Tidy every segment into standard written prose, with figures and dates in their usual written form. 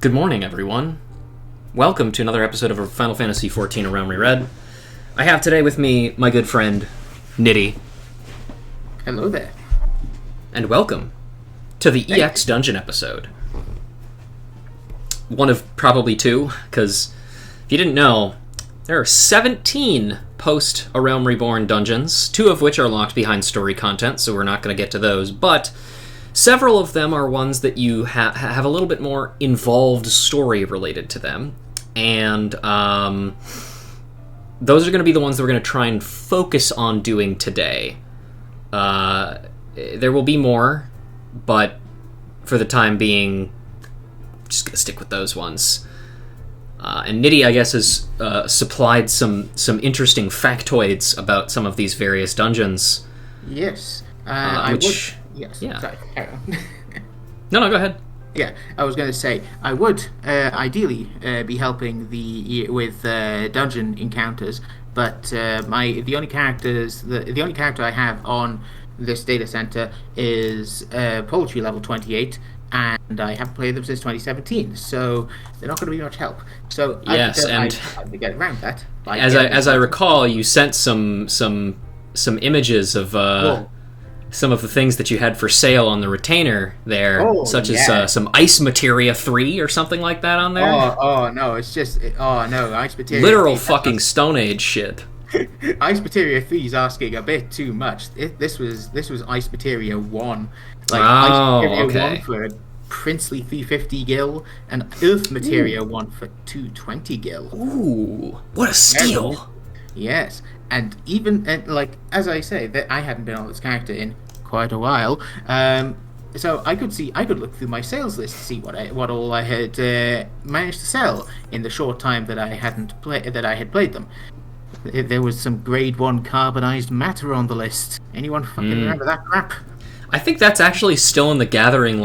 Good morning, everyone. Welcome to another episode of Final Fantasy XIV A Realm Reread. I have today with me my good friend, Nitty. Hello there. And welcome to the EX Dungeon episode. One of probably two, because if you didn't know, there are 17 post-A Realm Reborn dungeons, 2 of which are locked behind story content, so we're not going to get to those, but several of them are ones that you have a little bit more involved story related to them, and those are going to be the ones that we're going to try and focus on doing today. There will be more, but for the time being, just going to stick with those ones. And Nitty, I guess, has supplied some interesting factoids about some of these various dungeons. Yes. Yes. Yeah. Sorry, carry on. No, go ahead. Yeah, I was going to say I would ideally be helping with dungeon encounters, but the only character I have on this data center is poetry level 28, and I haven't played them since 2017, so they're not going to be much help. So yes, I get around that. As I recall, you sent some images of. Some of the things that you had for sale on the retainer there, such as some Ice Materia 3 or something like that on there. Ice Materia literal 3, fucking Stone Age shit. Ice Materia 3 is asking a bit too much. This was Ice Materia 1. Ice Materia 1 for Princely 350 gil, and Earth Materia 1 for 220 gil. Ooh, what a steal! Yes. And even, as I say, that I hadn't been on this character in quite a while, so I could look through my sales list to see what all I had managed to sell in the short time that I had played them. There was some Grade 1 carbonized matter on the list. Anyone fucking remember that crap? I think that's actually still in the gathering,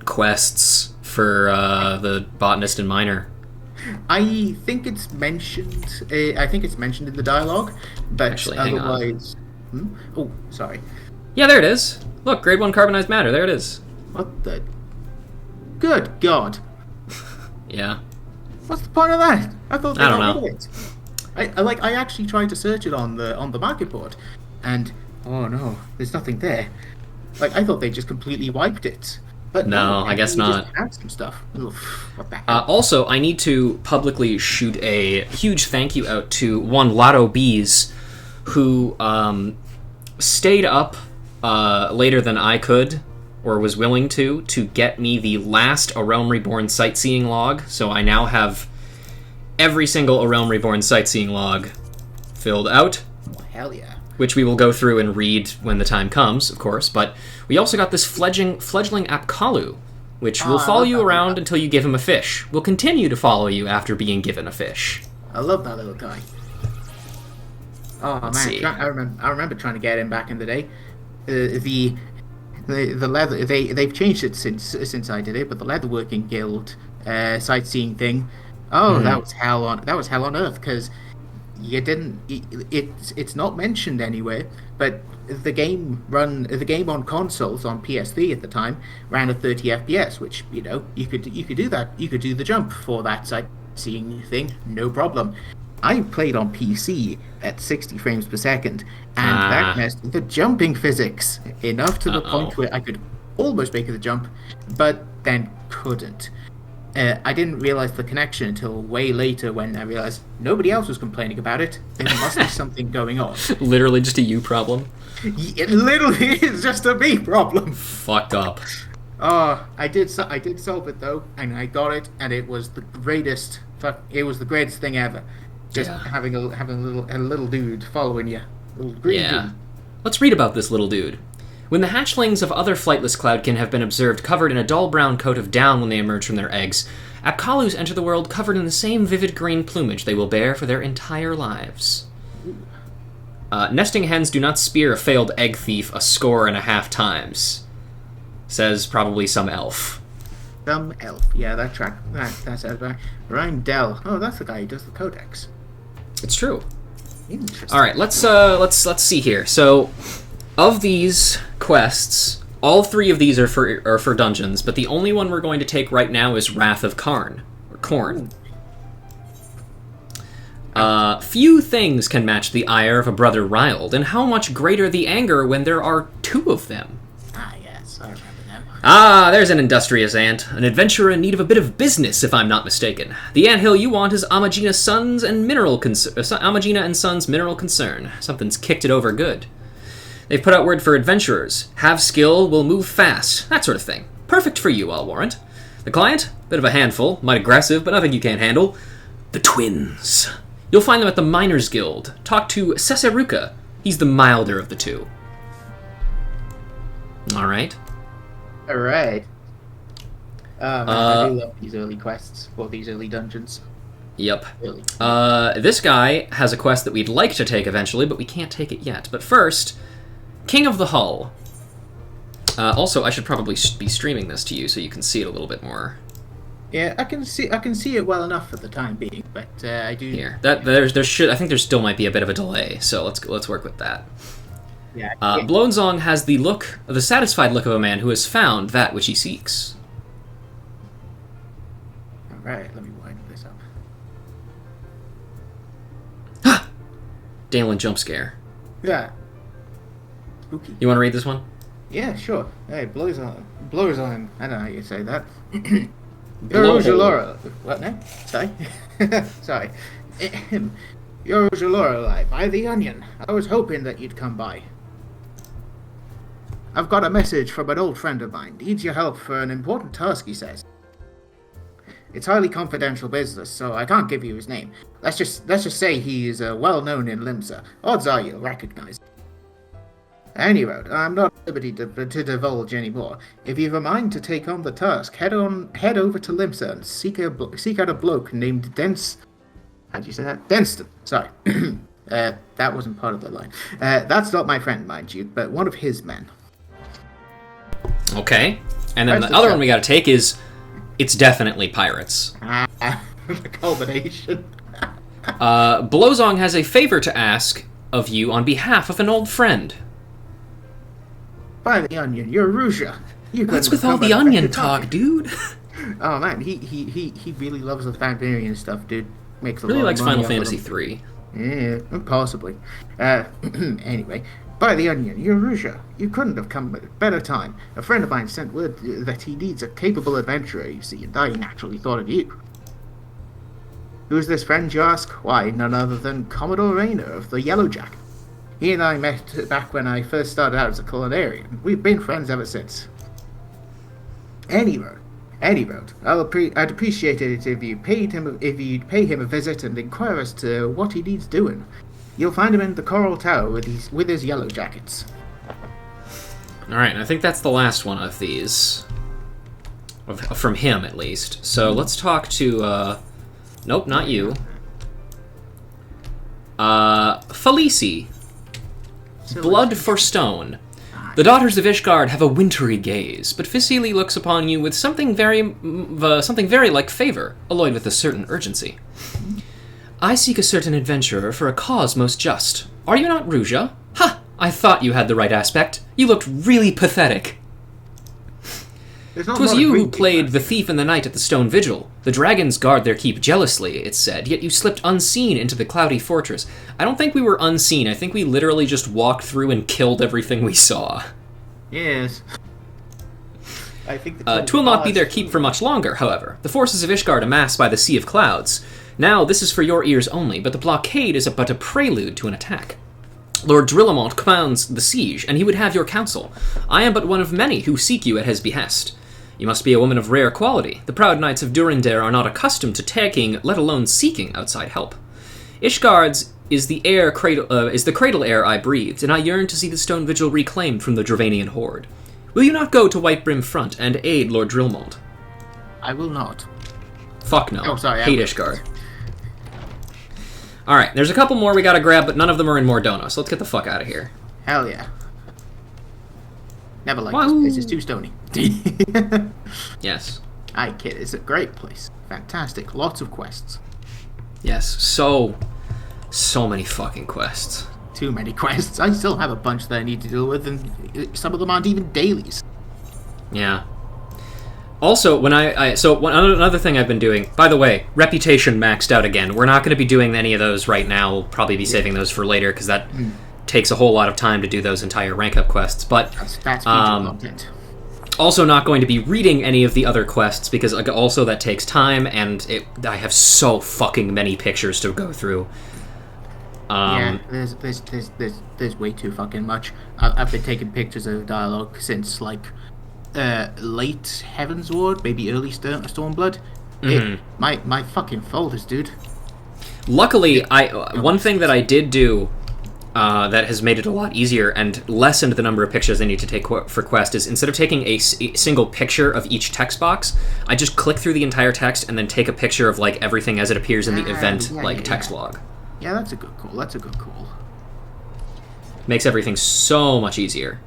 quests for the botanist and miner. I think it's mentioned. I think it's mentioned in the dialogue, but actually, otherwise. Oh, sorry. Yeah, there it is. Look, Grade 1 carbonized matter. There it is. What the? Good God. Yeah. What's the point of that? I thought they got rid of it. I actually tried to search it on the market board, and oh no, there's nothing there. I thought they just completely wiped it. But no, I guess not. Just add some stuff. What the hell? Also, I need to publicly shoot a huge thank you out to one Lotto Bees, who stayed up later than I could, or was willing to get me the last A Realm Reborn sightseeing log. So I now have every single A Realm Reborn sightseeing log filled out. Oh, hell yeah. Which we will go through and read when the time comes, of course. But we also got this fledgling Apkalu, which will follow you around until you give him a fish. Will continue to follow you after being given a fish. I love that little guy. Oh man, I remember trying to get him back in the day. The leather they've changed it since I did it, but the Leatherworking Guild sightseeing thing. That was hell on earth, because you didn't. It's not mentioned anywhere, but the game on consoles on PS3 at the time ran at 30 FPS, which you could do that. You could do the jump for that sightseeing thing, no problem. I played on PC at 60 frames per second, and that messed with the jumping physics enough to the point where I could almost make the jump, but then couldn't. I didn't realize the connection until way later, when I realized nobody else was complaining about it. There must be something going on. Literally just a you problem? It literally is just a me problem. Fucked up. I did solve it though, and I got it, and it was the greatest. It was the greatest thing ever. Just having a little dude following you, little green dude. Let's read about this little dude. When the hatchlings of other flightless cloudkin have been observed covered in a dull brown coat of down when they emerge from their eggs, Apkalus enter the world covered in the same vivid green plumage they will bear for their entire lives. Nesting hens do not spear a failed egg thief 1.5 times, says probably some elf. Some elf, yeah, that sounds right. Ryan Dell. Oh, that's the guy who does the codex. It's true. Interesting. All right, let's see here. So, of these quests, All 3 of these are for dungeons, but the only one we're going to take right now is Wrath of Karn, or Khorne. Few things can match the ire of a brother riled, and how much greater the anger when there are 2 of them. Ah, yes, I remember them. Ah, there's an industrious ant, an adventurer in need of a bit of business, if I'm not mistaken. The anthill you want is Amagina Sons and Amagina and Sons Mineral Concern. Something's kicked it over good. They've put out word for adventurers. Have skill, will move fast, that sort of thing. Perfect for you, I'll warrant. The client? Bit of a handful, might aggressive, but nothing you can't handle. The twins. You'll find them at the Miners Guild. Talk to Seseruka. He's the milder of the 2. Alright. Alright. I do love these early quests, or these early dungeons. Yep. Really. This guy has a quest that we'd like to take eventually, but we can't take it yet. But first, King of the Hull. Also, I should probably be streaming this to you so you can see it a little bit more. Yeah, I can see it well enough for the time being, but I do. Here, I think there still might be a bit of a delay, so let's work with that. Yeah. Blonzong has the satisfied look of a man who has found that which he seeks. All right, let me wind this up. Ha! Dalen jump scare. Yeah. Spooky. You want to read this one? Yeah, sure. Hey, blows on. I don't know how you say that. Laura. What now? Sorry. Sorry. Laura, by the Onion. I was hoping that you'd come by. I've got a message from an old friend of mine. Needs your help for an important task, he says. It's highly confidential business, so I can't give you his name. Let's just say he is well known in Limsa. Odds are you'll recognize him. Anyway, I'm not at liberty to divulge any more. If you've a mind to take on the task, head over to Limsa and seek out a bloke named How'd you say that? Denston. Sorry. That wasn't part of the line. That's not my friend, mind you, but one of his men. Okay. And then the other one we gotta take is... It's definitely pirates. The culmination. Blozong has a favor to ask of you on behalf of an old friend. By the Onion, you're Ruja. What's with all the onion talk, dude? Oh man, he really loves the Vampirian stuff, dude. Makes a really lot likes of money Final off of Fantasy them. III. Yeah, possibly. Anyway, by the Onion, you're Ruja. You couldn't have come at a better time. A friend of mine sent word that he needs a capable adventurer, you see, and I naturally thought of you. Who's this friend, you ask? Why, none other than Commodore Rayner of the Yellowjack. He and I met back when I first started out as a culinarian. We've been friends ever since. Anyway, I'd appreciate it if you'd pay him a visit and inquire as to what he needs doing. You'll find him in the Coral Tower with his yellow jackets. Alright, I think that's the last one of these. From him, at least. So let's talk to, nope, not you. Felici. Blood for Stone. The daughters of Ishgard have a wintry gaze, but Fisili looks upon you with something very like favor, alloyed with a certain urgency. I seek a certain adventurer for a cause most just. Are you not Ruja? Ha! I thought you had the right aspect. You looked really pathetic. 'Twas you who played the thief in the night at the Stone Vigil. The dragons guard their keep jealously, it said, yet you slipped unseen into the cloudy fortress. I don't think we were unseen. I think we literally just walked through and killed everything we saw. Yes. I think Twill not be their keep for much longer, however. The forces of Ishgard amass by the Sea of Clouds. Now, this is for your ears only, but the blockade is but a prelude to an attack. Lord Drillamont commands the siege, and he would have your counsel. I am but one of many who seek you at his behest. You must be a woman of rare quality. The proud knights of Durandare are not accustomed to taking, let alone seeking, outside help. Ishgard's is the cradle air I breathed, and I yearn to see the Stone Vigil reclaimed from the Dravanian horde. Will you not go to Whitebrim Front and aid Lord Drilmont? I will not. Fuck no. Oh, sorry. Hate Ishgard. Alright, there's a couple more we gotta grab, but none of them are in Mordona, so let's get the fuck out of here. Hell yeah. Never liked this place, it's too stony. Yes. I kid, it's a great place. Fantastic, lots of quests. Yes, so many fucking quests. Too many quests. I still have a bunch that I need to deal with, and some of them aren't even dailies. Yeah. Also, another thing I've been doing, by the way, reputation maxed out again. We're not going to be doing any of those right now. We'll probably be saving those for later, because that takes a whole lot of time to do those entire rank-up quests. But that's content. Also not going to be reading any of the other quests, because also that takes time, and I have so fucking many pictures to go through. There's way too fucking much. I've been taking pictures of dialogue since, like, late Heaven's Ward, maybe early Stormblood. My fucking folders, dude. Luckily, one thing that I did do that has made it a lot easier and lessened the number of pictures I need to take for quest is, instead of taking a single picture of each text box, I just click through the entire text and then take a picture of, like, everything as it appears in the event text log. Yeah, that's a good call. Makes everything so much easier.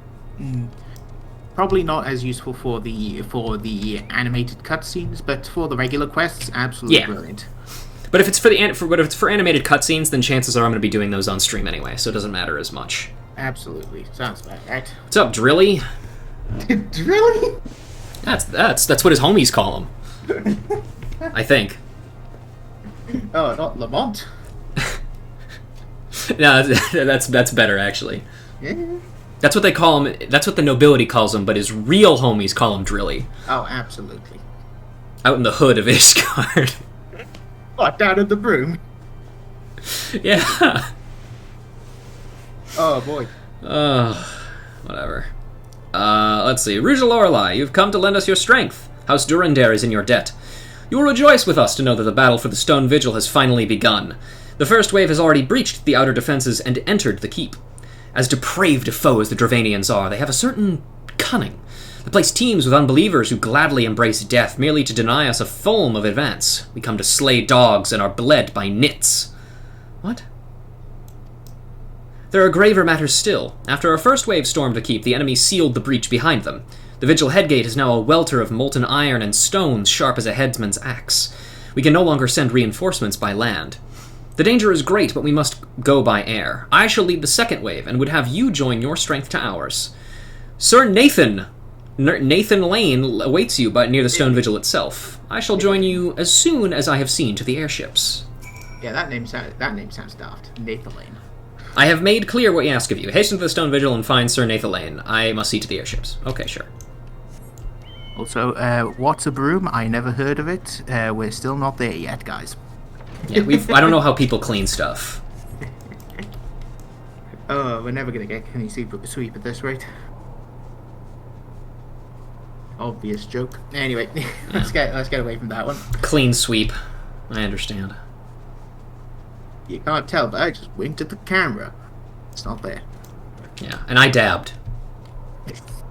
Probably not as useful for the animated cutscenes, but for the regular quests, absolutely brilliant. But if it's for animated cutscenes, then chances are I'm going to be doing those on stream anyway, so it doesn't matter as much. Absolutely, sounds about right. What's up, Drilly? Drilly? That's what his homies call him. I think. Oh, not Lamont. No, that's better actually. Yeah. That's what they call him. That's what the nobility calls him. But his real homies call him Drilly. Oh, absolutely. Out in the hood of Ishgard. What, down in the broom? Yeah. Oh boy. Whatever. Let's see. Rouge Lorelei, you've come to lend us your strength. House Durandare is in your debt. You will rejoice with us to know that the battle for the Stone Vigil has finally begun. The first wave has already breached the outer defenses and entered the keep. As depraved a foe as the Dravanians are, they have a certain cunning. The place teems with unbelievers who gladly embrace death merely to deny us a film of advance. We come to slay dogs and are bled by nits. What? There are graver matters still. After our first wave stormed the keep, the enemy sealed the breach behind them. The Vigil headgate is now a welter of molten iron and stones sharp as a headsman's axe. We can no longer send reinforcements by land. The danger is great, but we must go by air. I shall lead the second wave, and would have you join your strength to ours. Sir Nathan Lane awaits you near the Stone Vigil itself. I shall join you as soon as I have seen to the airships. Yeah, that name sounds daft. Nathan Lane. I have made clear what we ask of you. Hasten to the Stone Vigil and find Sir Nathan Lane. I must see to the airships. Okay, sure. Also, what's a broom? I never heard of it. We're still not there yet, guys. Yeah, I don't know how people clean stuff. Oh, we're never gonna get any sweep at this rate. Obvious joke. Anyway, let's get away from that one. Clean sweep. I understand. You can't tell, but I just winked at the camera. It's not there. Yeah, and I dabbed.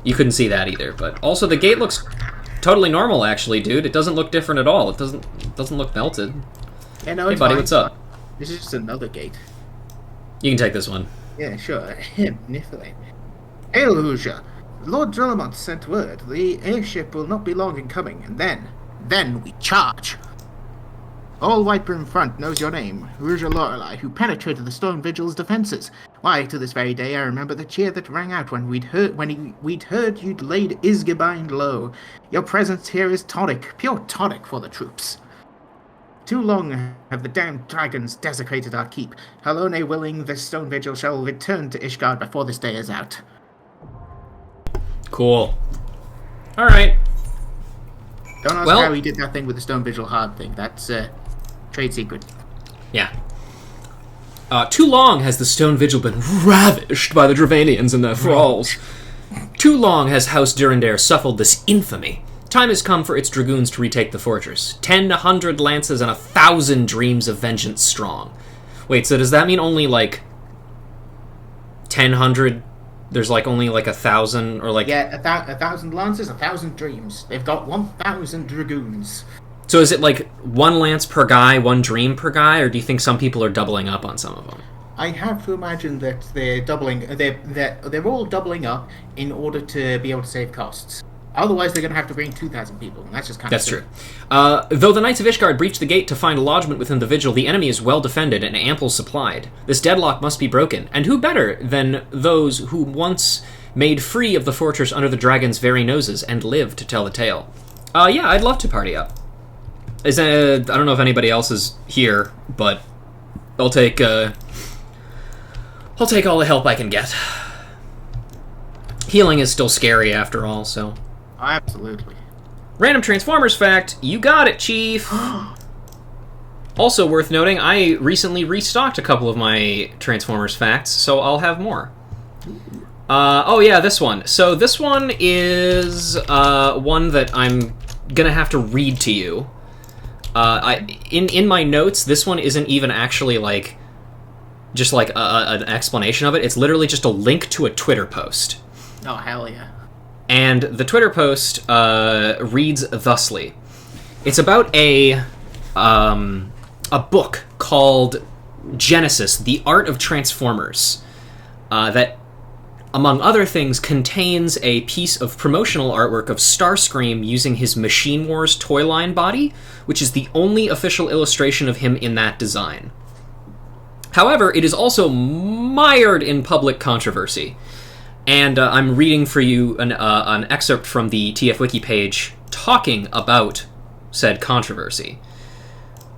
You couldn't see that either, but also the gate looks totally normal, actually, dude. It doesn't look different at all. It doesn't look melted. Yeah, no, hey, buddy, what's up? This is just another gate. You can take this one. Yeah, sure. Niflheim. Hail, Hoosier. Lord Drillamont sent word. The airship will not be long in coming, and then we charge. All White Broom Front knows your name, Rouge Lorelei, who penetrated the Stone Vigil's defenses. Why, to this very day, I remember the cheer that rang out when we'd heard you'd laid Isgebind low. Your presence here is tonic, pure tonic for the troops. Too long have the damned dragons desecrated our keep. Halone willing, the Stone Vigil shall return to Ishgard before this day is out. Cool. Alright. Don't ask how he did that thing with the Stone Vigil hard thing. That's trade secret. Yeah. Too long has the Stone Vigil been ravished by the Dravanians and their thralls. Too long has House Durandare suffered this infamy. Time has come for its dragoons to retake the fortress. 100 lances and 1,000 dreams of vengeance strong. Wait, so does that mean only, like, 1,000? There's, like, only, like, 1,000, or, like... Yeah, 1,000 lances, 1,000 dreams. They've got 1,000 dragoons. So is it, like, 1 lance per guy, 1 dream per guy, or do you think some people are doubling up on some of them? I have to imagine that they're all doubling up in order to be able to save costs. Otherwise, they're going to have to bring 2,000 people, and that's just kind of... That's true. Though the Knights of Ishgard breached the gate to find a lodgment within the Vigil, the enemy is well defended and ample supplied. This deadlock must be broken, and who better than those who once made free of the fortress under the dragon's very noses, and live to tell the tale. Yeah, I'd love to party up. I don't know if anybody else is here, but I'll take all the help I can get. Healing is still scary after all, so... Absolutely. Random Transformers fact, you got it, Chief! Also worth noting, I recently restocked a couple of my Transformers facts, so I'll have more. Oh yeah, this one. So this one is one that I'm gonna have to read to you. In my notes, this one isn't even actually like just like an explanation of it. It's literally just a link to a Twitter post. Oh hell yeah! And the Twitter post reads thusly: it's about a book called Genesis: The Art of Transformers that, among other things, contains a piece of promotional artwork of Starscream using his Machine Wars toy line body, which is the only official illustration of him in that design. However, it is also mired in public controversy. And I'm reading for you an excerpt from the TF Wiki page talking about said controversy.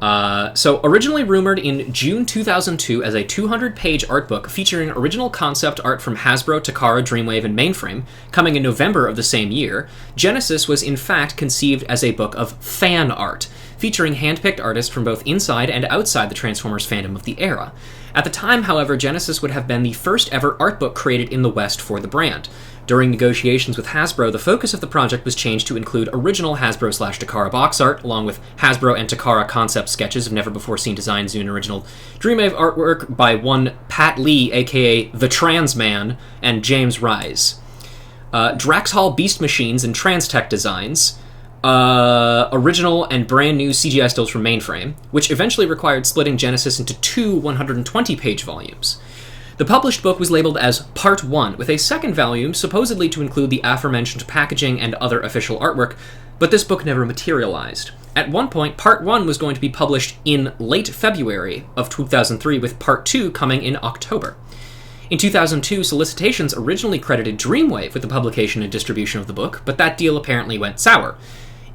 So, originally rumored in June 2002 as a 200-page art book featuring original concept art from Hasbro, Takara, Dreamwave, and Mainframe, coming in November of the same year, Genesis was in fact conceived as a book of fan art, featuring hand-picked artists from both inside and outside the Transformers fandom of the era. At the time, however, Genesis would have been the first ever art book created in the West for the brand. During negotiations with Hasbro, the focus of the project was changed to include original Hasbro/Takara box art, along with Hasbro and Takara concept sketches of never-before-seen designs and original Dreamwave artwork by one Pat Lee, aka The Trans Man, and James Rise. Draxhall Beast Machines and Transtech designs, original and brand new CGI stills from Mainframe, which eventually required splitting Genesis into two 120-page volumes. The published book was labeled as Part 1, with a second volume supposedly to include the aforementioned packaging and other official artwork, but this book never materialized. At one point, Part 1 was going to be published in late February of 2003, with Part 2 coming in October. In 2002, solicitations originally credited Dreamwave with the publication and distribution of the book, but that deal apparently went sour.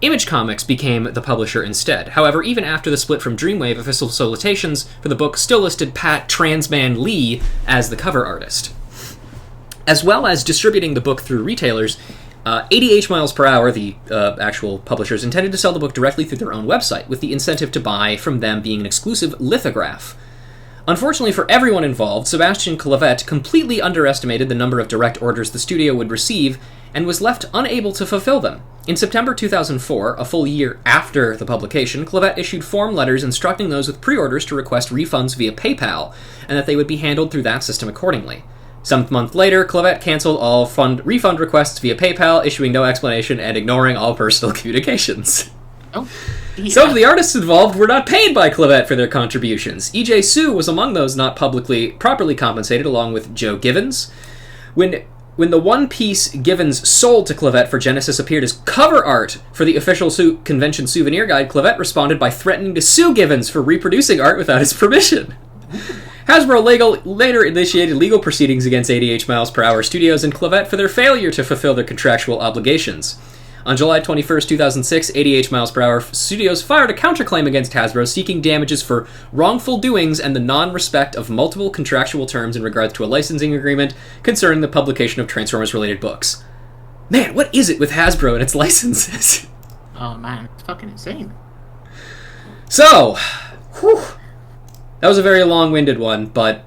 Image Comics became the publisher instead. However, even after the split from Dreamwave, official solicitations for the book still listed Pat Transman Lee as the cover artist. As well as distributing the book through retailers, 80 miles per hour, the actual publishers, intended to sell the book directly through their own website, with the incentive to buy from them being an exclusive lithograph. Unfortunately for everyone involved, Sebastian Clavet completely underestimated the number of direct orders the studio would receive and was left unable to fulfill them. In September 2004, a full year after the publication, Clavet issued form letters instructing those with pre-orders to request refunds via PayPal, and that they would be handled through that system accordingly. Some month later, Clavet canceled all refund requests via PayPal, issuing no explanation and ignoring all personal communications. Oh, yeah. Some of the artists involved were not paid by Clavet for their contributions. E.J. Sue was among those not properly compensated, along with Joe Givens. When the one-piece Givens sold to Clavet for Genesis appeared as cover art for the official convention souvenir guide, Clavet responded by threatening to sue Givens for reproducing art without his permission. Hasbro later initiated legal proceedings against 80 miles per hour studios and Clavet for their failure to fulfill their contractual obligations. On July 21st, 2006, 80 miles per hour studios fired a counterclaim against Hasbro seeking damages for wrongful doings and the non-respect of multiple contractual terms in regards to a licensing agreement concerning the publication of Transformers-related books. Man, what is it with Hasbro and its licenses? Oh man, it's fucking insane. So, that was a very long-winded one, but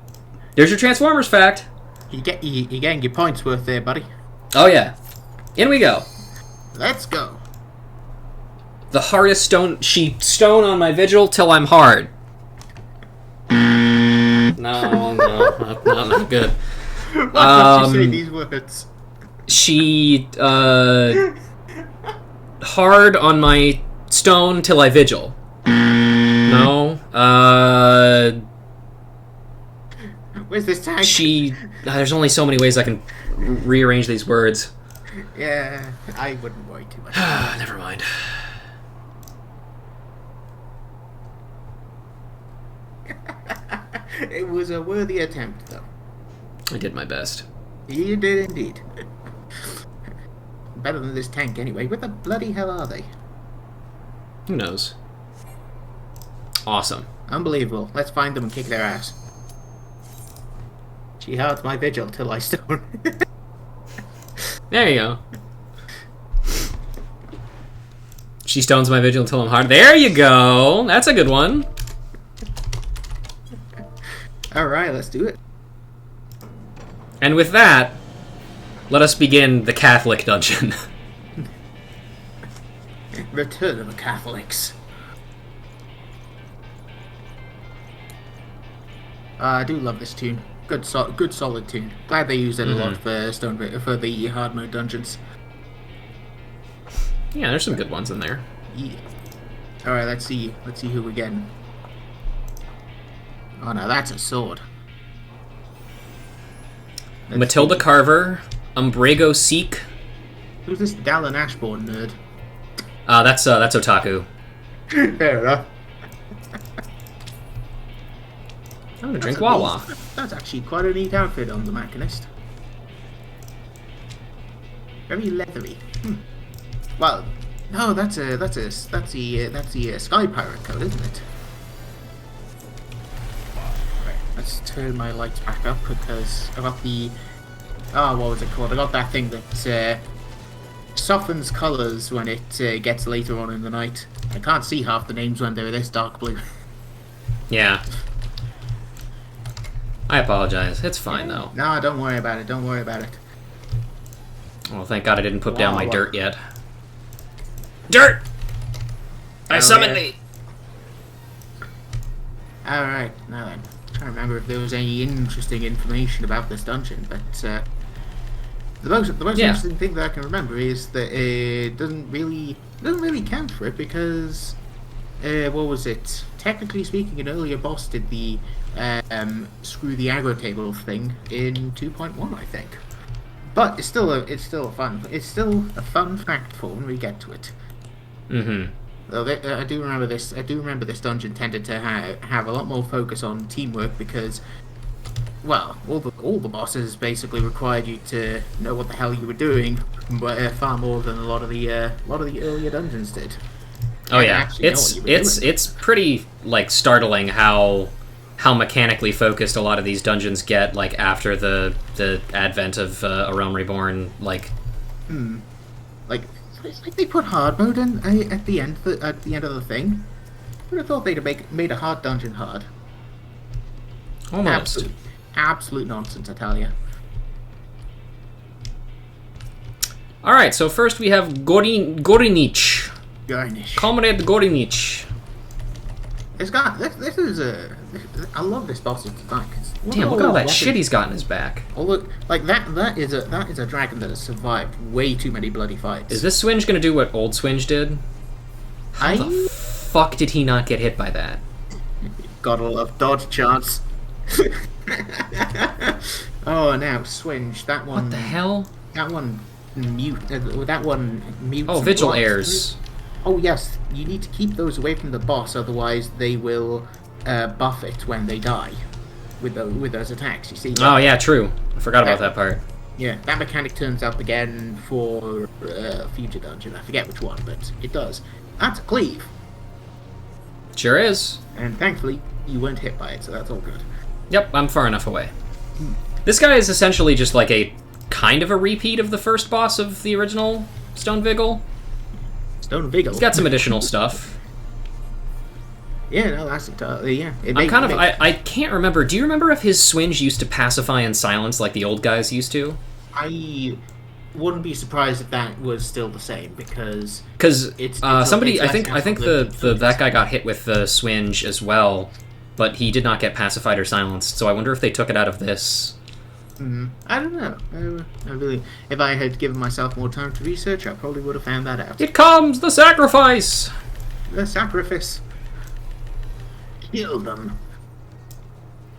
there's your Transformers fact. You're getting your points worth there, buddy. Oh yeah. In we go. Let's go. The hardest stone on my vigil till I'm hard. No, not good. Why did you say these words? She, hard on my stone till I vigil. No, Where's this tank? There's only so many ways I can rearrange these words. Yeah, I wouldn't worry too much. Never mind. It was a worthy attempt, though. I did my best. You did indeed. Better than this tank anyway. Where the bloody hell are they? Who knows? Awesome. Unbelievable. Let's find them and kick their ass. She held my vigil till I stone. There you go. She stones my vigil until I'm hard. There you go. That's a good one. Alright, let's do it. And with that, let us begin the Catholic dungeon. Return of the Catholics. I do love this tune. Good solid tune. Glad they used it a lot for the hard mode dungeons. Yeah, there's some good ones in there. Yeah. All right, let's see who we're getting. Oh no, that's a sword. Matilda Carver, Umbrago Seek. Who's this Dallin Ashbourne nerd? That's Otaku. Fair enough. I'm gonna drink Wawa. That's actually quite a neat outfit on the Machinist. Very leathery. Well, no, that's the Sky Pirate code, isn't it? Right, let's turn my lights back up because I got the what was it called? I got that thing that softens colours when it gets later on in the night. I can't see half the names when they're this dark blue. Yeah. I apologize. It's fine, though. No, don't worry about it. Don't worry about it. Well, thank God I didn't put down my dirt yet. Dirt! I summon thee! Alright, now then. I'm trying to remember if there was any interesting information about this dungeon, but the most interesting thing that I can remember is that it doesn't really count for it because what was it? Technically speaking, an earlier boss did the screw the aggro table thing in 2.1, I think. But it's still a fun fact for when we get to it. I do remember this dungeon tended to have a lot more focus on teamwork because, well, all the bosses basically required you to know what the hell you were doing, but far more than a lot of the earlier dungeons did. Oh yeah, it's pretty like startling how mechanically focused a lot of these dungeons get, like after the advent of A Realm Reborn. Like they put hard mode in at the end of the thing. I would have thought they'd have made a hard dungeon hard. Almost. Absolute nonsense, I tell you. All right, so first we have Gorinich. Comrade Gorinich. I love this boss's design. Damn, look at all that shit he's got in his back. Oh look, like that is a dragon that has survived way too many bloody fights. Is this Swinge gonna do what old Swinge did? How the fuck did he not get hit by that? Gotta love dodge chance. Oh, now Swinge, that one. What the hell? That one mute. That one mutes. Oh, Vigil Airs. Oh yes, you need to keep those away from the boss, otherwise they will buff it when they die with those attacks. You see? Oh yeah, true. I forgot about that part. Yeah, that mechanic turns up again for future dungeon. I forget which one, but it does. That's a cleave. Sure is. And thankfully, you weren't hit by it, so that's all good. Yep, I'm far enough away. This guy is essentially just like a kind of a repeat of the first boss of the original Stone Vigil. Stone Vigil. He's got some additional stuff. Yeah, no, that's yeah. I can't remember. Do you remember if his Swinge used to pacify and silence like the old guys used to? I wouldn't be surprised if that was still the same because somebody I think that guy got hit with the Swinge as well, but he did not get pacified or silenced. So I wonder if they took it out of this. I don't know. If I had given myself more time to research, I probably would have found that out. It comes, the sacrifice. The sacrifice. Kill them.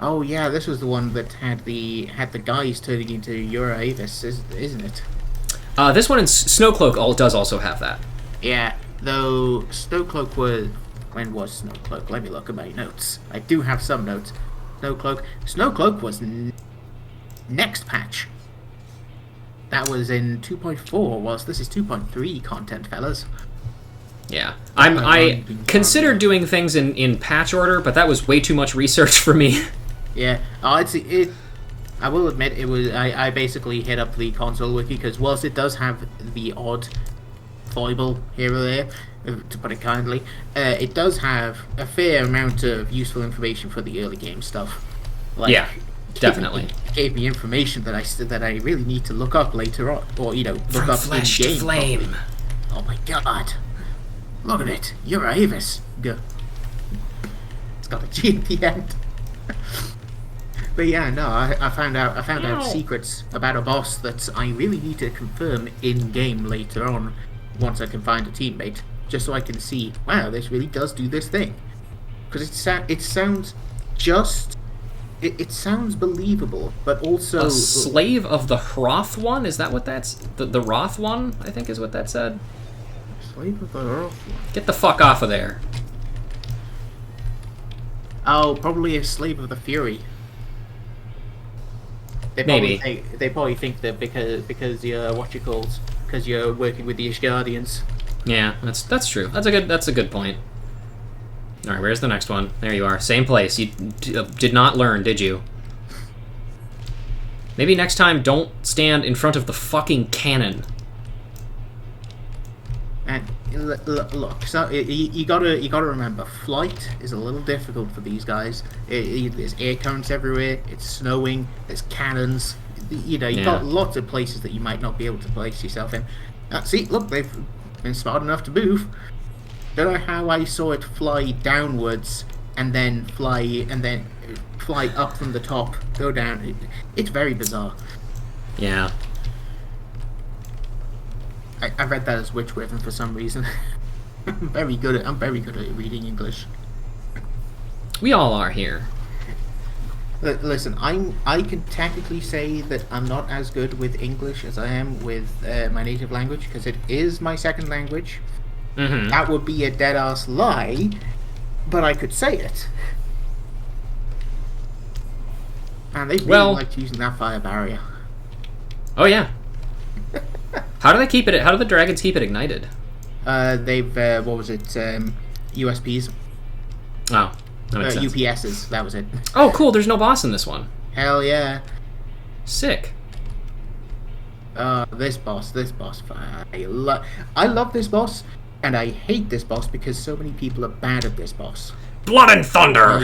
Oh yeah, this was the one that had the guys turning into Uravis, isn't it? This one in Snowcloak does also have that. Yeah, though Snowcloak was... When was Snowcloak? Let me look at my notes. I do have some notes. Snowcloak was next patch. That was in 2.4, whilst this is 2.3 content, fellas. Yeah. I considered doing things in patch order, but that was way too much research for me. Yeah. I will admit, it was. I basically hit up the console wiki, because whilst it does have the odd foible here or there, to put it kindly, it does have a fair amount of useful information for the early game stuff. Like, yeah, definitely. It gave me information that I really need to look up later on, or look From up flesh in game. to flame. Probably. Oh my god! Look at it. You're Avis. It's got a G at the end. But yeah, no, I found out secrets about a boss that I really need to confirm in game later on, once I can find a teammate, just so I can see, wow, this really does do this thing, because it sounds believable, but also a slave of the Hroth one. Is that what that's the Wroth one? I think is what that said. Slave of the Hroth one. Get the fuck off of there. Oh, probably a slave of the Fury. Maybe they probably think that because you're because you're working with the Ishgardians. Yeah, that's true. That's a good point. All right, where's the next one? There you are. Same place. You did not learn, did you? Maybe next time don't stand in front of the fucking cannon. And look, so you gotta remember, flight is a little difficult for these guys. There's air currents everywhere. It's snowing. There's cannons. You've got lots of places that you might not be able to place yourself in. See, look, they've been smart enough to move. Don't know how I saw it fly downwards and then fly up from the top, go down. It's very bizarre. Yeah. I read that as witch wyvern for some reason. I'm very good at reading English. We all are here. Listen, I can technically say that I'm not as good with English as I am with my native language, because it is my second language. Mm-hmm. That would be a dead-ass lie, but I could say it. And they really liked using that fire barrier. Oh yeah. How do they keep it? How do the dragons keep it ignited? They've what was it? USPs. Oh, that makes sense. UPSs. That was it. Oh, cool. There's no boss in this one. Hell yeah. Sick. This boss. I love this boss, and I hate this boss because so many people are bad at this boss. Blood and thunder.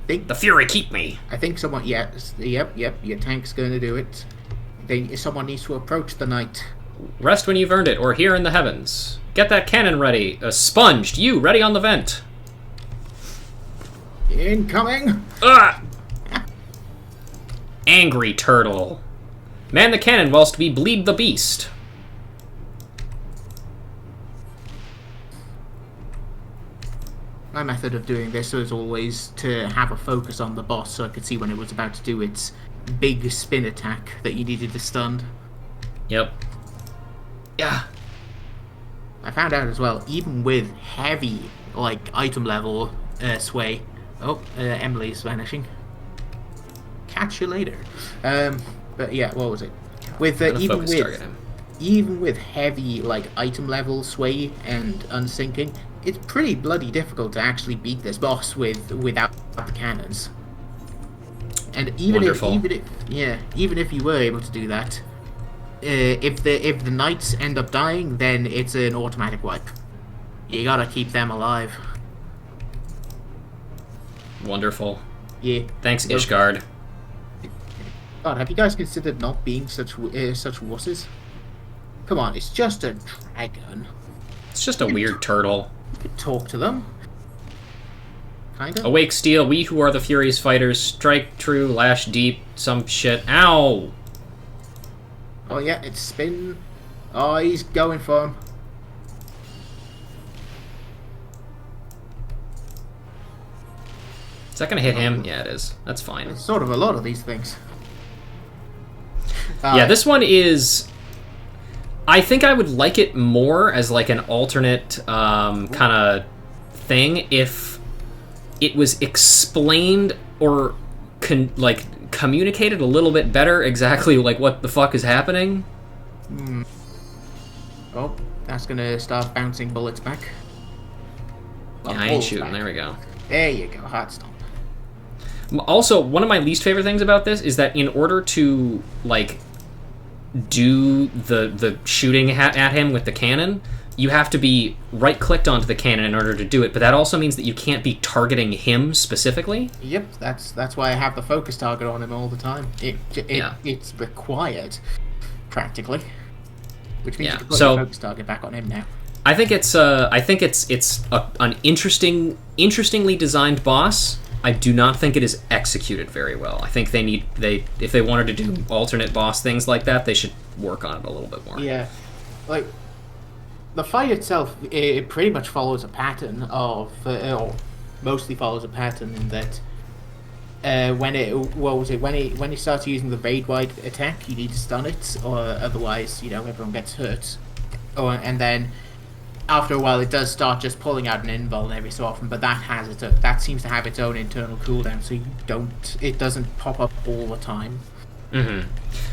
The Fury keep me. I think someone. Yep. Your tank's going to do it. Someone needs to approach the knight. Rest when you've earned it, or here in the heavens. Get that cannon ready. Sponged. You ready on the vent. Incoming. Angry turtle. Man the cannon whilst we bleed the beast. My method of doing this was always to have a focus on the boss so I could see when it was about to do its big spin attack that you needed to stun. Yep. Yeah. I found out as well, even with heavy, item level sway... Oh, Emily's vanishing. Catch you later. But yeah, what was it? With even with heavy item level sway and unsinking, it's pretty bloody difficult to actually beat this boss without the cannons. And even if you were able to do that, if the knights end up dying, then it's an automatic wipe. You gotta keep them alive. Wonderful. Yeah. Thanks, Ishgard. God, have you guys considered not being such wusses? Come on, it's just a dragon. It's just a weird turtle. You could talk to them. Kinda. Awake steel, we who are the Fury's fighters, strike true, lash deep, some shit. Ow! Oh yeah, it's spin. Oh, he's going for him. Is that gonna hit him? Yeah, it is. That's fine. It's sort of a lot of these things. Yeah, this one is... I think I would like it more as an alternate kind of thing if it was explained or communicated a little bit better exactly what the fuck is happening. Oh, that's gonna start bouncing bullets back. Yeah, I ain't shooting. Back. There we go. There you go, hard stomp. Also, one of my least favorite things about this is that in order to, like, do the shooting at him with the cannon, you have to be right-clicked onto the cannon in order to do it, but that also means that you can't be targeting him specifically. Yep, that's why I have the focus target on him all the time. It's required, practically. Which means you can put the focus target back on him now. I think it's an interestingly designed boss. I do not think it is executed very well. I think if they wanted to do alternate boss things like that, they should work on it a little bit more. Yeah, like the fight itself, it pretty much follows a pattern of, or mostly follows a pattern in that when he starts using the raid wide attack, you need to stun it, or otherwise, everyone gets hurt. And then after a while, it does start just pulling out an invuln every so often, but that seems to have its own internal cooldown, so it doesn't pop up all the time. Mm-hmm.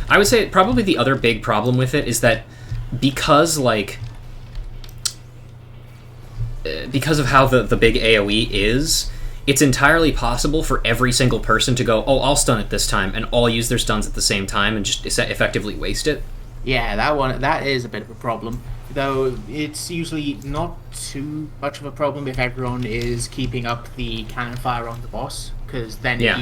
I would say probably the other big problem with it is that because of how the big AoE is, it's entirely possible for every single person to go, oh, I'll stun it this time, and all use their stuns at the same time and just effectively waste it. Yeah, that is a bit of a problem. Though it's usually not too much of a problem if everyone is keeping up the cannon fire on the boss, because then you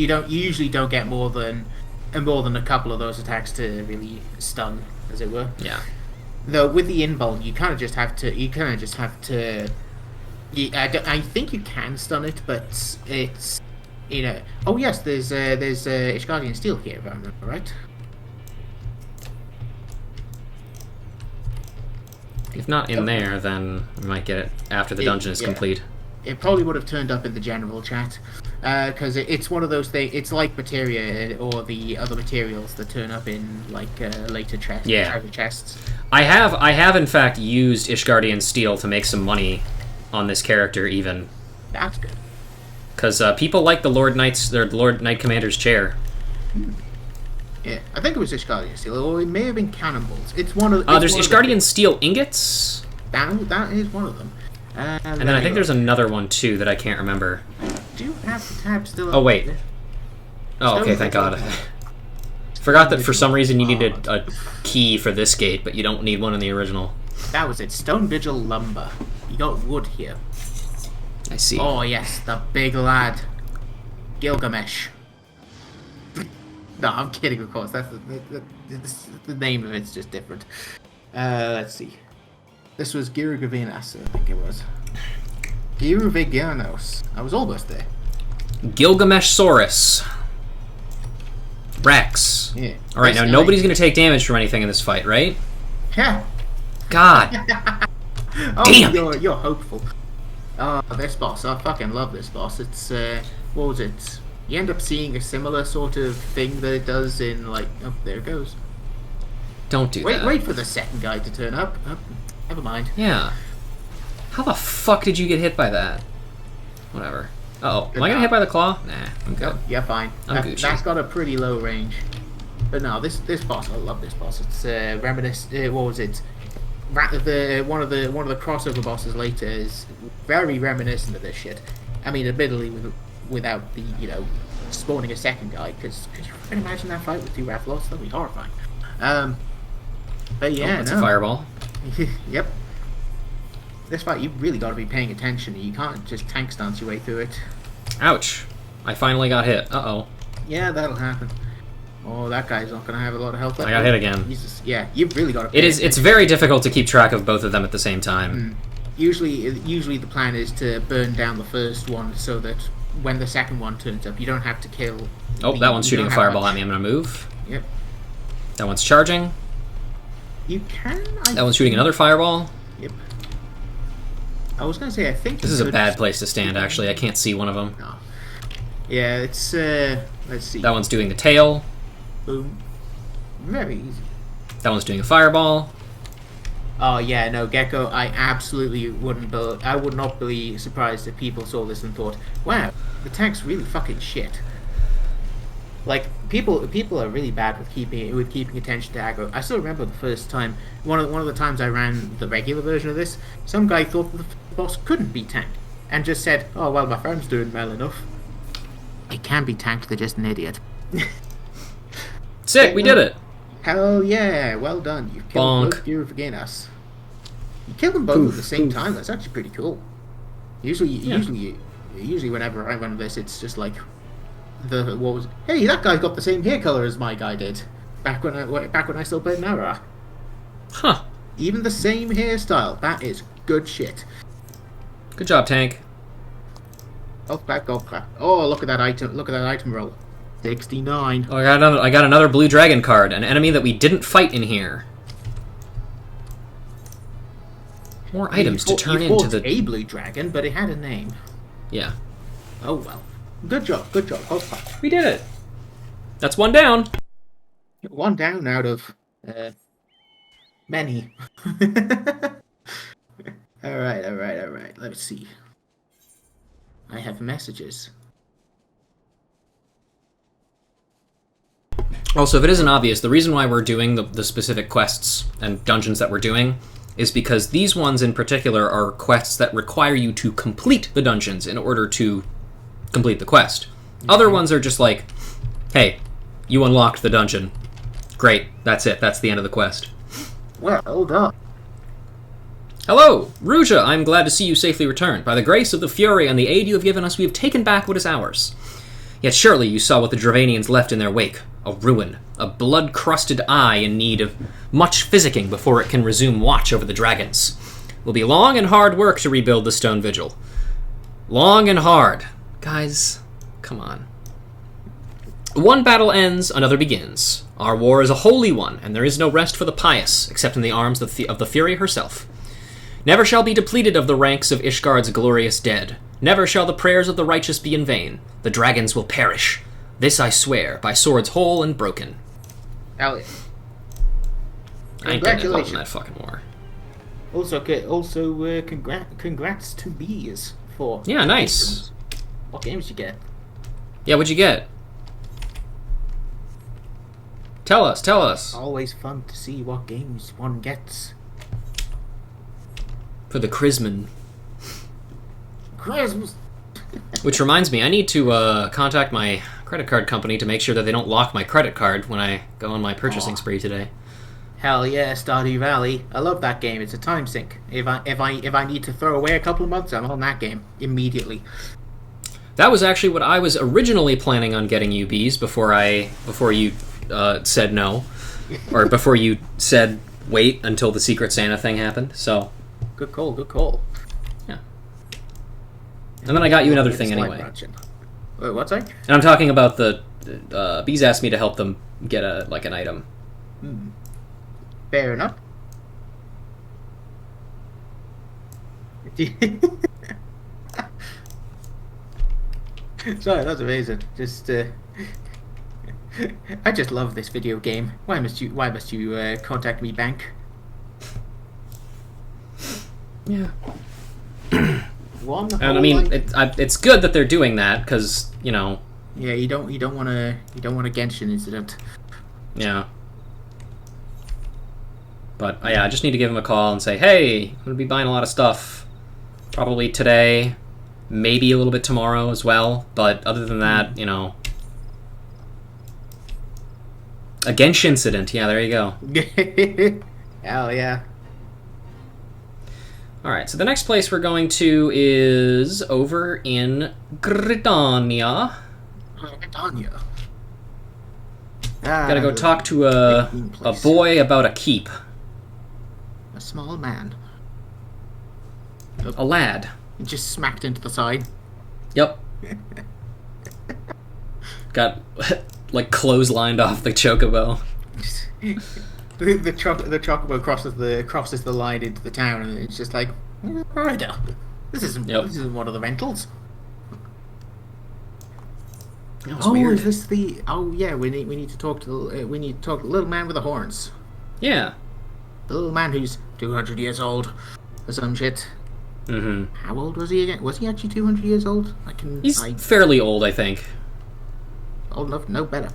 usually don't get more than a couple of those attacks to really stun, as it were. Yeah. Though with the invuln, you kind of just have to. I think you can stun it, but it's Oh yes, there's Ishgardian Steel here, if I remember right. If not in there, then we might get it after the dungeon is complete. It probably would have turned up in the general chat, because it's one of those things. It's like materia or the other materials that turn up in like later treasure chests. I have in fact used Ishgardian Steel to make some money on this character even. That's good. Because people like the Lord Knight Commander's chair. Yeah, I think it was Ishgardian Steel, or it may have been cannonballs. It's one of. There's Ishgardian Steel ingots. That is one of them. And then I think there's another one too that I can't remember. Do you have the tab still? Oh wait. Oh, okay, thank God. Forgot that for some reason you needed a key for this gate, but you don't need one in the original. That was it. Stone Vigil lumber. You got wood here. I see. Oh yes, the big lad, Gilgamesh. No, I'm kidding, of course. That's the name of it's just different. Let's see. This was Girugavinas, I think it was. Giruviganos. I was almost there. Gilgamesh-saurus. Rex. Yeah. Alright, now nobody's going to take damage from anything in this fight, right? Yeah. God. Damn. You're hopeful. This boss. I fucking love this boss. It's, what was it? You end up seeing a similar sort of thing that it does in, like... Oh, there it goes. Don't do that. Wait for the second guy to turn up. Oh, never mind. Yeah. How the fuck did you get hit by that? Whatever. Uh-oh. Am I getting hit by the claw? Nah, I'm good. No, you're fine. That's got a pretty low range. But no, this boss, I love this boss. It's what was it? One of the crossover bosses later is very reminiscent of this shit. I mean, admittedly, without the spawning a second guy, because could you imagine that fight with two Rathlots? That'd be horrifying. But yeah, it's a fireball. Yep. This fight, you've really got to be paying attention. You can't just tank stance your way through it. Ouch! I finally got hit. Uh-oh. Yeah, that'll happen. Oh, that guy's not going to have a lot of health left. I got hit again. Jesus. Yeah, you've really got to pay attention. It's very difficult to keep track of both of them at the same time. Usually the plan is to burn down the first one so that when the second one turns up, you don't have to kill... Oh, that one's shooting a fireball at me. I'm going to move. Yep. That one's charging. You can... That one's shooting another fireball. Yep. I was going to say, I think... This is a bad place to stand, actually. I can't see one of them. No. Yeah, it's... let's see. That one's doing the tail. Boom. Very easy. That one's doing a fireball. Oh, yeah, no, Gecko, I absolutely wouldn't... I would not be surprised if people saw this and thought, wow, the tank's really fucking shit. Like people are really bad with keeping attention to aggro. I still remember the first time, one of the times I ran the regular version of this. Some guy thought that the boss couldn't be tanked, and just said, "Oh well, my friend's doing well enough." It can be tanked. They're just an idiot. Sick, we did it. Hell yeah! Well done. You've killed both Fury Beginners. You kill them both at the same time. That's actually pretty cool. Usually whenever I run this, it's just like hey, that guy's got the same hair color as my guy did back when I still played Nara. Huh. Even the same hairstyle. That is good shit. Good job, Tank. Oh crap! Oh, look at that item! Look at that item roll. 69. Oh, I got another blue dragon card, an enemy that we didn't fight in here. More items to turn into the a blue dragon, but it had a name. Yeah. Oh well. Good job. We did it. That's one down. One down out of many. All right. Let's see. I have messages. Also, if it isn't obvious, the reason why we're doing the specific quests and dungeons that we're doing is because these ones in particular are quests that require you to complete the dungeons in order to complete the quest. Other ones are just like, hey, you unlocked the dungeon. Great, that's it. That's the end of the quest. Well done. Hello, Ruja. I'm glad to see you safely returned. By the grace of the Fury and the aid you have given us, we have taken back what is ours. Yet surely you saw what the Dravanians left in their wake. A ruin. A blood-crusted eye in need of much physicking before it can resume watch over the dragons. It will be long and hard work to rebuild the Stone Vigil. Long and hard. Guys, come on. One battle ends, another begins. Our war is a holy one, and there is no rest for the pious, except in the arms of the Fury herself. Never shall be depleted of the ranks of Ishgard's glorious dead. Never shall the prayers of the righteous be in vain. The dragons will perish. This I swear, by swords whole and broken. Hell yeah. I ain't getting involved in that fucking war. Also, congrats to bees for... Yeah, nice. What games you get? Yeah, what'd you get? Tell us. Always fun to see what games one gets. For the Chrisman. Christmas. Which reminds me, I need to contact my credit card company to make sure that they don't lock my credit card when I go on my purchasing spree today. Hell yeah, Stardew Valley. I love that game. It's a time sink. If I need to throw away a couple of months, I'm on that game immediately. That was actually what I was originally planning on getting you, Bees, before you said no, or before you said wait until the Secret Santa thing happened. So. Good call. Yeah. And then I got you another thing anyway. Wait, what's that? And I'm talking about the Bees asked me to help them get an item. Fair enough. Sorry, that's amazing. I just love this video game. Why must you contact me, bank? Yeah. And I mean, it's good that they're doing that because Yeah, you don't want a Genshin incident. Yeah. But yeah, I just need to give him a call and say, hey, I'm gonna be buying a lot of stuff. Probably today, maybe a little bit tomorrow as well. But other than that, a Genshin incident. Yeah, there you go. Hell yeah. Alright, so the next place we're going to is over in Gridania. Gridania. Gotta go talk to a boy about a keep. A small man. A lad. Just smacked into the side. Yep. Got, clotheslined off the chocobo. The chocobo crosses the line into the town, and it's just like, alright, this isn't one of the rentals. That was weird. Is this the? Oh yeah, we need to talk to the little man with the horns. Yeah. The little man who's 200 years old, or some shit. Mm-hmm. How old was he again? Was he actually 200 years old? He's fairly old, I think. old enough to know better.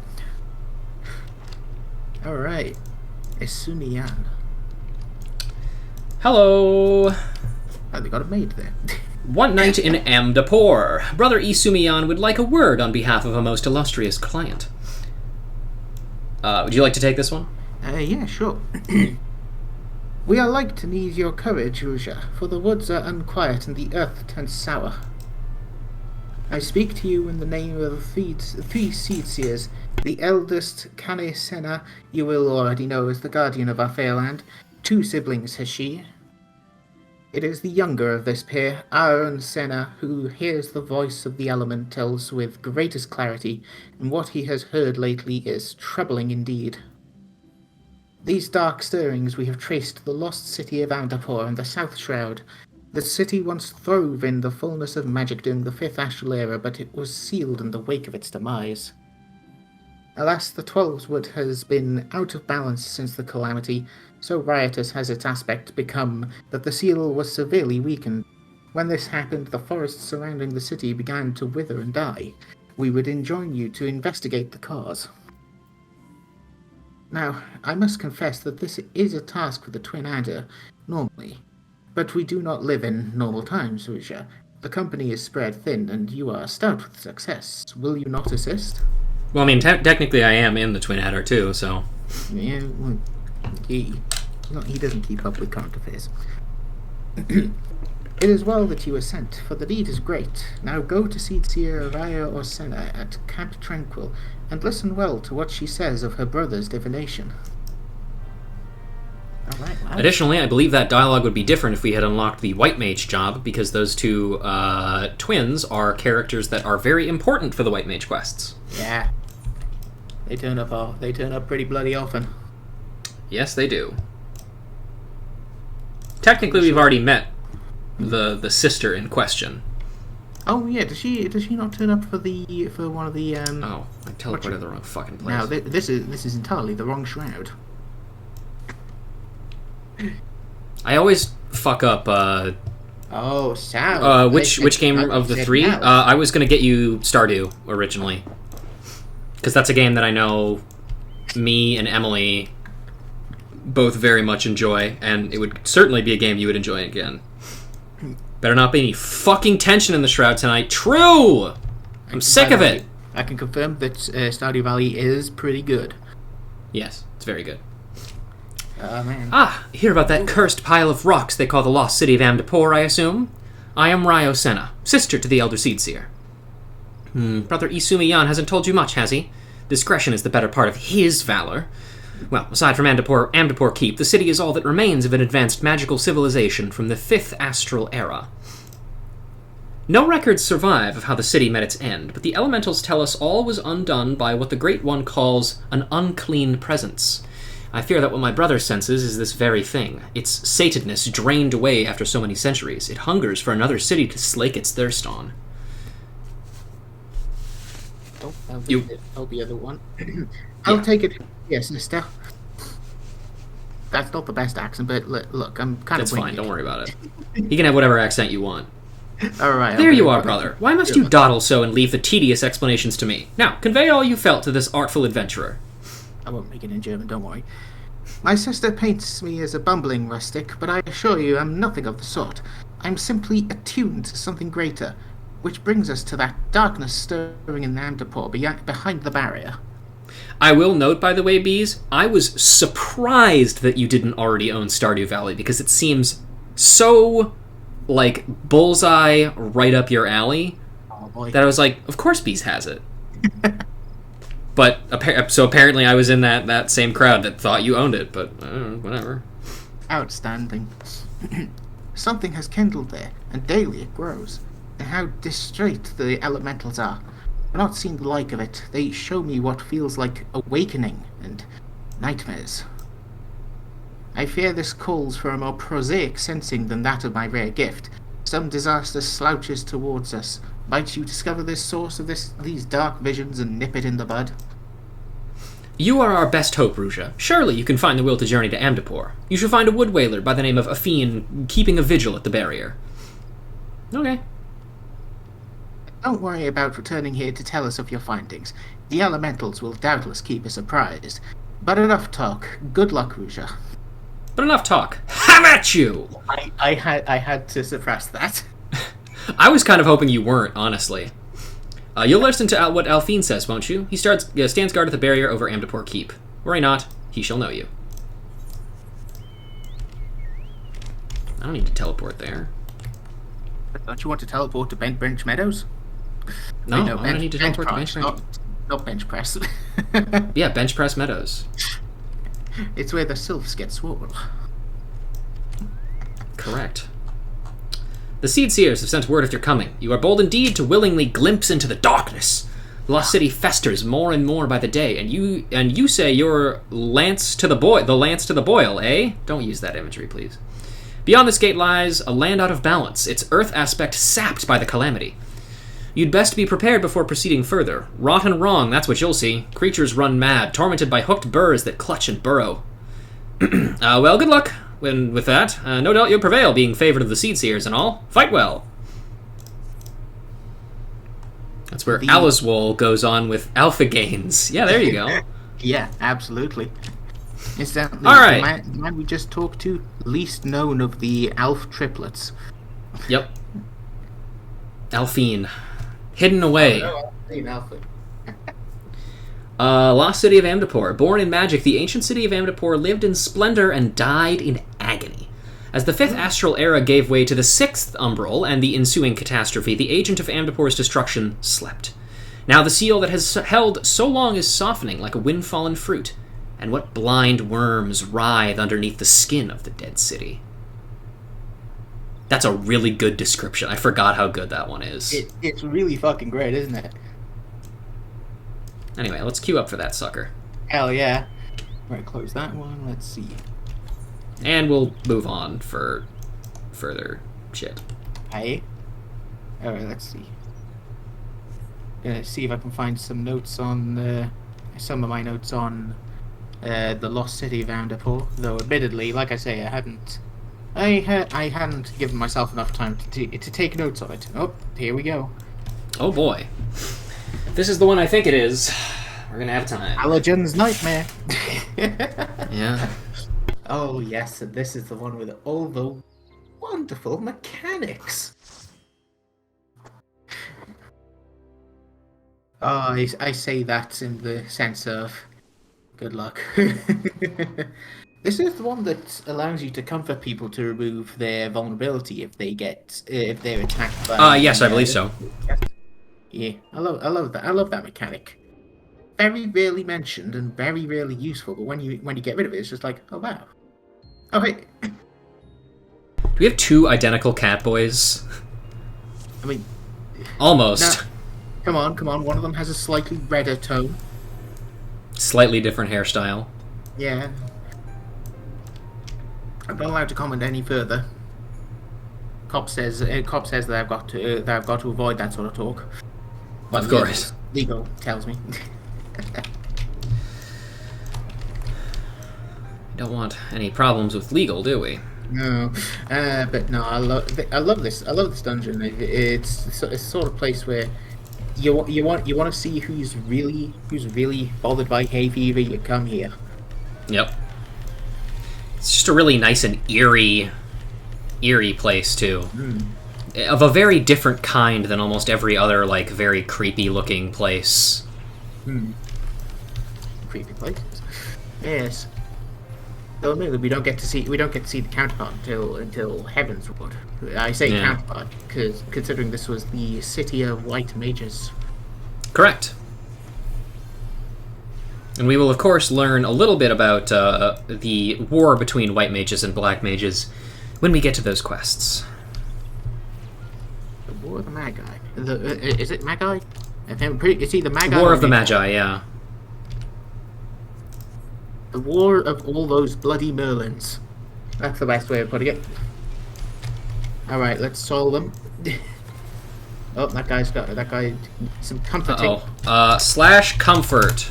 Alright. Esumiyan. Hello! Oh, they got a maid there. One night in Amdapor. Brother Esumiyan would like a word on behalf of a most illustrious client. Would you like to take this one? Yeah, sure. We are like to need your courage, Ruja, for the woods are unquiet and the earth turns sour. I speak to you in the name of the three Seedseers. The eldest, Kane Senna, you will already know as the guardian of our fair land. 2 siblings has she. It is the younger of this pair, Aaron Senna, who hears the voice of the elementals with greatest clarity, and what he has heard lately is troubling indeed. These dark stirrings we have traced to the lost city of Amdapor and the South Shroud. The city once throve in the fullness of magic during the 5th Astral Era, but it was sealed in the wake of its demise. Alas, the Twelveswood has been out of balance since the calamity, so riotous has its aspect become that the seal was severely weakened. When this happened, the forests surrounding the city began to wither and die. We would enjoin you to investigate the cause. Now, I must confess that this is a task for the Twin Adder, normally. But we do not live in normal times, Ruja. The company is spread thin, and you are stout with success. Will you not assist? Well, I mean, technically I am in the Twin Adder, too, so... Yeah, well, he doesn't keep up with current affairs. It is well that you were sent, for the deed is great. Now go to Seedseer Raya Orsena at Camp Tranquil, and listen well to what she says of her brother's divination. All right, wow. Additionally, I believe that dialogue would be different if we had unlocked the White Mage job, because those 2 twins are characters that are very important for the White Mage quests. Yeah. They turn up pretty bloody often. Yes, they do. Technically, we've already met the sister in question. Oh yeah, does she not turn up for one of the Oh, I teleported to the wrong fucking place. Now this is entirely the wrong shroud. I always fuck up. Oh, Sal. Which game of the 3? I was gonna get you Stardew originally, because that's a game that I know me and Emily both very much enjoy, and it would certainly be a game you would enjoy again. Better not be any fucking tension in the Shroud tonight. True! I'm sick of it! I can confirm that Stardew Valley is pretty good. Yes, it's very good. Man. Ah, hear about that cursed pile of rocks they call the lost city of Amdapor, I assume? I am Ryo Senna, sister to the Elder Seedseer. Brother Esumiyan hasn't told you much, has he? Discretion is the better part of his valor. Well, aside from Amdapor Keep, the city is all that remains of an advanced magical civilization from the 5th Astral Era. No records survive of how the city met its end, but the elementals tell us all was undone by what the Great One calls an unclean presence. I fear that what my brother senses is this very thing. Its satedness drained away after so many centuries. It hungers for another city to slake its thirst on. I'll be the other one. I'll take it. Yes, sister. That's not the best accent, but look, I'm kind of. That's fine. Don't worry about it. You can have whatever accent you want. All right. There you are, brother. Why must you dawdle so and leave the tedious explanations to me? Now, convey all you felt to this artful adventurer. I won't make it in German. Don't worry. My sister paints me as a bumbling rustic, but I assure you I'm nothing of the sort. I'm simply attuned to something greater, which brings us to that darkness stirring in Amdapor behind the barrier. I will note, by the way, Bees, I was surprised that you didn't already own Stardew Valley, because it seems so, like, bullseye right up your alley, that I was like, of course Bees has it. But, so apparently I was in that same crowd that thought you owned it, but, whatever. Outstanding. Something has kindled there, and daily it grows. And how distrait the elementals are. I've not seen the like of it. They show me what feels like awakening and nightmares. I fear this calls for a more prosaic sensing than that of my rare gift. Some disaster slouches towards us. Might you discover this source of these dark visions and nip it in the bud? You are our best hope, Ruja. Surely you can find the will to journey to Amdapor. You shall find a wood whaler by the name of Afine keeping a vigil at the barrier. Okay. Don't worry about returning here to tell us of your findings. The elementals will doubtless keep us apprised. But enough talk. Good luck, Ruja. But enough talk. Have at you! I had to suppress that. I was kind of hoping you weren't, honestly. You'll listen to what Alphine says, won't you? He stands guard at the barrier over Amdapor Keep. Worry not, he shall know you. I don't need to teleport there. Don't you want to teleport to Bench Meadows? No, I don't need to teleport to Bench Meadows. Not Bench Press. Yeah, Bench Press Meadows. It's where the sylphs get sworn. Correct. The Seed Seers have sent word of your coming. You are bold indeed to willingly glimpse into the darkness. The lost city festers more and more by the day, and you say you're the lance to the boil, eh? Don't use that imagery, please. Beyond this gate lies a land out of balance, its earth aspect sapped by the calamity. You'd best be prepared before proceeding further. Rot and wrong, that's what you'll see. Creatures run mad, tormented by hooked burrs that clutch and burrow. Well, good luck. With that, no doubt you'll prevail, being favored of the Seed Seers and all. Fight well. That's where Alizwol goes on with Alpha Gains. Yeah, there you go. Yeah, absolutely. Incidentally, all right. the man we just talked to, least known of the Alph triplets. Yep. Alphine. Hidden away. Oh, no, Lost City of Amdapor. Born in magic, the ancient city of Amdapor lived in splendor and died in agony. As the 5th Astral Era gave way to the 6th Umbral and the ensuing catastrophe, the agent of Amdapor's destruction slept. Now the seal that has held so long is softening like a wind-fallen fruit, and what blind worms writhe underneath the skin of the dead city. That's a really good description. I forgot how good that one is. It's really fucking great, isn't it? Anyway, let's queue up for that sucker. Hell yeah. Right, close that one. Let's see. And we'll move on for further shit. Hey. Alright, let's see. Gonna see if I can find some notes on some of my notes on the lost city of Amdapor. Though, admittedly, like I say, I hadn't given myself enough time to take notes on it. Oh, here we go. Oh boy. This is the one I think it is. We're gonna have time. Allergen's Nightmare. Yeah. Oh yes, and this is the one with all the wonderful mechanics. Oh, I say that in the sense of good luck. This is the one that allows you to comfort people to remove their vulnerability if they're attacked by. Yes, I believe so. Yeah, I love that. I love that mechanic. Very rarely mentioned and very rarely useful, but when you get rid of it, it's just like, oh wow. Oh hey. Do we have 2 identical cat boys? I mean, almost. No, come on. One of them has a slightly redder tone. Slightly different hairstyle. Yeah. I'm not allowed to comment any further. Cop says that I've got to avoid that sort of talk. But of course. Legal tells me. Don't want any problems with legal, do we? No, but no, I love this dungeon. It's the sort of place where you want to see who's really bothered by hay fever. You come here. Yep. It's just a really nice and eerie place too. Of a very different kind than almost every other like very creepy looking place. Creepy places. Yes. Though admittedly, we don't get to see the counterpart until Heavenswood. I say counterpart because considering this was the city of white mages. Correct. And we will of course learn a little bit about the war between white mages and black mages when we get to those quests. The War of the Magi. Is it Magi? It's either Magi. War of the Magi, yeah. The War of all those bloody Merlins. That's the best way of putting it. Alright, let's solve them. Oh, that guy some comforting. / comfort.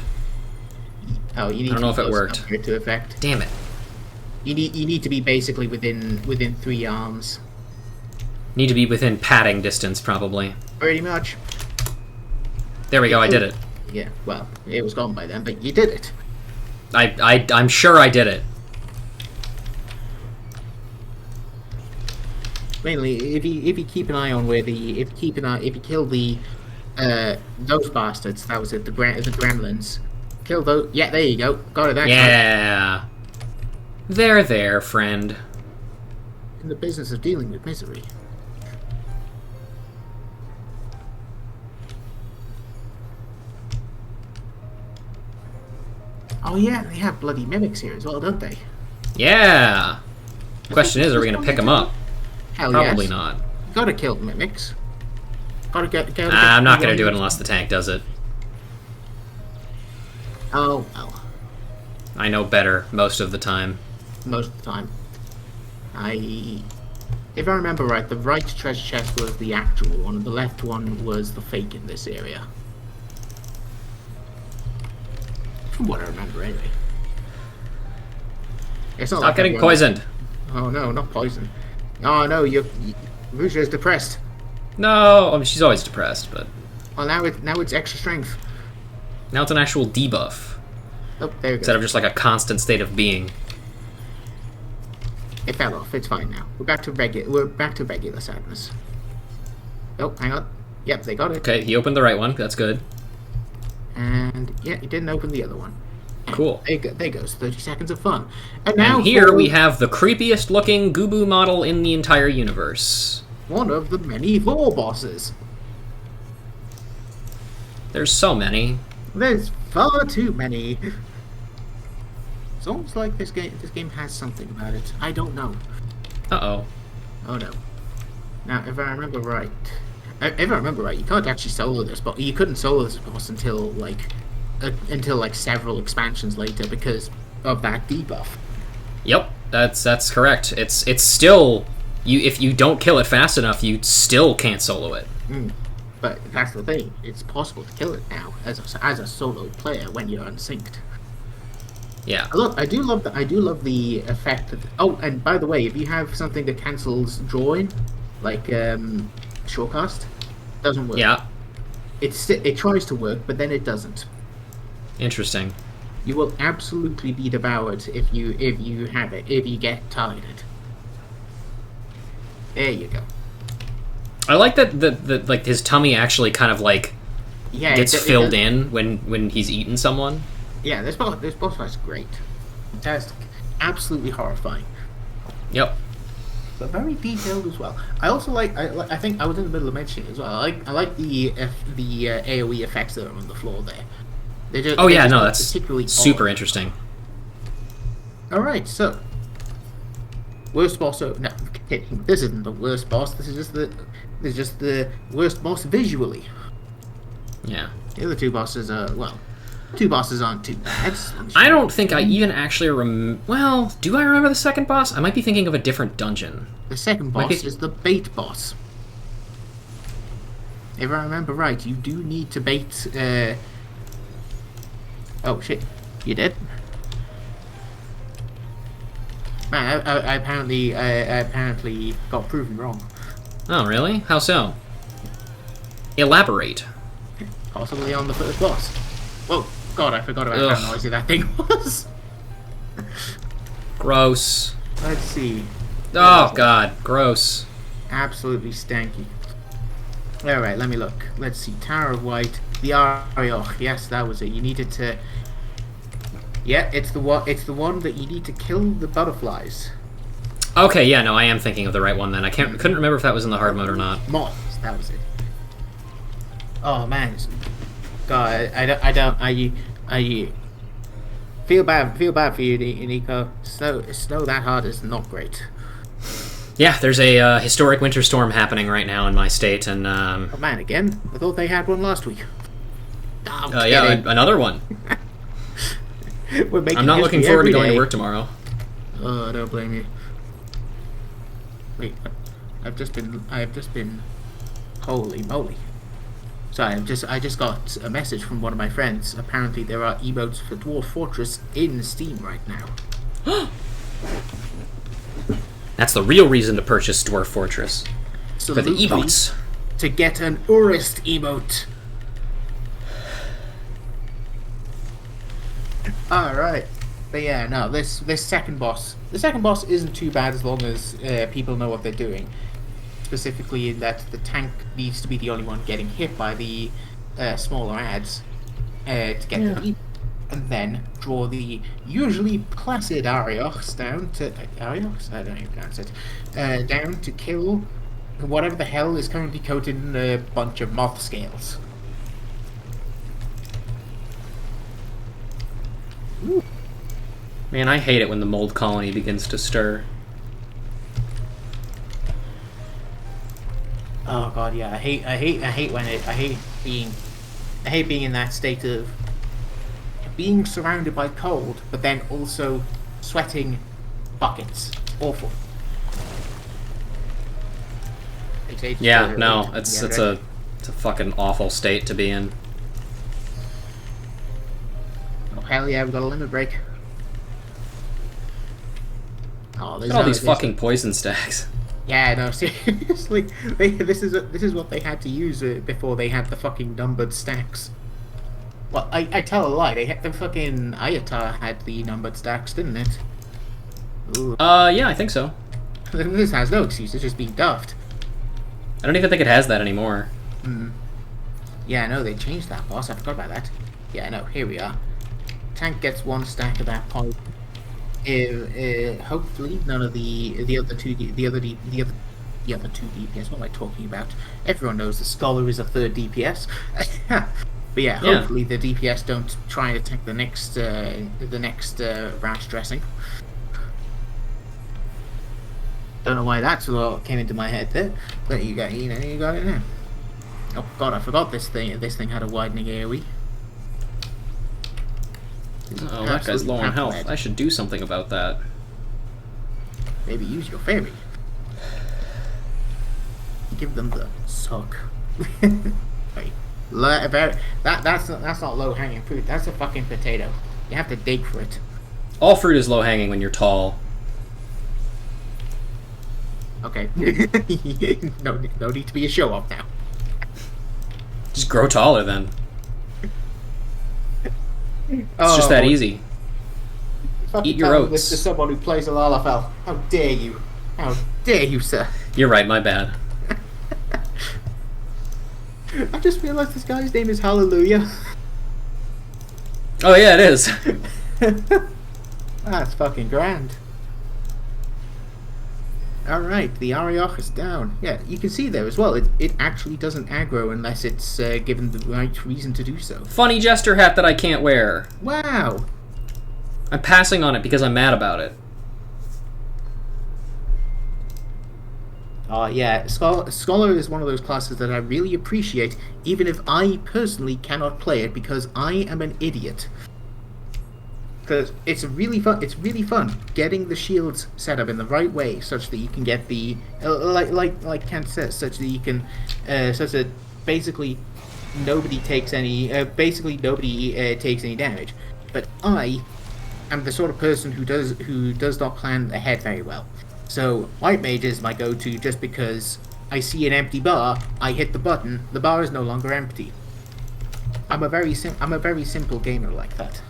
Oh, you need I don't know if it worked. To effect. Damn it. You need to be basically within 3 arms. Need to be within patting distance, probably. Pretty much. There we go, I did it. Yeah, well, it was gone by then, but you did it. I'm sure I did it. Mainly, if you keep an eye on where if you kill those bastards, that was it, the gremlins. Kill those. Yeah, there you go. Got it. Yeah. There, friend. In the business of dealing with misery. Oh yeah, they have bloody mimics here as well, don't they? Yeah. Question is, are we gonna pick them up? Hell Probably yes. not. Gotta kill the mimics. I'm not gonna do it unless the tank does it. Oh well. I know better most of the time. Most of the time. If I remember right, the right treasure chest was the actual one, and the left one was the fake in this area. From what I remember, anyway. It's not Stop getting poisoned. Oh no, not poison. Oh no, Ruja's depressed. No, I mean, she's always depressed, but Well, now it's extra strength. now it's an actual debuff Oh, there we go. instead of just like a constant state of being. It fell off. It's fine now. We're back to regular sadness. Oh, hang on. Yep, they got it. Okay, he opened the right one. That's good. And yeah, he didn't open the other one. Cool. There goes 30 seconds of fun. And now And here we have the creepiest looking Goobboo model in the entire universe. one of the many floor bosses. There's so many. There's far too many. It's almost like this game has something about it. I don't know. Uh-oh. Oh no. Now, if I remember right, you can't actually solo this, but you couldn't solo this boss until like several expansions later because of that debuff. Yep, that's correct. It's still if you don't kill it fast enough, you still can't solo it. But that's the thing; it's possible to kill it now as a solo player when you're unsynced. Yeah. Look, I do love the effect. Oh, and by the way, if you have something that cancels drawing, like shortcast, doesn't work. Yeah. It tries to work, but then it doesn't. Interesting. You will absolutely be devoured if you have it, if you get targeted. There you go. I like that the like his tummy actually kind of like gets filled in when he's eating someone. Yeah, this boss fight's great. Fantastic. Absolutely horrifying. Yep. But very detailed as well. I also like. I think I was in the middle of mentioning it as well. I like the AOE effects that are on the floor there. That's particularly super odd. Interesting. All right, so worst boss. No, kidding. This isn't the worst boss. This is just the worst boss visually. Yeah. The other two bosses are two bosses aren't too bad. I don't think I even actually well, do I remember the second boss? I might be thinking of a different dungeon. The second boss is the bait boss. If I remember right, you do need to bait. Oh shit! You did? Man, I apparently got proven wrong. Oh, really? How so? Elaborate. Possibly on the first boss. Whoa! God, I forgot about Ugh. how noisy that thing was. Gross. Let's see. Oh god, gross. Absolutely stanky. Alright, let me look. Let's see. Tower of White. The Arioch. Yes, that was it. You needed to... Yeah, it's the one that you need to kill the butterflies. Okay, yeah, no, I am thinking of the right one then. I couldn't remember if that was in the hard mode or not. Moths. That was it. Oh man. God, I feel bad for you, Nico. Snow that hard is not great. Yeah, there's a historic winter storm happening right now in my state, and Oh man, again? I thought they had one last week. yeah, another one. I'm not looking forward to going to work tomorrow. Oh, I don't blame you. Wait, I've just been. Holy moly! Sorry, I just got a message from one of my friends. Apparently, there are emotes for Dwarf Fortress in Steam right now. That's the real reason to purchase Dwarf Fortress. Absolutely. For the emotes. To get an Urist emote. All right. But yeah, no, this second boss, the second boss isn't too bad as long as people know what they're doing. Specifically, in that the tank needs to be the only one getting hit by the smaller ads to get the deep, and then draw the usually placid Ariox down to Ariox. I don't even pronounce it. Down to kill whatever the hell is currently coated in a bunch of moth scales. Ooh. Man, I hate it when the mold colony begins to stir. Oh god, yeah, I hate being in that state of being surrounded by cold, but then also sweating buckets. Awful. Yeah, no, it's a fucking awful state to be in. Oh hell yeah, we've got a limit break. Oh, look at all these fucking poison stacks. Yeah, no, seriously, this is what they had to use before they had the fucking numbered stacks. Well, I tell a lie. They had the fucking Ayatar had the numbered stacks, didn't it? Ooh. Yeah, I think so. This has no excuse. It's just being daft. I don't even think it has that anymore. Yeah, no, they changed that, boss. I forgot about that. Yeah, no, here we are. Tank gets one stack of that point. Hopefully none of the other two DPS. What am I talking about? Everyone knows the Scholar is a third DPS. But yeah, hopefully the DPS don't try and attack the next ranch dressing. Don't know why that's what came into my head there, but you got it now. Oh god, I forgot this thing. This thing had a widening AOE. Oh, that guy's low on health. I should do something about that. Maybe use your fairy. Give them the suck. Wait. That's not low hanging fruit. That's a fucking potato. You have to dig for it. All fruit is low hanging when you're tall. Okay. no need to be a show off now. Just grow taller then. It's just that easy. Eat your oats. This to someone who plays a Lalafell. How dare you? How dare you, sir? You're right, my bad. I just realized this guy's name is Hallelujah. Oh yeah, it is. That's fucking grand. Alright, the Arioch is down. Yeah, you can see there as well, it actually doesn't aggro unless it's given the right reason to do so. Funny jester hat that I can't wear. Wow! I'm passing on it because I'm mad about it. Yeah, Scholar is one of those classes that I really appreciate, even if I personally cannot play it because I am an idiot. Because it's really fun getting the shields set up in the right way, such that you can get the like Kent says, such that you can such that basically nobody takes any takes any damage. But I am the sort of person who does not plan ahead very well. So White Mage is my go-to just because I see an empty bar, I hit the button, the bar is no longer empty. I'm a very simple gamer like that.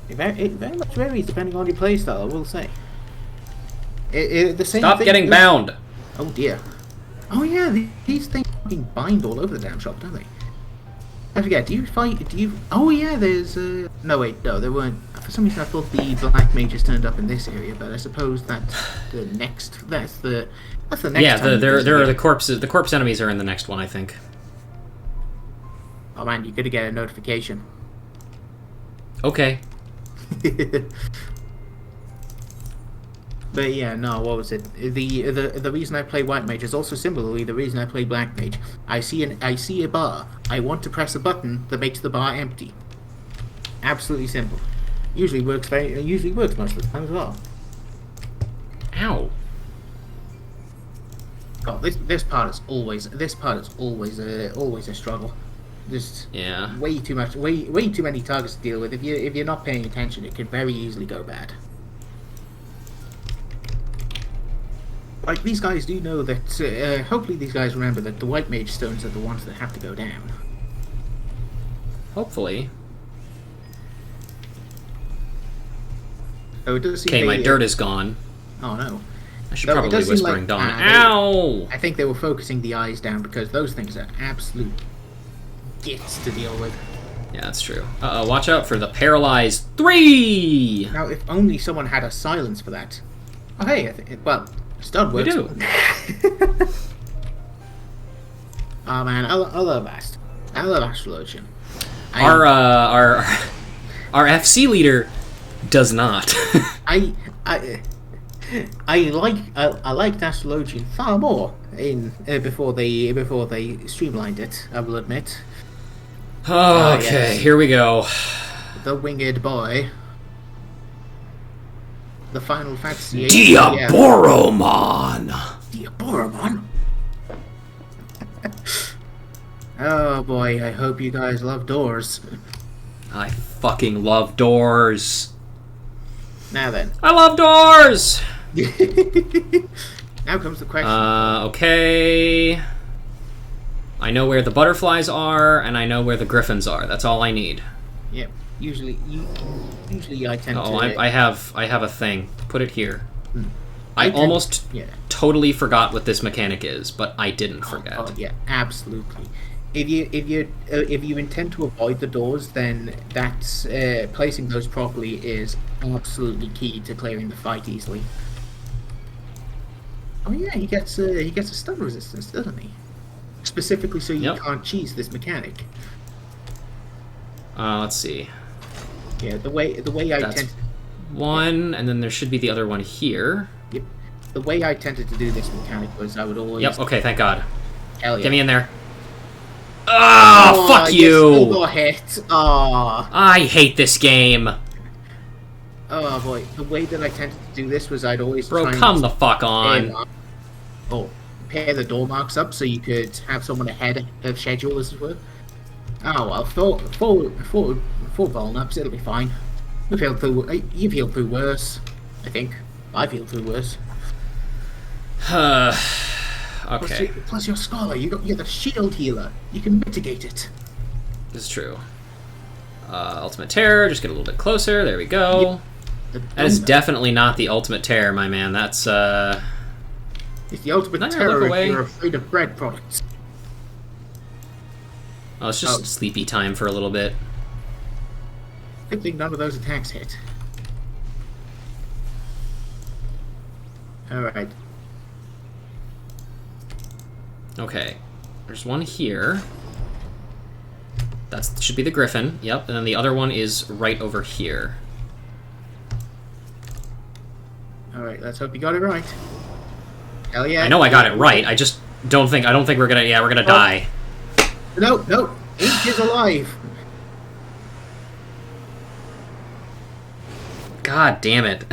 It very much varies depending on your playstyle, I will say. The same Stop thing getting bound! Oh dear. Oh yeah, these things fucking bind all over the damn shop, don't they? I forget, oh yeah, there's, no wait, no, there weren't. For some reason I thought the black mages turned up in this area, but I suppose that's the next, that's the next yeah, time there are the corpses, the corpse enemies are in the next one, I think. Oh man, you're gonna get a notification. Okay. But yeah, no, what was it? The reason I play White Mage is also similarly the reason I play Black Mage. I see a bar. I want to press a button that makes the bar empty. Absolutely simple. Usually works most of the time as well. Ow. God, this part is always a struggle. Just way too too many targets to deal with. If you're not paying attention, it can very easily go bad. Like, these guys do know that, hopefully these guys remember that the White Mage stones are the ones that have to go down. Hopefully. Oh, it does seem Okay, my dirt is gone. Oh no. I should probably Whispering like, Dawn. Ow! I think they were focusing the eyes down because those things are absolute gits to deal with. Yeah, that's true. Uh-oh, watch out for the Paralyzed 3! Now, if only someone had a silence for that. Oh, hey, well, stud works. We do. Oh man, I love Ast. I love Astrologian. Our FC leader does not. I liked Astrologian far more before they streamlined it. I will admit. Okay, yes. Here we go. The winged boy. The Final Fantasy. Diaboromon. Diaboromon. Oh boy, I hope you guys love doors. I fucking love doors. Now then. I love doors! Now comes the question. Okay. I know where the butterflies are, and I know where the griffins are. That's all I need. Yep. Usually I tend to... I have a thing. Put it here. I tend, almost totally forgot what this mechanic is, but I didn't forget. Oh, yeah, absolutely. If you intend to avoid the doors, then that's placing those properly is absolutely key to clearing the fight easily. Oh yeah, he gets a stun resistance, doesn't he? Specifically, so you can't cheese this mechanic. Let's see. Yeah, the way I That's one, and then there should be the other one here. Yep. The way I tended to do this mechanic was I would always. Yep. Okay. Thank God. Hell yeah. Get me in there. Oh, fuck you! Still got hit. Oh. I hate this game. Oh boy, the way that I tended to do this was I'd always Bro, try come the fuck on. Pair the door marks up so you could have someone ahead of schedule, as it were. Oh well, four vulnups, it'll be fine. You've healed through worse, I think. I've healed through worse. Okay. Plus your scholar, you're the shield healer. You can mitigate it. This is true. Ultimate Terror, just get a little bit closer. There we go. That is definitely not the Ultimate Terror, my man. That's, It's the Ultimate Terror if you're afraid of bread products. Oh, it's just sleepy time for a little bit. Good thing none of those attacks hit. Alright. Okay. There's one here. That should be the Griffin. Yep, and then the other one is right over here. Alright, let's hope you got it right. Hell yeah. I know I got it right. I just don't think we're gonna we're gonna die. No, H is alive. God damn it.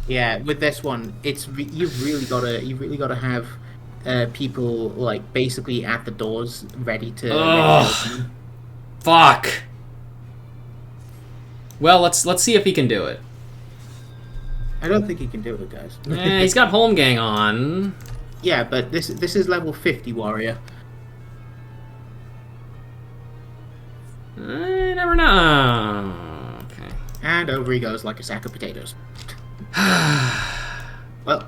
Yeah, with this one, you've really gotta have people like basically at the doors ready to. Fuck. Well, let's see if he can do it. I don't think he can do it, guys. He's got Home Gang on. Yeah, but this is level 50 warrior. I never know. Okay. And over he goes like a sack of potatoes. Well,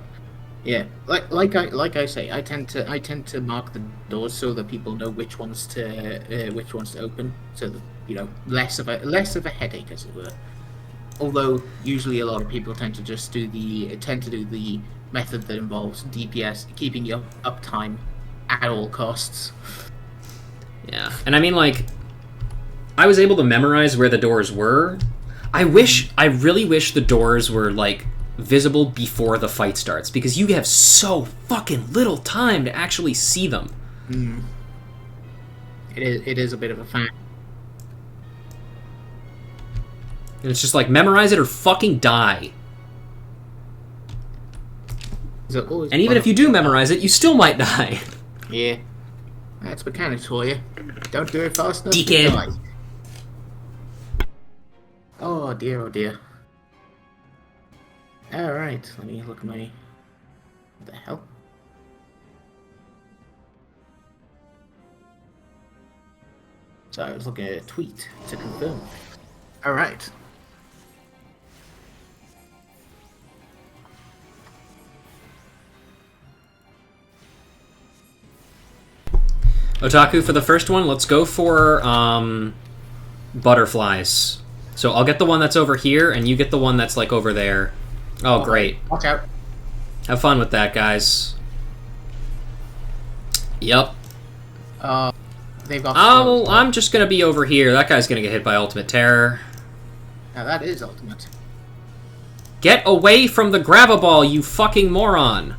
yeah, like I say, I tend to mark the doors so that people know which ones to open, so that less of a headache, as it were. Although usually a lot of people tend to just do the method that involves DPS, keeping your uptime at all costs. Yeah, and I mean, like, I was able to memorize where the doors were. I really wish the doors were, like, visible before the fight starts, because you have so fucking little time to actually see them. Mm. It is a bit of a fact. And it's just like, memorize it or fucking die. And even if you do memorize it, you still might die. Yeah. That's mechanics for you. Don't do it fast enough. Deacon. Oh dear, oh dear. Alright, let me look at my... What the hell? So I was looking at a tweet to confirm. All right. Otaku, for the first one, let's go for butterflies. So I'll get the one that's over here, and you get the one that's like over there. Oh, great. Watch out. Have fun with that, guys. Yep. They've got. Oh, I'm just gonna be over here. That guy's gonna get hit by Ultimate Terror. Now that is ultimate. Get away from the grab-a-ball, you fucking moron!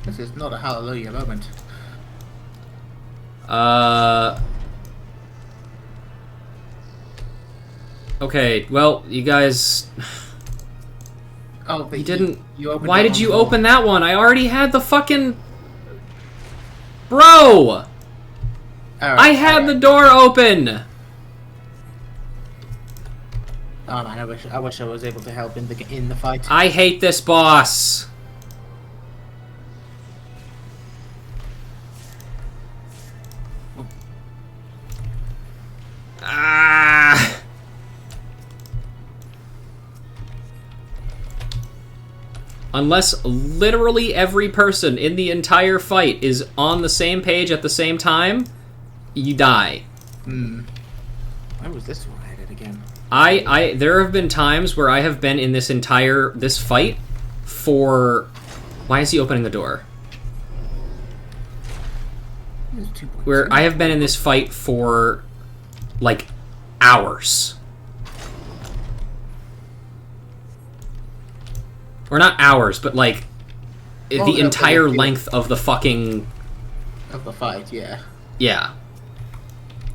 This is not a hallelujah moment. Okay, well, you guys... Oh, but you didn't... Why did you open that one? I already had the fucking... Bro! Right, I had the door open! Oh man, I wish I was able to help in the fight. I hate this boss. Ah! Unless literally every person in the entire fight is on the same page at the same time, you die. Where was this one headed again? There have been times where I have been in this fight for... Why is he opening the door? Where I have been in this fight for, like, hours. Or not hours, but, like, the entire length of the fucking... Of the fight, yeah. Yeah.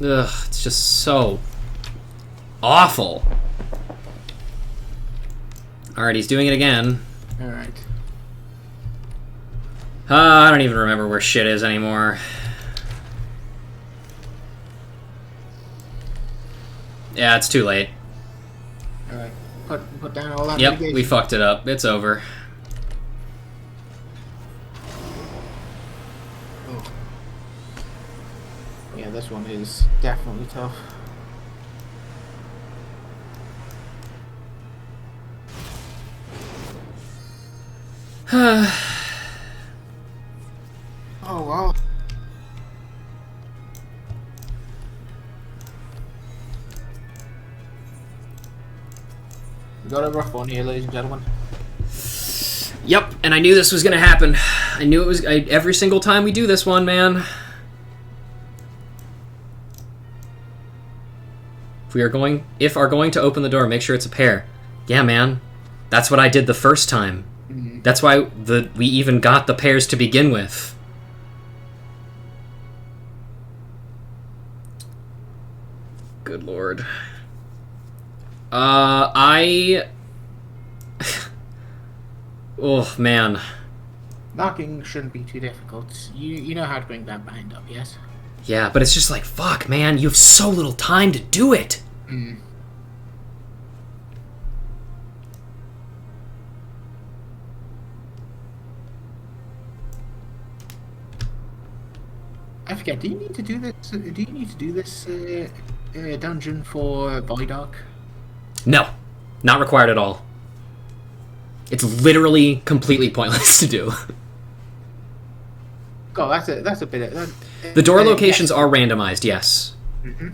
Ugh, it's just so... awful. Alright, he's doing it again. Alright. I don't even remember where shit is anymore. Yeah, it's too late. Alright. Put down all that Yep, mitigation. we fucked it up. It's over. Oh. Yeah, this one is definitely tough. Oh, wow. We got a rough one here, ladies and gentlemen. Yep, and I knew this was gonna happen. I knew it was every single time we do this one, man. If are going to open the door, make sure it's a pair. Yeah, man. That's what I did the first time. Mm-hmm. That's why we even got the pairs to begin with. Good lord. Oh, man. Knocking shouldn't be too difficult. You know how to bring that bind up, yes? Yeah, but it's just like, fuck, man, you have so little time to do it. Mm. I forget. Do you need to do this? Do you need to do this dungeon for Voidark? No, not required at all. It's literally completely pointless to do. Oh, that's a bit of... The door locations are randomized, yes. Mm-hmm.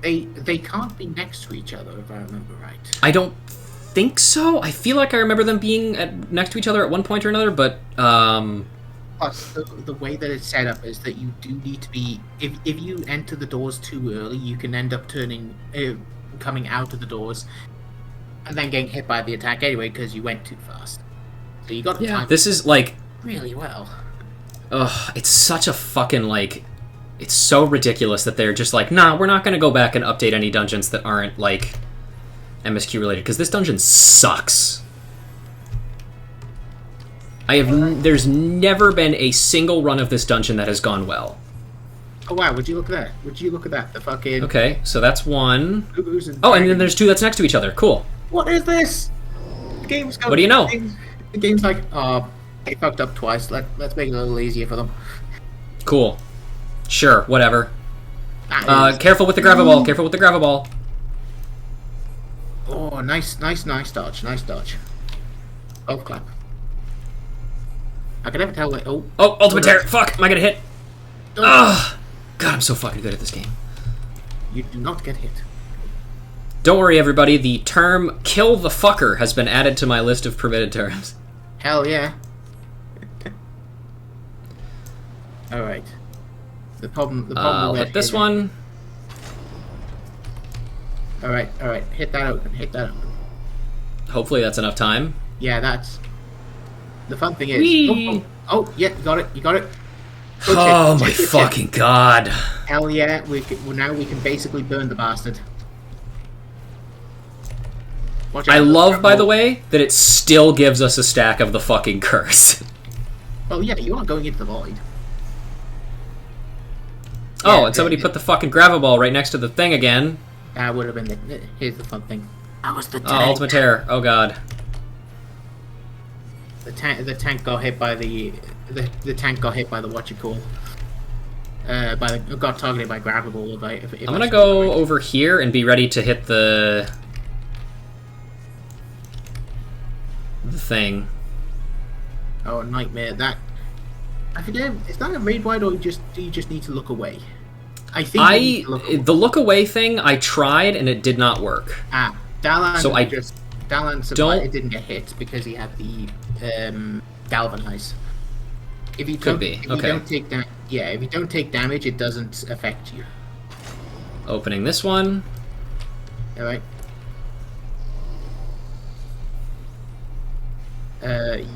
They can't be next to each other, if I remember right. I don't think so. I feel like I remember them being next to each other at one point or another, but... Plus, the way that it's set up is that you do need to be... If you enter the doors too early, you can end up coming out of the doors and then getting hit by the attack anyway because you went too fast. So you got to time this is like... really well. Ugh, it's such a fucking, like... It's so ridiculous that they're just like, nah, we're not going to go back and update any dungeons that aren't, like, MSQ related, because this dungeon sucks. There's never been a single run of this dungeon that has gone well. Oh wow, would you look at that? Would you look at that? The fucking... Okay, so that's one. And oh, and then there's two that's next to each other. Cool. What is this? The game's got... What do you know? The game's like, oh, they fucked up twice. Let's make it a little easier for them. Cool. Sure, whatever. Careful with the gravel ball. Careful with the gravel ball. Oh, nice dodge. Nice dodge. Oh, clap. I can never tell what... Oh, ultimate tear. Fuck, am I gonna hit? Ugh. God, I'm so fucking good at this game. You do not get hit. Don't worry, everybody. The term "kill the fucker" has been added to my list of permitted terms. Hell yeah. Alright. The problem I'll hit this one. Alright. Hit that open. Hopefully that's enough time. Yeah, that's... The fun thing is... Whee! Oh, yeah, you got it. Good Oh shit. my Shit. fucking god. Hell yeah, now we can basically burn the bastard. Watch out. I love, by the way, that it still gives us a stack of the fucking curse. Oh yeah, you are going into the void. Oh, Yeah, and somebody put the fucking gravel ball right next to the thing again. That would have been here's the fun thing. That was the tank. Oh, ultimate terror. Oh god. The tank got hit by the tank got hit by the got targeted by gravel ball. I'm gonna go over here and be ready to hit the thing. Oh, nightmare! I forget. Is that a raid wide, or do you just need to look away? I think you need to look away. The look away thing I tried and it did not work. Dalan. So Dalan didn't get hit because he had the galvanize. If you don't take damage, it doesn't affect you. Opening this one. All right.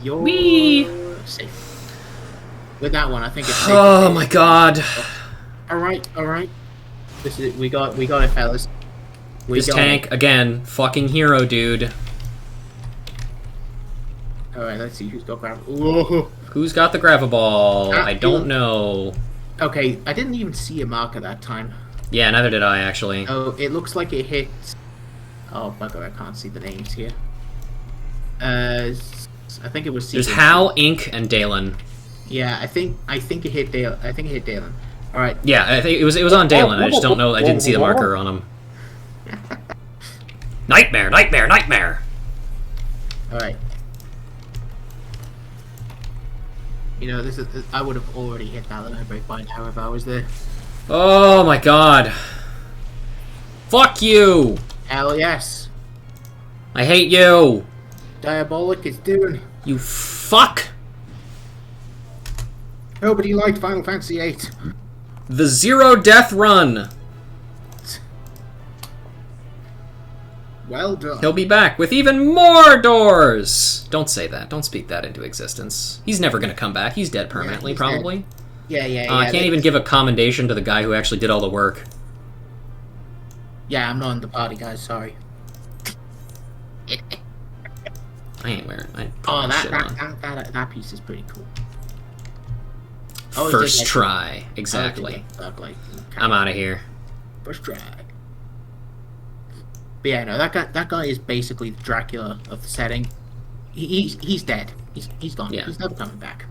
You're safe. With that one, I think it's safe. Oh my god. All right. We got it, fellas. This tank again, fucking hero, dude. All right, let's see who's got gravel. Whoa. Who's got the gravel ball? I don't know. Okay, I didn't even see a marker that time. Yeah, neither did I actually. Oh, it looks like it hit. Oh bugger, I can't see the names here. I think it was. There's Hal, Ink, and Dalen. Yeah, I think it hit Dalen. All right. Yeah, I think it was on Dalen. I just don't know. I didn't see the marker on him. Nightmare! All right. You know, I would have already hit that line break by now if I was there. Oh my god! Fuck you! Hell yes. I hate you! Diabolic is doing. You fuck! Nobody liked Final Fantasy VIII. The Zero Death Run! Well done. He'll be back with even more doors! Don't say that. Don't speak that into existence. He's never gonna come back. He's dead permanently, probably. Dead. Yeah. I can't even give a commendation to the guy who actually did all the work. Yeah, I'm not in the party, guys. Sorry. I ain't wearing. That piece is pretty cool. First try, exactly. I'm out of here. First try. But yeah, no, that guy is basically the Dracula of the setting. He's dead. He's gone. Yeah. He's never coming back.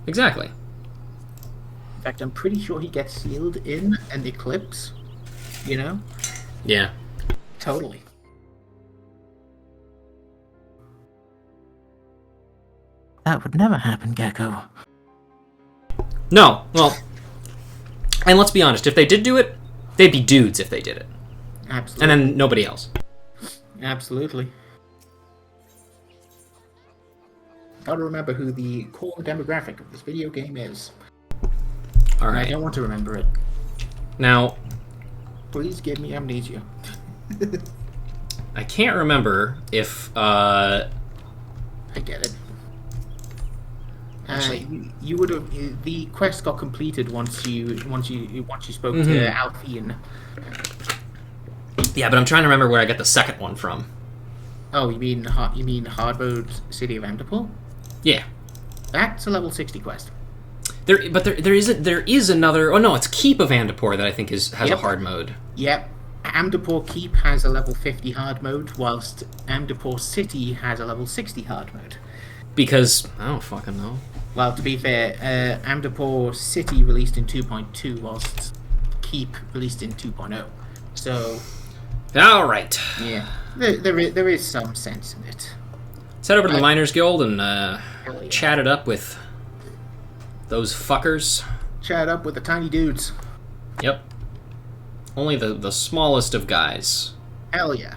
Exactly. In fact, I'm pretty sure he gets sealed in an eclipse. You know? Yeah. Totally. That would never happen, Gecko. No, well, and let's be honest, if they did do it, they'd be dudes if they did it. Absolutely. And then nobody else. Absolutely. Gotta remember who the core demographic of this video game is. Alright. I don't want to remember it. Now... Please give me amnesia. I can't remember if, I get it. Actually, you would have. The quest got completed once you spoke to Alfian. Yeah, but I'm trying to remember where I got the second one from. Oh, you mean hard mode City of Amdapor? Yeah, that's a level 60 quest. There is another. Oh no, it's Keep of Amdapor that I think has a hard mode. Yep, Amdapor Keep has a level 50 hard mode, whilst Amdapor City has a level 60 hard mode. Because I don't fucking know. Well, to be fair, Amdapor City released in 2.2, whilst keep released in 2.0. So, all right. Yeah, there is some sense in it. Let's head over to the Miners Guild and chat it up with those fuckers. Chat up with the tiny dudes. Yep. Only the smallest of guys. Hell yeah.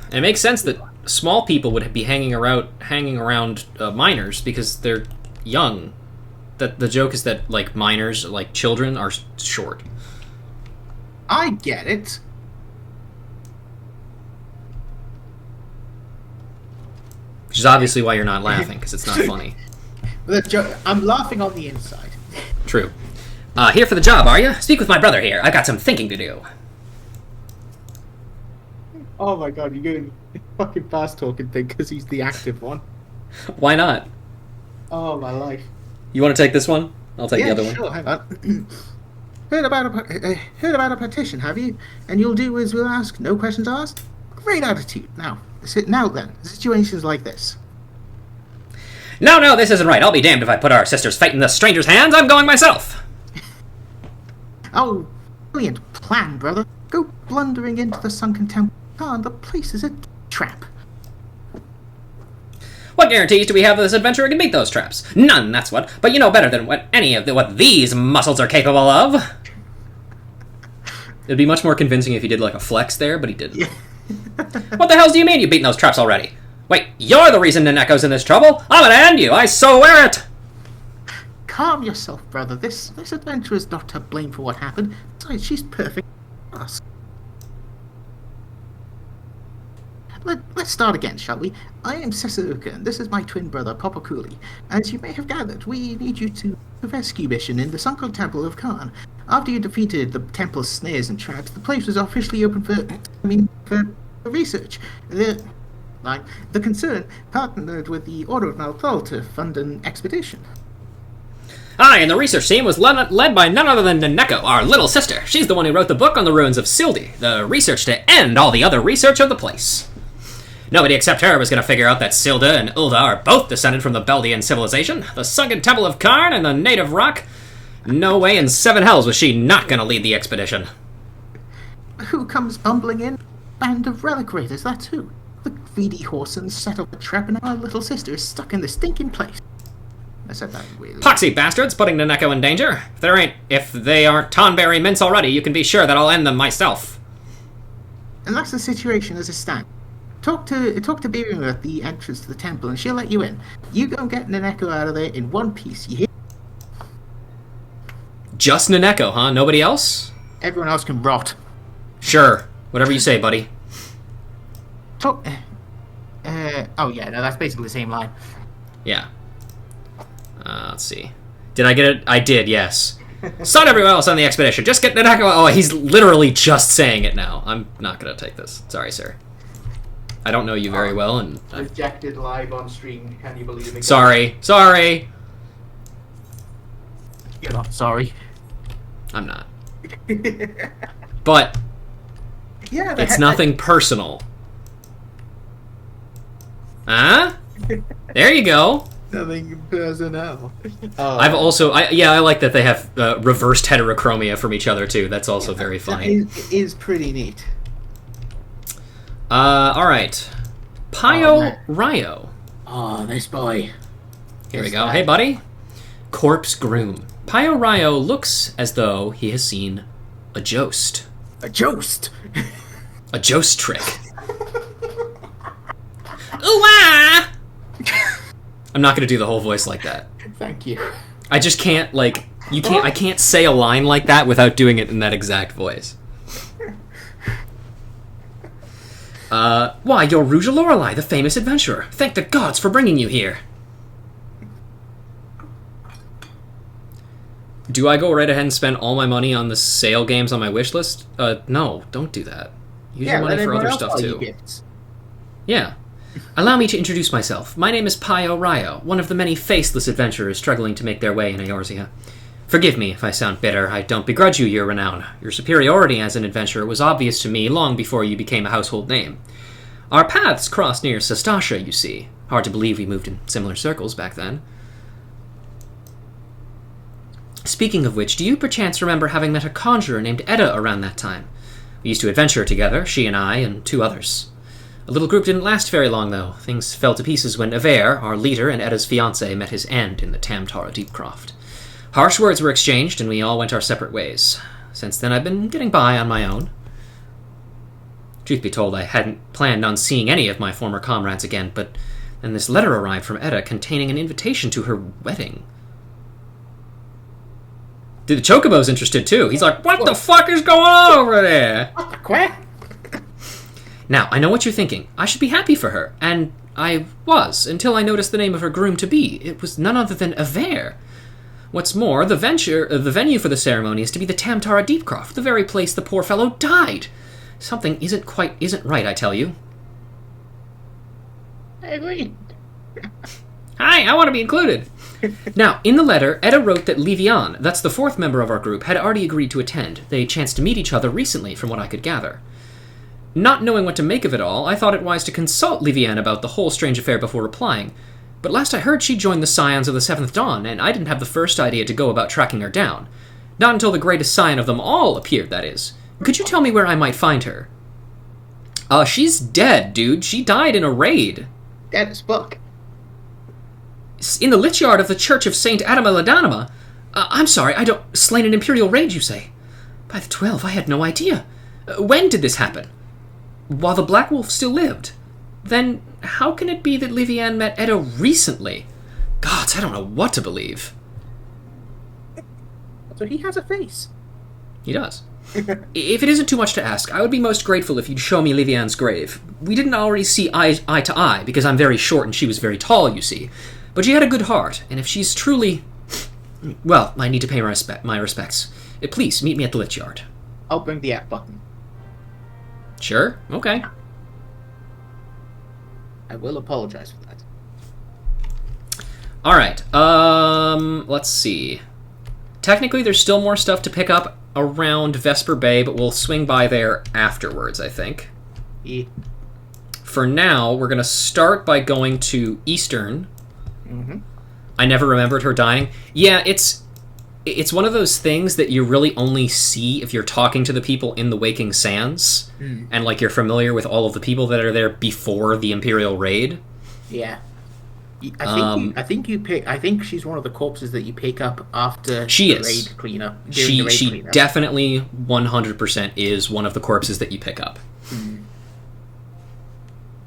And it makes sense that small people would be hanging around miners because they're young. That the joke is that like miners, like children, are short. I get it. Which is obviously why you're not laughing, because it's not funny. I'm laughing on the inside. True. Here for the job, are you? Speak with my brother here. I've got some thinking to do. Oh my god, you're doing fucking fast talking thing because he's the active one. Why not? Oh, my life. You want to take this one? I'll take the other one. Sure, hang on. Heard about a petition, have you? And you'll do as we'll ask, no questions asked? Great attitude. Now then, situations like this. No, this isn't right. I'll be damned if I put our sister's fate in the stranger's hands. I'm going myself. Oh, brilliant plan, brother. Go blundering into the sunken temple. The place is a trap. What guarantees do we have that this adventurer can beat those traps? None, that's what. But you know better than what these muscles are capable of. It'd be much more convincing if he did like a flex there, but he didn't. Yeah. What the hell do you mean you've beaten those traps already? Wait, you're the reason Neneko's in this trouble? I'm gonna end you, I swear it! Calm yourself, brother. This adventurer's not to blame for what happened. Besides, she's perfect. Let's start again, shall we? I am Sesaruka, and this is my twin brother, Popokuli. As you may have gathered, we need you to a rescue mission in the sunken temple of Khan. After you defeated the temple's snares and traps, the place was officially open for research. The concern partnered with the Order of Malthal to fund an expedition. Aye, and the research team was led by none other than Neneko, our little sister. She's the one who wrote the book on the ruins of Sildi, the research to end all the other research of the place. Nobody except her was going to figure out that Silda and Ulda are both descended from the Beldian civilization, the sunken temple of Karn and the native rock. No way in seven hells was she not going to lead the expedition. Who comes bumbling in? Band of relic raiders, that's who. The greedy Horsons set up a trap and our little sister is stuck in the stinking place. I said that weird. Poxy bastards, putting Neneko in danger. If they aren't Tonberry mints already, you can be sure that I'll end them myself. And that's the situation as it stands. Talk to Birimu at the entrance to the temple and she'll let you in. You go and get Neneko out of there in one piece, you hear? Just Neneko, huh? Nobody else? Everyone else can rot. Sure. Whatever you say, buddy. Oh yeah, no, that's basically the same line. Yeah. Let's see. Did I get it? I did, yes. Son everyone else on the expedition. Just get Neneko. Oh, he's literally just saying it now. I'm not going to take this. Sorry, sir. I don't know you very well, and... Rejected live on stream. Can you believe it? Sorry. You're not sorry. I'm not. But... yeah, it's nothing personal. Huh? There you go. Nothing personal. I've also... I like that they have reversed heterochromia from each other, too. That's also very funny. It is pretty neat. Alright. Pio Ryo. Oh, this boy. Here we go. Hey, buddy. Corpse Groom. Pio Ryo looks as though he has seen a joust. A joust? A joust trick. Ooh-ah! I'm not going to do the whole voice like that. Thank you. I just can't, like... I can't say a line like that without doing it in that exact voice. Why, you're Rouge Lorelei, the famous adventurer. Thank the gods for bringing you here. Do I go right ahead and spend all my money on the sale games on my wish list? No, don't do that. Use your money for other stuff, too. Yeah. Allow me to introduce myself. My name is Pio Ryo, one of the many faceless adventurers struggling to make their way in Eorzea. Forgive me if I sound bitter. I don't begrudge you your renown. Your superiority as an adventurer was obvious to me long before you became a household name. Our paths crossed near Sestasha, you see. Hard to believe we moved in similar circles back then. Speaking of which, do you perchance remember having met a conjurer named Edda around that time? We used to adventure together, she and I, and 2 others. A little group didn't last very long, though. Things fell to pieces when Aver, our leader and Edda's fiancé, met his end in the Tam-Tara Deepcroft. Harsh words were exchanged, and we all went our separate ways. Since then, I've been getting by on my own. Truth be told, I hadn't planned on seeing any of my former comrades again, but then this letter arrived from Edda containing an invitation to her wedding. Dude, the Chocobo's interested, too. He's like, what the fuck is going on over there? What the crap? Now, I know what you're thinking. I should be happy for her. And I was, until I noticed the name of her groom-to-be. It was none other than Aver. What's more, the venue for the ceremony is to be the Tam-Tara Deepcroft, the very place the poor fellow died. Something isn't right, I tell you. I agree. Hi, I want to be included. Now, in the letter, Edda wrote that Livian, that's the 4th member of our group, had already agreed to attend. They chanced to meet each other recently, from what I could gather. Not knowing what to make of it all, I thought it wise to consult Livian about the whole strange affair before replying. But last I heard, she joined the Scions of the 7th Dawn, and I didn't have the first idea to go about tracking her down. Not until the greatest scion of them all appeared, that is. Could you tell me where I might find her? She's dead, dude. She died in a raid. Dead as fuck. In the lich yard of the Church of Saint Adama. I'm sorry, I don't... Slain an Imperial raid, you say? By the 12, I had no idea. When did this happen? While the Black Wolf still lived. Then how can it be that Livian met Edda recently? Gods, I don't know what to believe. So he has a face. He does. If it isn't too much to ask, I would be most grateful if you'd show me Livian's grave. We didn't already see eye to eye, because I'm very short and she was very tall, you see. But she had a good heart, and if she's truly... Well, I need to pay my respects. Please, meet me at the lich yard. I'll bring the F button. Sure, okay. I will apologize for that. Alright, let's see. Technically, there's still more stuff to pick up around Vesper Bay, but we'll swing by there afterwards, I think. Yeah. For now, we're going to start by going to Eastern. Mm-hmm. I never remembered her dying. Yeah, it's one of those things that you really only see if you're talking to the people in the Waking Sands, and like you're familiar with all of the people that are there before the Imperial raid. Yeah. I think she's one of the corpses that you pick up after she the is. Raid cleanup. She definitely 100% is one of the corpses that you pick up.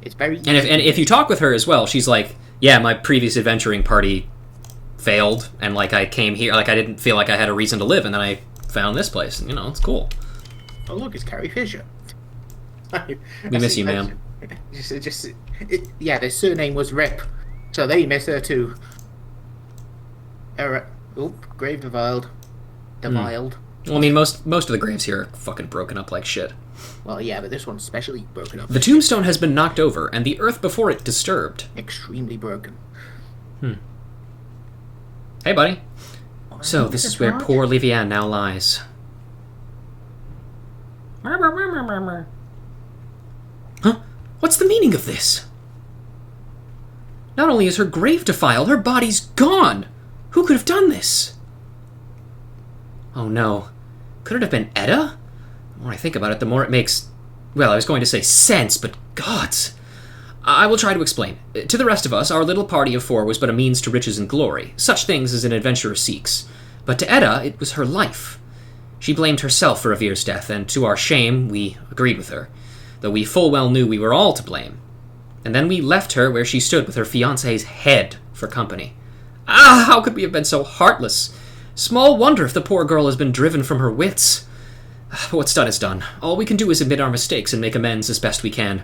It's very easy. And if you talk with her as well, she's like, yeah, my previous adventuring party failed, and like I came here, like I didn't feel like I had a reason to live, and then I found this place, and it's cool. Oh look, it's Carrie Fisher. We miss you, ma'am. Yeah, their surname was Rip, so they miss her too. Grave defiled. Well, I mean, most of the graves here are fucking broken up like shit. Well, yeah, but this one's especially broken up. The tombstone has been knocked over, and the earth before it disturbed. Extremely broken. Hey, buddy. So, this is where poor Livian now lies. Huh? What's the meaning of this? Not only is her grave defiled, her body's gone! Who could have done this? Oh no. Could it have been Edda? The more I think about it, the more it makes... Well, I was going to say sense, but gods... I will try to explain. To the rest of us, our little party of 4 was but a means to riches and glory, such things as an adventurer seeks. But to Edda, it was her life. She blamed herself for Avir's death, and to our shame, we agreed with her, though we full well knew we were all to blame. And then we left her where she stood with her fiancé's head for company. Ah, how could we have been so heartless? Small wonder if the poor girl has been driven from her wits. But what's done is done. All we can do is admit our mistakes and make amends as best we can.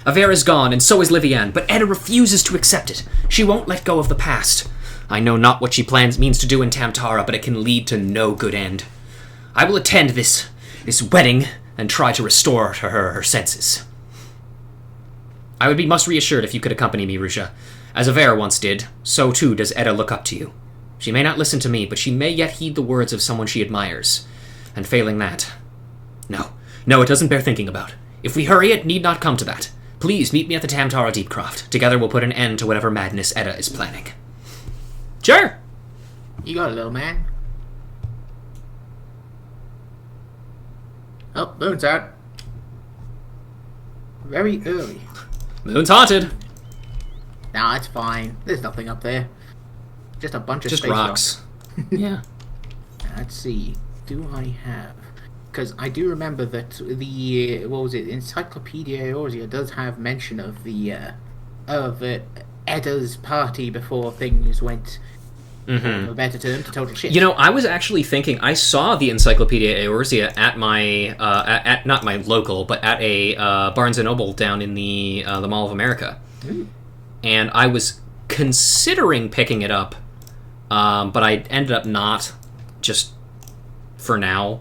Aver is gone, and so is Livian, but Edda refuses to accept it. She won't let go of the past. I know not what she means to do in Tam-Tara, but it can lead to no good end. I will attend this wedding and try to restore to her senses. I would be most reassured if you could accompany me, Rusha. As Aver once did, so too does Edda look up to you. She may not listen to me, but she may yet heed the words of someone she admires. And failing that... No, it doesn't bear thinking about. If we hurry, it need not come to that. Please meet me at the Tam-Tara Deepcroft. Together we'll put an end to whatever madness Edda is planning. Sure! You got it, little man. Oh, moon's out. Very early. Moon's haunted. Nah, it's fine. There's nothing up there. Just a bunch of just space rocks. Yeah. Let's see. Do I have? Because I do remember that the what was it? Encyclopedia Eorzea does have mention of the Edda's party before things went. For a better term, to total shit. You know, I was actually thinking, I saw the Encyclopedia Eorzea at my, at not my local, but at a Barnes & Noble down in the Mall of America. Ooh. And I was considering picking it up, but I ended up not, just for now.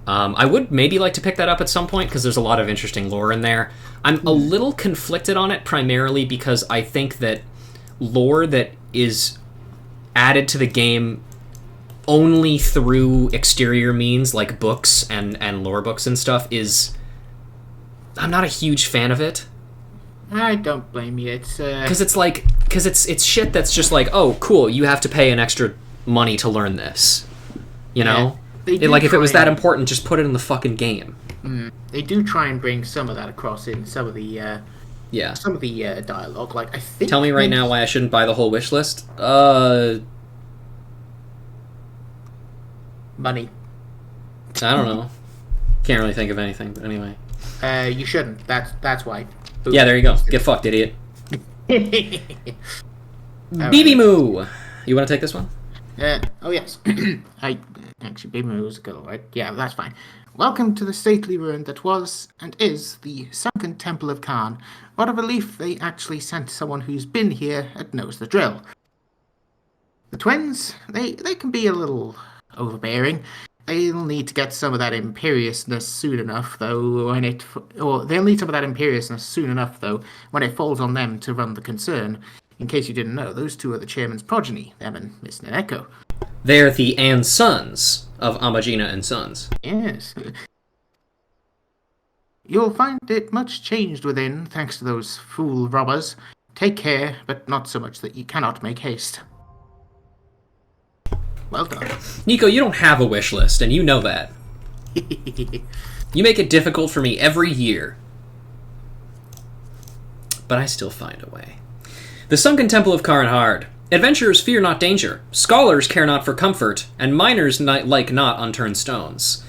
I would maybe like to pick that up at some point, because there's a lot of interesting lore in there. I'm a little conflicted on it, primarily because I think that lore that is added to the game only through exterior means like books and lore books and stuff I'm not a huge fan of it. I don't blame you. It's because it's shit that's just like, oh cool, you have to pay an extra money to learn this, you know. Like if it was that important, just put it in the fucking game. They do try and bring some of that across in some of the some of the dialogue. Like I think. Tell me right now why I shouldn't buy the whole wish list. Money. I don't know. Can't really think of anything, but anyway. You shouldn't. That's why. Ooh. Yeah, there you go. Get fucked, idiot. BB Moo! You want to take this one? Oh yes. Actually, BB Moo was a girl, right? Yeah, that's fine. Welcome to the stately ruin that was and is the sunken Temple of Khan. What a relief they actually sent someone who's been here and knows the drill. The twins, they can be a little overbearing. They'll need to get some of that imperiousness soon enough, though, when it falls on them to run the concern. In case you didn't know, those two are the chairman's progeny, them and Miss Naneko. They're the and sons of Amagina and Sons. Yes. You'll find it much changed within, thanks to those fool robbers. Take care, but not so much that you cannot make haste. Well done. Nico, you don't have a wish list, and you know that. You make it difficult for me every year. But I still find a way. The Sunken Temple of Karanhard. Adventurers fear not danger, scholars care not for comfort, and miners like not unturned stones.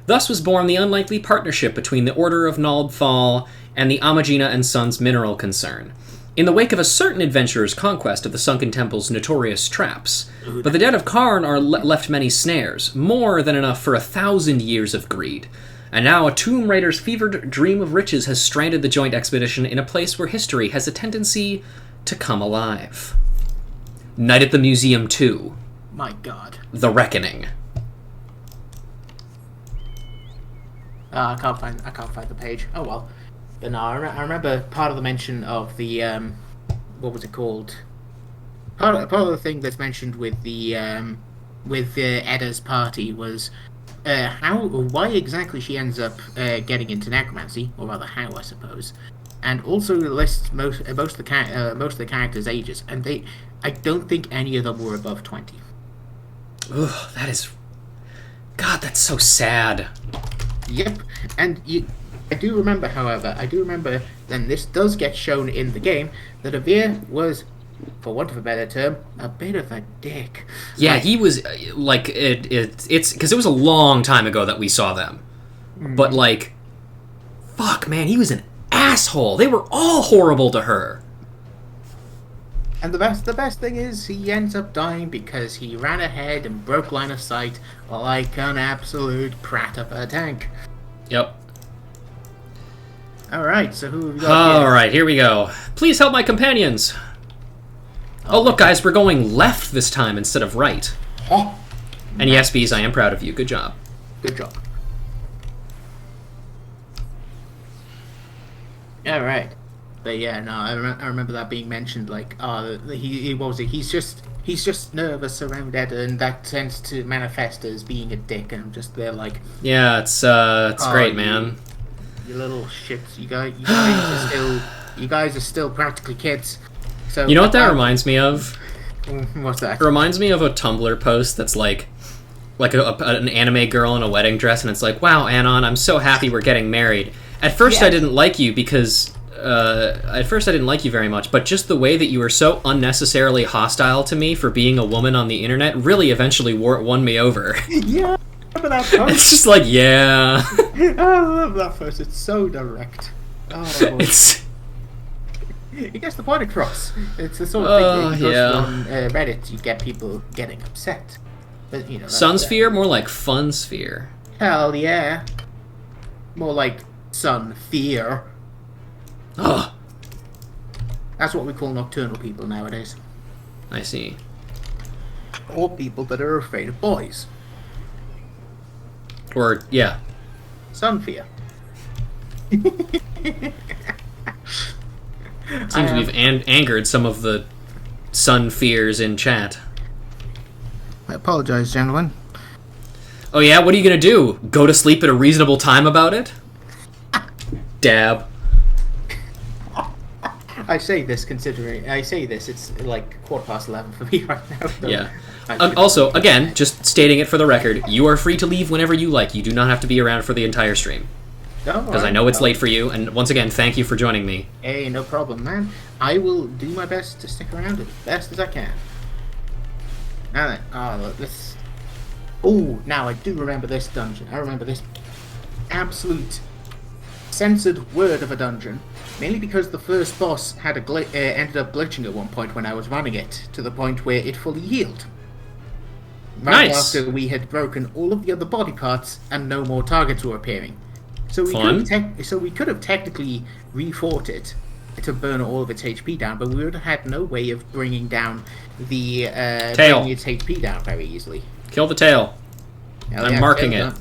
Thus was born the unlikely partnership between the Order of Naldthal and the Amagina and Sons mineral concern, in the wake of a certain adventurer's conquest of the Sunken Temple's notorious traps. But the dead of Karn are left many snares, more than enough for 1,000 years of greed. And now a Tomb Raider's fevered dream of riches has stranded the joint expedition in a place where history has a tendency to come alive. Night at the Museum 2. My God. The Reckoning. I can't find the page. Oh well. But no, I remember part of the mention of the what was it called? Part of the thing that's mentioned with the Edda's party was why exactly she ends up getting into necromancy, or rather how, I suppose. And also lists most of the characters' ages, and I don't think any of them were above 20. Ugh, that is... God, that's so sad. Yep, and I do remember, however, and this does get shown in the game, that Avir was, for want of a better term, a bit of a dick. Yeah, he was, like, it's... Because it was a long time ago that we saw them. But, like... Fuck, man, he was an asshole. They were all horrible to her. And the best thing is, he ends up dying because he ran ahead and broke line of sight like an absolute prat of a tank. Yep. Alright, so who have we got here? Alright, here we go. Please help my companions. Oh, look, guys, we're going left this time instead of right. Oh. And yes, Bees, I am proud of you. Good job. Good job. Alright. But yeah, no, I remember that being mentioned. Like, he what was it? He's just nervous around Edda, and that tends to manifest as being a dick. And I'm just there, like, yeah, it's great, man. You little shits, you guys are still practically kids. So you know what that reminds me of? What's that? It reminds me of a Tumblr post that's like, like an anime girl in a wedding dress, and it's like, wow, Anon, I'm so happy we're getting married. At first, I didn't like you because at first I didn't like you very much, but just the way that you were so unnecessarily hostile to me for being a woman on the internet really eventually won me over. Yeah, I remember that post. It's just like, yeah. I love that post. It's so direct. Oh, it gets the point across. It's the sort of thing that goes on Reddit. You get people getting upset. But, you know, Sunsphere? More like Fun Sphere. Hell yeah. More like Sun Fear. Ugh. That's what we call nocturnal people nowadays. I see. Or people that are afraid of boys. Or, yeah. Sun Fear. Seems we've angered some of the sun fears in chat. I apologize, gentlemen. Oh yeah? What are you gonna do? Go to sleep at a reasonable time about it? Dab. I say this, it's like 11:15 for me right now. So Yeah. Also, again, just stating it for the record, you are free to leave whenever you like. You do not have to be around for the entire stream. Because I know it's late for you, and once again, thank you for joining me. Hey, no problem, man. I will do my best to stick around as best as I can. Now then, let's... Oh, now I do remember this dungeon. I remember this absolute censored word of a dungeon, mainly because the first boss had ended up glitching at one point when I was running it, to the point where it fully healed. Right Nice. after we had broken all of the other body parts and no more targets were appearing. So we could have technically refought it to burn all of its HP down, but we would have had no way of bringing down the tail. bringing its HP down very easily. Kill the tail. I'm marking it.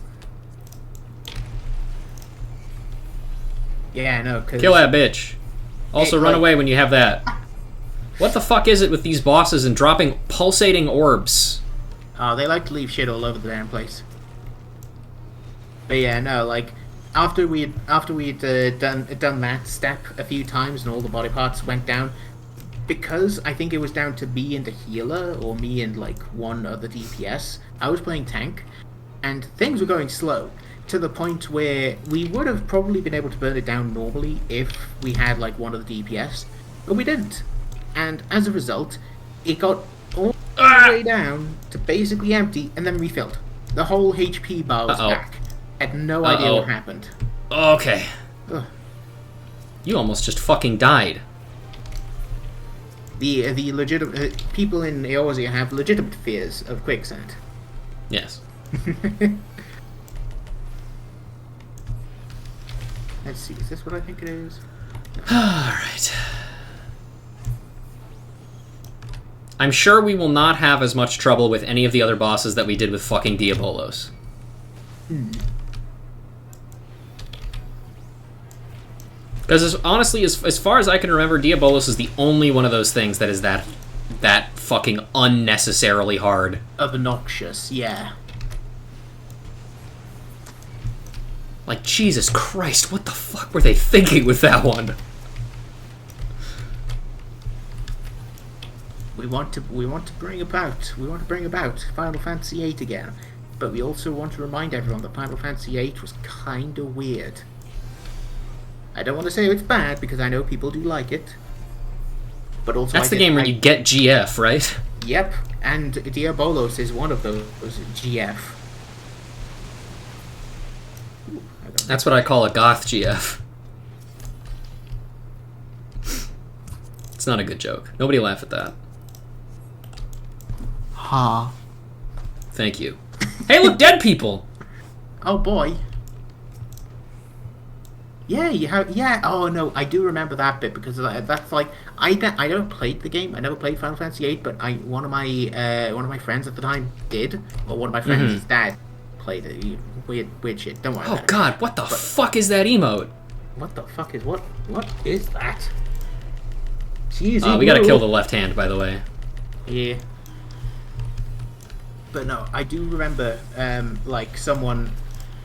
Yeah, no. Kill that bitch. Also, run away when you have that. What the fuck is it with these bosses and dropping pulsating orbs? Oh, they like to leave shit all over the damn place. But yeah, no, like after we'd done that step a few times and all the body parts went down, because I think it was down to me and the healer, or me and like one other DPS, I was playing tank, and things were going slow, to the point where we would have probably been able to burn it down normally if we had like one of the DPS, but we didn't. And as a result, it got all the way down to basically empty and then refilled. The whole HP bar was back. Had no idea what happened. Okay. Ugh. You almost just fucking died. The legitimate people in Eorzea have legitimate fears of quicksand. Yes. Let's see, is this what I think it is? Alright. I'm sure we will not have as much trouble with any of the other bosses that we did with fucking Diabolos. Because honestly, as far as I can remember, Diabolos is the only one of those things that is that fucking unnecessarily hard. Obnoxious, yeah. Like, Jesus Christ, what the fuck were they thinking with that one? We want to bring about Final Fantasy VIII again, but we also want to remind everyone that Final Fantasy VIII was kinda weird. I don't want to say it's bad because I know people do like it, but also that's the game where you get GF, right? Yep, and Diabolos is one of those GF. Ooh, that's what I call a goth GF. It's not a good joke. Nobody laugh at that. Ha. Thank you. Hey, look, dead people! Oh boy. Yeah, you have. Yeah. Oh no, I do remember that bit because that's like I never played the game. I never played Final Fantasy VIII, but one of my friends at the time did, or one of my friends' dad played it. Weird shit. Don't worry. Oh about God, it. what the fuck is that emote? What the fuck is what? What is that? Jeez, We gotta kill the left hand, by the way. Yeah. But no, I do remember like someone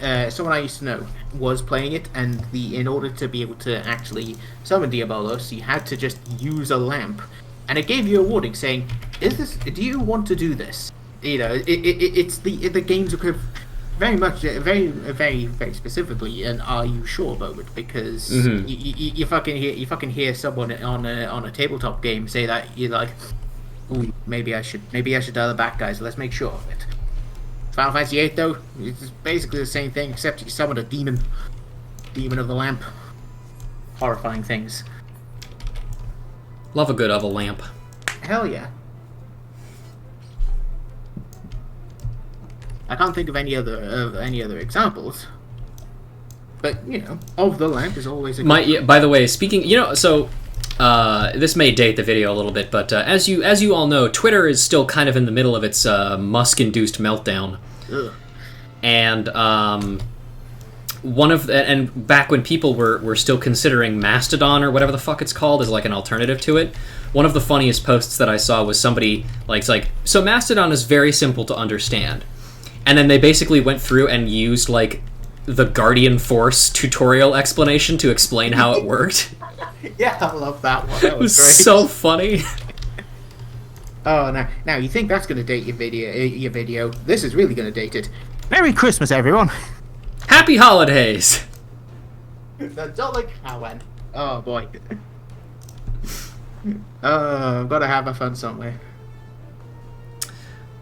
I used to know was playing it, and in order to be able to actually summon Diabolos, you had to just use a lamp, and it gave you a warning saying, do you want to do this? it's the games occur very much, very specifically, and "Are you sure?" moment, because you fucking hear someone on a tabletop game say that, you're like, "Ooh, maybe I should dial it back, guys. Let's make sure of it." Final Fantasy VIII, though, it's basically the same thing, except you summon a demon of the lamp. Horrifying things. Love a good of a lamp. Hell yeah. I can't think of any other examples, but of the lamp is always a good by the way, speaking, so this may date the video a little bit, but as you all know, Twitter is still kind of in the middle of its Musk-induced meltdown. Ugh. And and back when people were still considering Mastodon or whatever the fuck it's called as like an alternative to it, one of the funniest posts that I saw was somebody so Mastodon is very simple to understand. And then they basically went through and used, like, the Guardian Force tutorial explanation to explain how it worked. Yeah, I love that one. That was great. So funny. Oh, now you think that's going to date your video? This is really going to date it. Merry Christmas, everyone. Happy holidays. Don't like Cowan. Oh boy. I've got to have my fun somewhere.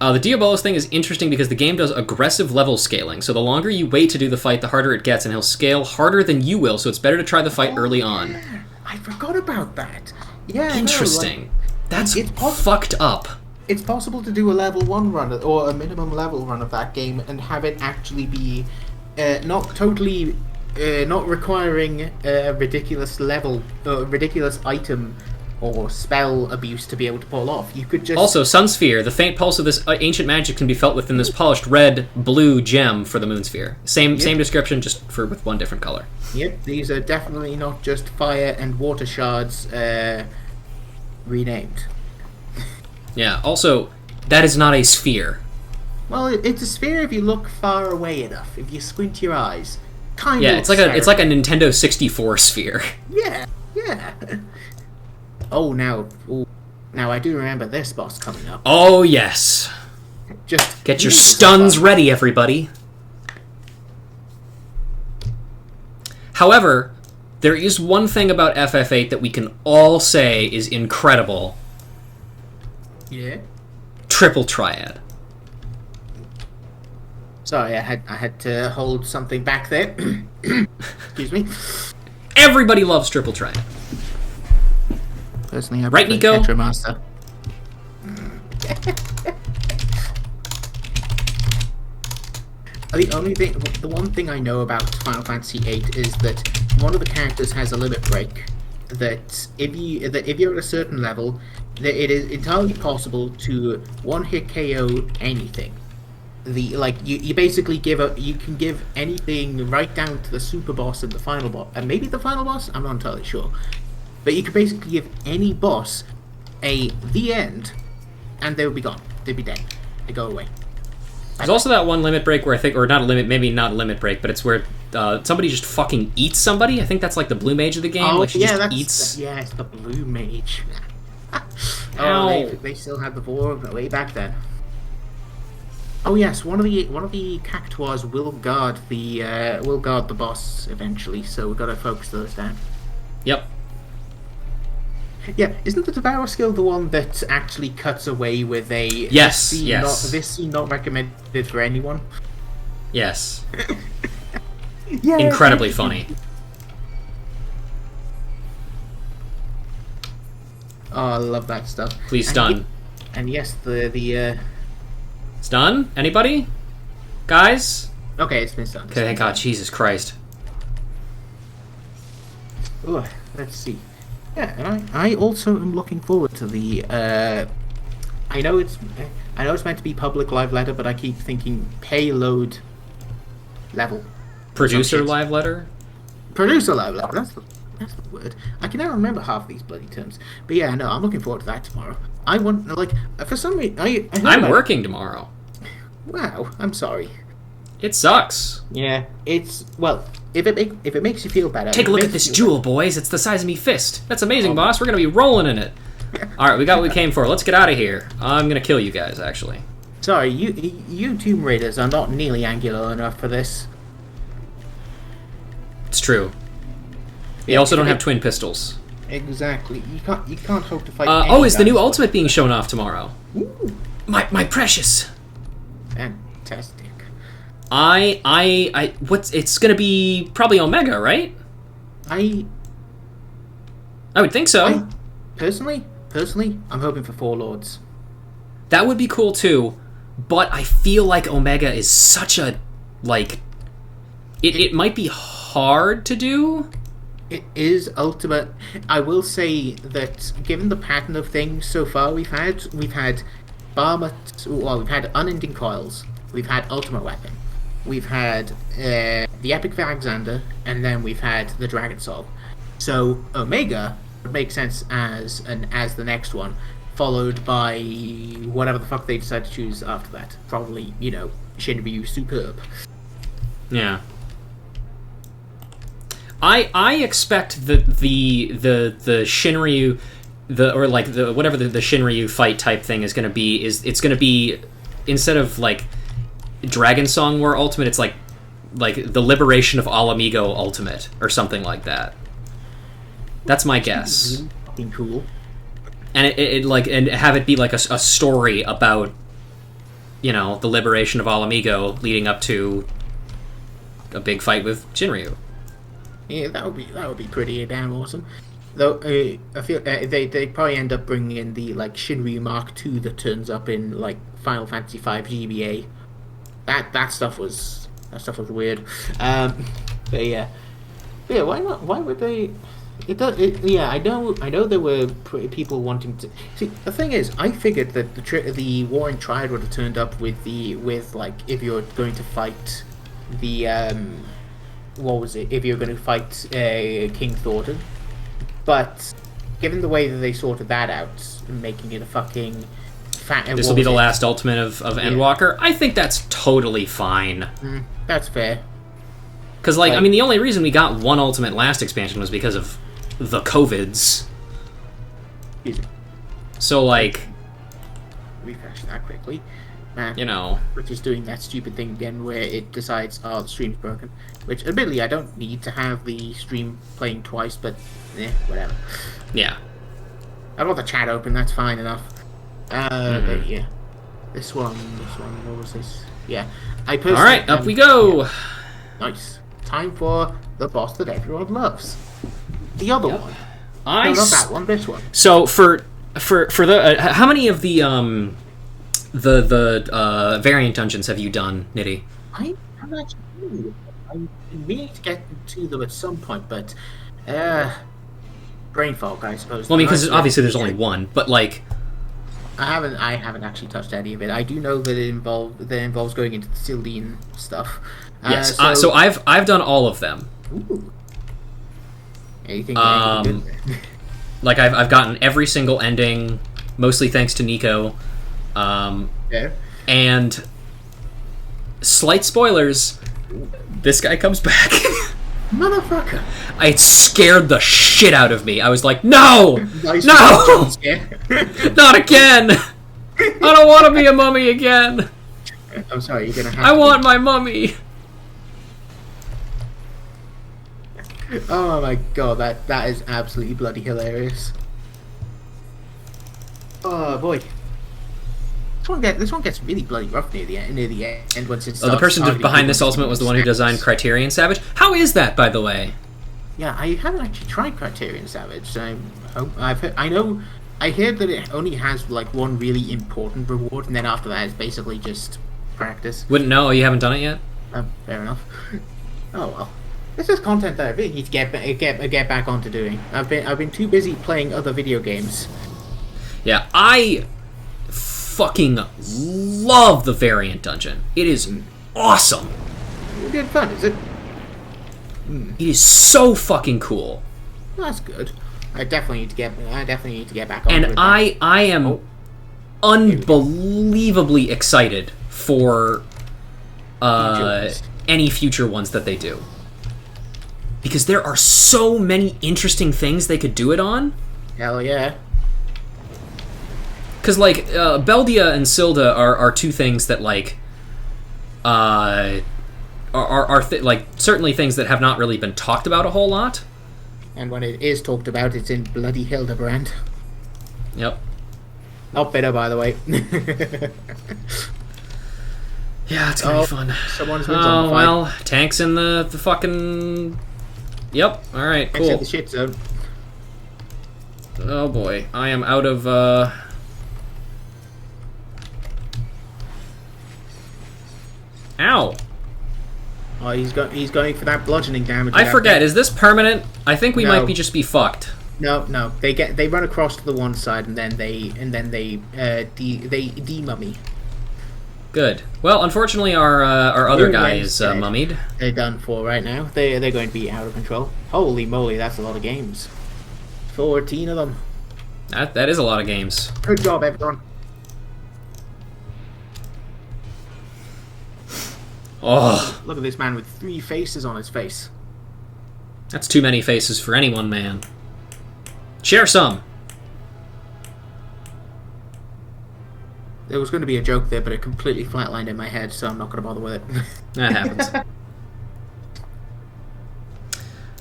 The Diabolos thing is interesting because the game does aggressive level scaling, so the longer you wait to do the fight, the harder it gets, and he'll scale harder than you will, so it's better to try the fight early on. I forgot about that. Yeah, interesting. That's fucked up. It's possible to do a level 1 run, or a minimum level run of that game, and have it actually be not requiring a ridiculous item or spell abuse to be able to pull off. You could just... Also, Sunsphere. The faint pulse of this ancient magic can be felt within this polished red-blue gem for the Moonsphere. Same description, just with one different color. Yep, these are definitely not just fire and water shards renamed. Yeah, also, that is not a sphere. Well, it's a sphere if you look far away enough, if you squint your eyes. Yeah, it's like a Nintendo 64 sphere. Yeah. Oh, now I do remember this boss coming up. Oh, yes. Just get your stuns ready, everybody. However, there is one thing about FF8 that we can all say is incredible. Yeah? Triple Triad. Sorry, I had to hold something back there. Excuse me. Everybody loves Triple Triad. Personally, I right, Nico? Tetra Master. The one thing I know about Final Fantasy VIII is that one of the characters has a limit break. That if you're at a certain level, that it is entirely possible to one-hit KO anything. You basically you can give anything right down to the super boss and the final boss, and maybe the final boss. I'm not entirely sure. But you could basically give any boss the end, and they would be gone. They'd be dead. They go away. There's also that one limit break where I think, or not a limit, maybe not a limit break, but it's where somebody just fucking eats somebody. I think that's like the blue mage of the game. Oh, like she yeah, just eats. Yeah, it's the blue mage. Oh, they still had the vor way back then. Oh yes, one of the cactuars will guard the boss eventually, so we've got to focus those down. Yep. Yeah, isn't the Devour skill the one that actually cuts away with a... Yes, this scene not recommended for anyone? Yes. Yeah, incredibly funny. Oh, I love that stuff. Please stun. And yes, the Stun? Anybody? Guys? Okay, it's been stunned. Okay, thank God, Jesus Christ. Ooh, let's see. Yeah, and I also am looking forward to the. I know it's meant to be public live letter, but I keep thinking payload level. Producer live letter. Producer live letter. That's the word. I can never remember half these bloody terms. But yeah, no, I'm looking forward to that tomorrow. I want for some reason I'm working tomorrow. Wow, I'm sorry. It sucks. Yeah, it's if it makes you feel better. Take a look at this jewel, boys. It's the size of me fist. That's amazing, boss. We're gonna be rolling in it. All right, we got what we came for. Let's get out of here. I'm gonna kill you guys, actually. Sorry, you Tomb Raiders are not nearly angular enough for this. It's true. They also don't have twin pistols. Exactly. You can't hope to fight. Is the new ultimate being shown off tomorrow? Ooh. My precious. Fantastic. It's gonna be probably Omega, right? I would think so. Personally, I'm hoping for Four Lords. That would be cool too, but I feel like Omega is such a it might be hard to do. It is ultimate. I will say that given the pattern of things so far, we've had Barmut. Well, we've had Unending Coils. We've had Ultimate Weapon. We've had the Epic Alexander, and then we've had the Dragon Soul. So Omega would make sense as the next one, followed by whatever the fuck they decide to choose after that. Probably, Shinryu Superb. Yeah. I expect that the Shinryu whatever the Shinryu fight type thing is going to be it's going to be, instead of like Dragon Song War Ultimate, it's like the Liberation of Alamigo Ultimate or something like that. That's my guess. Fucking cool. And and have it be like a story about the liberation of Alamigo leading up to a big fight with Shinryu. Yeah, that would be pretty damn awesome. Though I feel they probably end up bringing in the Shinryu Mark II that turns up in Final Fantasy V GBA. That stuff was weird. But yeah, why not? Why would they? I know there were people wanting to see. The thing is, I figured that the Warring Triad would have turned up with if you're going to fight the what was it? If you're going to fight King Thornton, but given the way that they sorted that out, making it a fucking this will be the last ultimate of Endwalker. I think that's totally fine. That's fair. Because the only reason we got one ultimate last expansion was because of the COVIDs. Easy. So refresh that quickly. Which is doing that stupid thing again where it decides, the stream's broken. Which, admittedly, I don't need to have the stream playing twice, but whatever. Yeah. I've got the chat open, that's fine enough. But yeah. This one, what was this? Yeah. Alright, up we go! Yeah. Nice. Time for the boss that everyone loves. The other one. Not that one, this one. So, for the... how many of the variant dungeons have you done, Nitty? I'm actually... I'm meaning to get to them at some point, but... brain fog, I suppose. Well, because obviously there's only one, but I haven't actually touched any of it. I do know that it involves going into the Sildine stuff. Yes, so I've done all of them. Ooh. Anything good there? I've gotten every single ending, mostly thanks to Nico. Yeah. And slight spoilers, this guy comes back. Motherfucker! It scared the shit out of me. I was like, no! Nice No! Not again! I don't want to be a mummy again! I'm sorry, you're gonna have I want my mummy! Oh my god, that is absolutely bloody hilarious. Oh boy. This one gets really bloody rough near the end once it's. The person behind this ultimate was the one who designed Criterion Savage. How is that, by the way? Yeah, I haven't actually tried Criterion Savage. I heard that it only has one really important reward, and then after that it's basically just practice. Wouldn't know. You haven't done it yet. Fair enough. Oh well. This is content that I really need to get back onto doing. I've been too busy playing other video games. Yeah, I fucking love the variant dungeon. It is awesome. Good fun, is it? It is so fucking cool. That's good. I definitely need to get back on. And I am unbelievably excited for any future ones that they do. Because there are so many interesting things they could do it on. Hell yeah. Because, like, Beldia and Silda are two things that, like, are like, certainly things that have not really been talked about a whole lot. And when it is talked about, it's in bloody Hildebrand. Yep. Not bitter, by the way. Yeah, it's gonna be fun. Someone's oh, well, tanks in the fucking... Yep, alright, cool. The shit zone. Oh boy, I am out of, Ow! Oh, he's going for that bludgeoning damage. I forget, is this permanent? I think we might just be fucked. No. They run across to the one side and then they de-mummy. Good. Well, unfortunately, our other guy is mummied. They're done for right now. They're going to be out of control. Holy moly, that's a lot of games. 14 of them. That is a lot of games. Good job, everyone. Oh. Look at this man with 3 faces on his face. That's too many faces for any one man. Share some. There was going to be a joke there, but it completely flatlined in my head, so I'm not going to bother with it. That happens.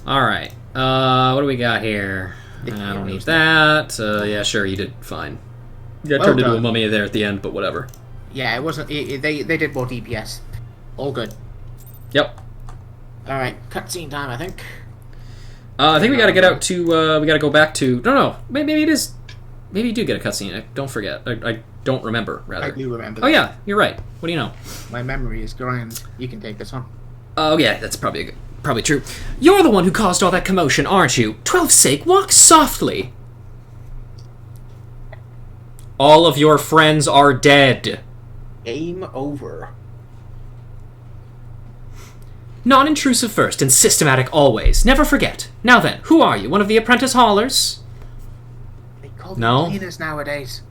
Alright. What do we got here? I don't need that. Yeah, sure, you did fine. You got turned into a mummy there at the end, but whatever. Yeah, it wasn't... They did more DPS. All good. Yep. Alright, cutscene time, I think. I think we gotta get out to... we gotta go back to... No, maybe it is... Maybe you do get a cutscene. Don't forget. I don't remember, rather. I do remember. Oh, yeah, you're right. What do you know? My memory is grand. You can take this on. Oh, yeah, that's probably true. You're the one who caused all that commotion, aren't you? 12's sake, walk softly. All of your friends are dead. Game over. Non-intrusive first and systematic always. Never forget. Now then, who are you? One of the apprentice haulers? They call them cleaners nowadays.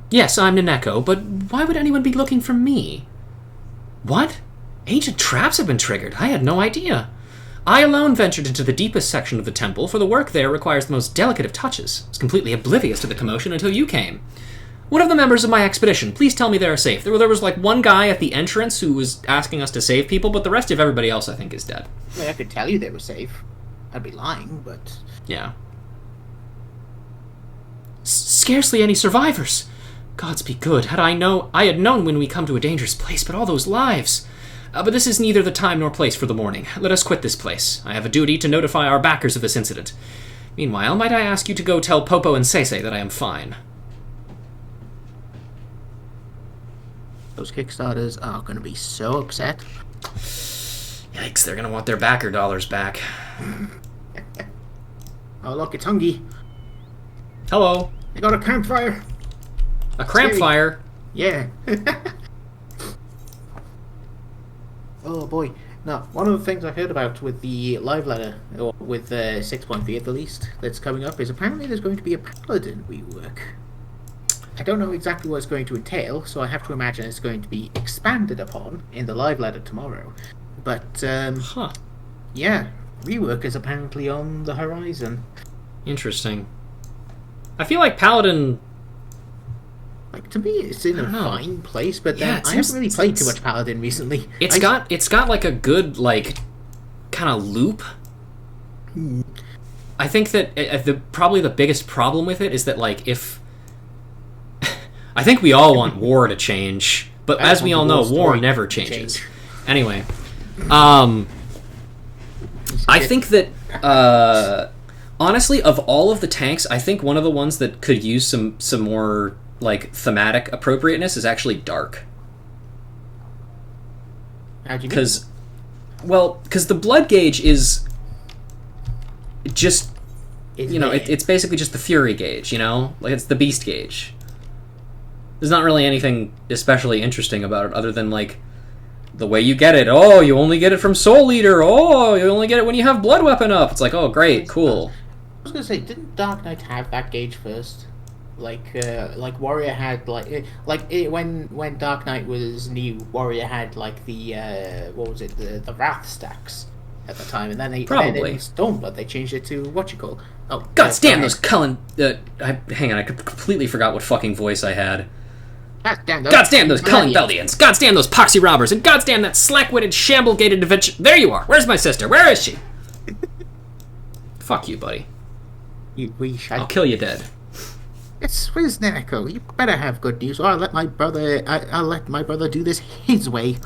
Yes, I'm Naneko, but why would anyone be looking for me? What? Ancient traps have been triggered. I had no idea. I alone ventured into the deepest section of the temple, for the work there requires the most delicate of touches. I was completely oblivious to the commotion until you came. One of the members of my expedition, please tell me they are safe. There was like one guy at the entrance who was asking us to save people, but the rest of everybody else, I think, is dead. I mean, I could tell you they were safe. I'd be lying, but... Yeah. Scarcely any survivors. Gods be good. I had known when we come to a dangerous place, but all those lives... but this is neither the time nor place for the mourning. Let us quit this place. I have a duty to notify our backers of this incident. Meanwhile, might I ask you to go tell Popo and Seisei that I am fine? Those Kickstarters are going to be so upset. Yikes, they're going to want their backer dollars back. Oh, look, it's Hungy. Hello. I got a campfire. A campfire? Yeah. Oh boy. Now, one of the things I heard about with the live letter, or with 6.3 at the least, that's coming up, is apparently there's going to be a paladin rework. I don't know exactly what it's going to entail, so I have to imagine it's going to be expanded upon in the live letter tomorrow. But, yeah, rework is apparently on the horizon. Interesting. I feel like Paladin... Like, to me, it's in a fine place, but then I haven't really played too much Paladin recently. It's got like a good, like, kind of loop. I think that probably the biggest problem with it is that, like, if... I think we all want war to change, but as we all know, war never changes. Anyway, I think that, honestly, of all of the tanks, I think one of the ones that could use some more, like, thematic appropriateness is actually Dark. How'd you Because the blood gauge is just, it's basically just the fury gauge, Like, it's the beast gauge. There's not really anything especially interesting about it other than, like, the way you get it. Oh, you only get it from Soul Eater. Oh, you only get it when you have Blood Weapon up. It's like, oh, great, cool. I was gonna say, didn't Dark Knight have that gauge first? Like Warrior had, when Dark Knight was new, Warrior had, like, the, what was it, the Wrath stacks. at the time, and then they Probably. in Stormblood they changed it to what you call. Oh, God damn those Cullen. Hang on, I completely forgot what fucking voice I had. God damn those Cullen Beldians. God damn those poxy robbers, and God damn that slack-witted, shamble-gated adventure. There you are. Where's my sister? Where is she? Fuck you, buddy. I'll kill you dead. It's Wiz Neko. You better have good news, or I'll let my brother. I'll let my brother do this his way.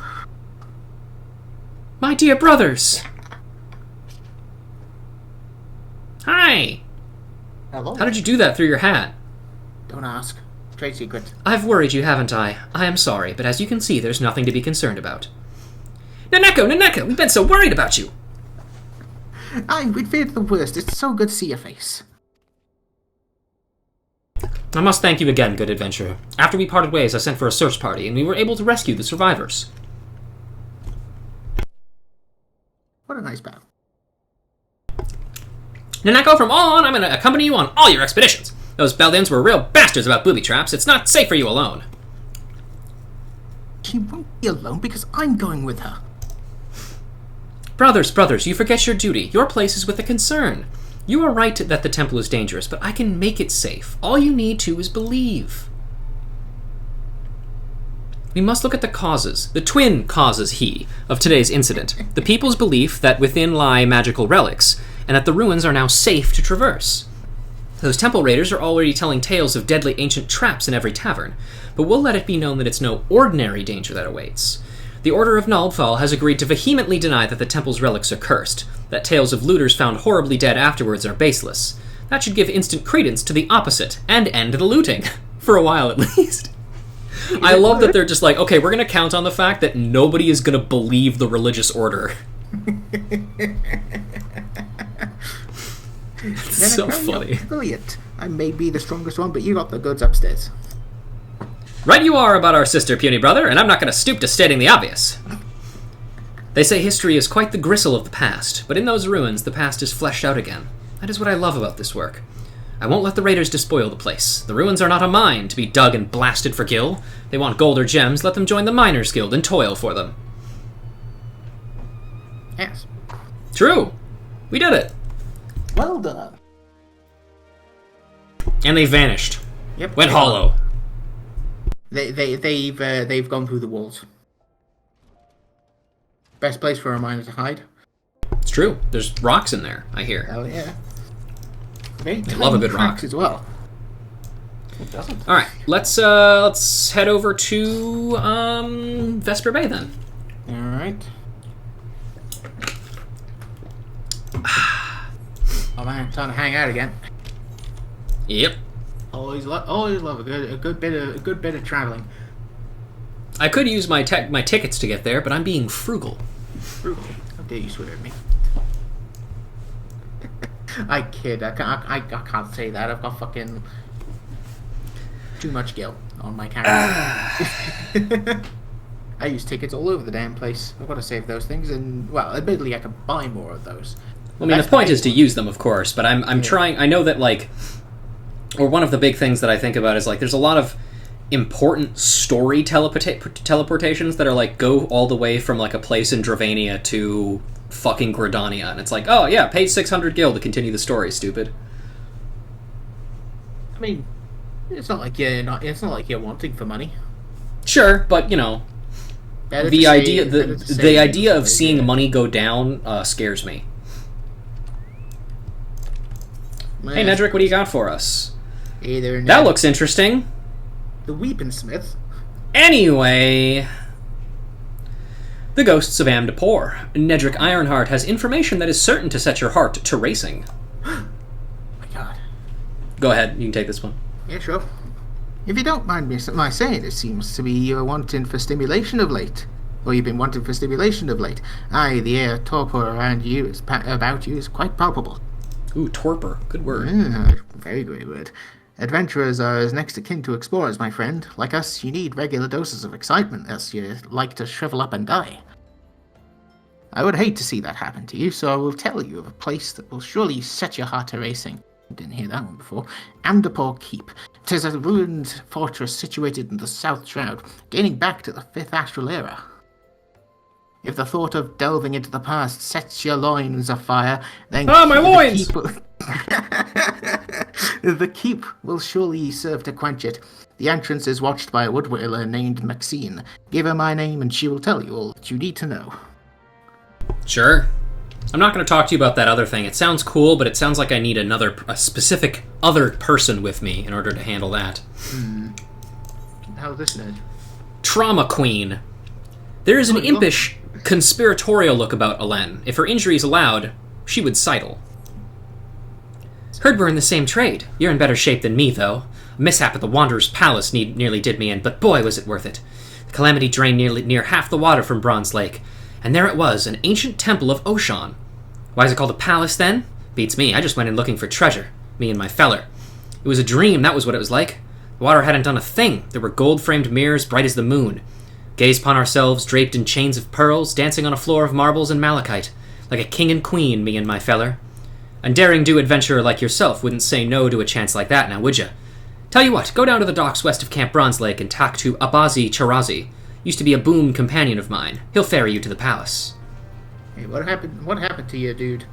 My dear brothers. Hi. Hello. How did you do that through your hat? Don't ask. Trade secret. I've worried you, haven't I? I am sorry, but as you can see, there's nothing to be concerned about. Naneko, we've been so worried about you. We'd feared the worst. It's so good to see your face. I must thank you again, good adventurer. After we parted ways, I sent for a search party, and we were able to rescue the survivors. What a nice battle. Naneko, from all on, I'm going to accompany you on all your expeditions. Those Beldians were real bastards about booby traps. It's not safe for you alone. She won't be alone because I'm going with her. Brothers, you forget your duty. Your place is with the concern. You are right that the temple is dangerous, but I can make it safe. All you need to is believe. We must look at the causes, the twin causes, of today's incident. The people's belief that within lie magical relics, and that the ruins are now safe to traverse. Those temple raiders are already telling tales of deadly ancient traps in every tavern, but we'll let it be known that it's no ordinary danger that awaits. The Order of Naldfall has agreed to vehemently deny that the temple's relics are cursed, that tales of looters found horribly dead afterwards are baseless. That should give instant credence to the opposite, and end the looting. For a while, at least. I love that they're just like, okay, we're going to count on the fact that nobody is going to believe the religious order. It's so funny. Brilliant. I may be the strongest one, but you got the goods upstairs. Right you are about our sister, puny brother, and I'm not going to stoop to stating the obvious. They say history is quite the gristle of the past, but in those ruins, the past is fleshed out again. That is what I love about this work. I won't let the raiders despoil the place. The ruins are not a mine to be dug and blasted for gil. They want gold or gems, let them join the Miners' Guild and toil for them. Yes. True. We did it. Well done. And they vanished. Yep. Went hollow. They've gone through the walls. Best place for a miner to hide. It's true. There's rocks in there, I hear. Hell yeah. Very I love a good rock as well. Who doesn't? All right, let's head over to Vesper Bay then. All right. Oh man, time to hang out again. Yep. Always love a good bit of traveling. I could use my tickets to get there, but I'm being frugal. Frugal? How dare you swear at me? I kid. I can't say that. I've got fucking too much guilt on my camera. I use tickets all over the damn place. I've got to save those things, and well, admittedly, I could buy more of those. Well, I mean, the point is to use them, of course, but I'm trying. I know that or one of the big things that I think about is there's a lot of important story teleportations that are go all the way from a place in Dravania to fucking Gridania, and it's oh yeah, pay 600 gil to continue the story, stupid. I mean, it's not like you're wanting for money. The idea of seeing money go down scares me. Man. Hey Nedrick, what do you got for us? Hey there, Ned. That looks interesting. The Weepensmith. Anyway, the ghosts of Amdapor. Nedrick Ironheart has information that is certain to set your heart to racing. My God. Go ahead, you can take this one. Yeah, sure. If you don't mind my saying, it seems to be you're wanting for stimulation of late. Or you've been wanting for stimulation of late. Aye, the air torpor around you about you is quite palpable. Ooh, torpor. Good word. Very great word. Adventurers are as next to kin to explorers, my friend. Like us, you need regular doses of excitement, else you like to shrivel up and die. I would hate to see that happen to you, so I will tell you of a place that will surely set your heart to racing. Didn't hear that one before. Amdapor Keep. 'Tis a ruined fortress situated in the South Shroud, dating back to the 5th Astral Era. If the thought of delving into the past sets your loins afire, then my loins! The keep will surely serve to quench it. The entrance is watched by a woodwhaler named Maxine. Give her my name and she will tell you all that you need to know. Sure. I'm not going to talk to you about that other thing. It sounds cool, but it sounds like I need a specific other person with me in order to handle that. How's this nerd? Trauma Queen. There is an impish, conspiratorial look about Elen. If her injury is allowed, she would sidle. Heard we're in the same trade. You're in better shape than me, though. A mishap at the Wanderer's Palace nearly did me in, but boy was it worth it. The calamity drained near half the water from Bronze Lake, and there it was, an ancient temple of Oshan. Why is it called a palace, then? Beats me. I just went in looking for treasure. Me and my feller. It was a dream, that was what it was like. The water hadn't done a thing. There were gold-framed mirrors bright as the moon. Gazed upon ourselves, draped in chains of pearls, dancing on a floor of marbles and malachite. Like a king and queen, me and my feller. A daring-do adventurer like yourself wouldn't say no to a chance like that, now would ya? Tell you what, go down to the docks west of Camp Bronze Lake and talk to Abazi Charazi. Used to be a boon companion of mine. He'll ferry you to the palace. Hey, what happened to you, dude?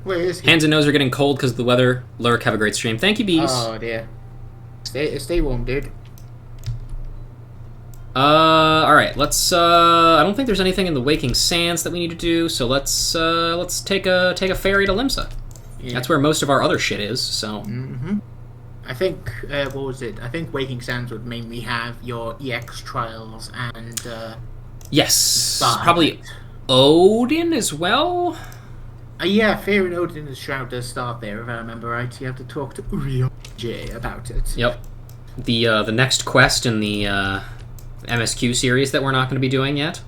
Where is he? Hands and nose are getting cold because of the weather. Lurk, have a great stream. Thank you, bees. Oh, dear. Stay warm, dude. Alright, let's, I don't think there's anything in the Waking Sands that we need to do, so let's take a ferry to Limsa. Yeah. That's where most of our other shit is, so... Mm-hmm. I think, what was it? I think Waking Sands would mainly have your EX trials and, yes, Bard. Probably Odin as well? Yeah, Fear and Odin and Shroud does start there, if I remember right. You have to talk to Uriel J about it. Yep. The next quest in the, MSQ series that we're not going to be doing yet.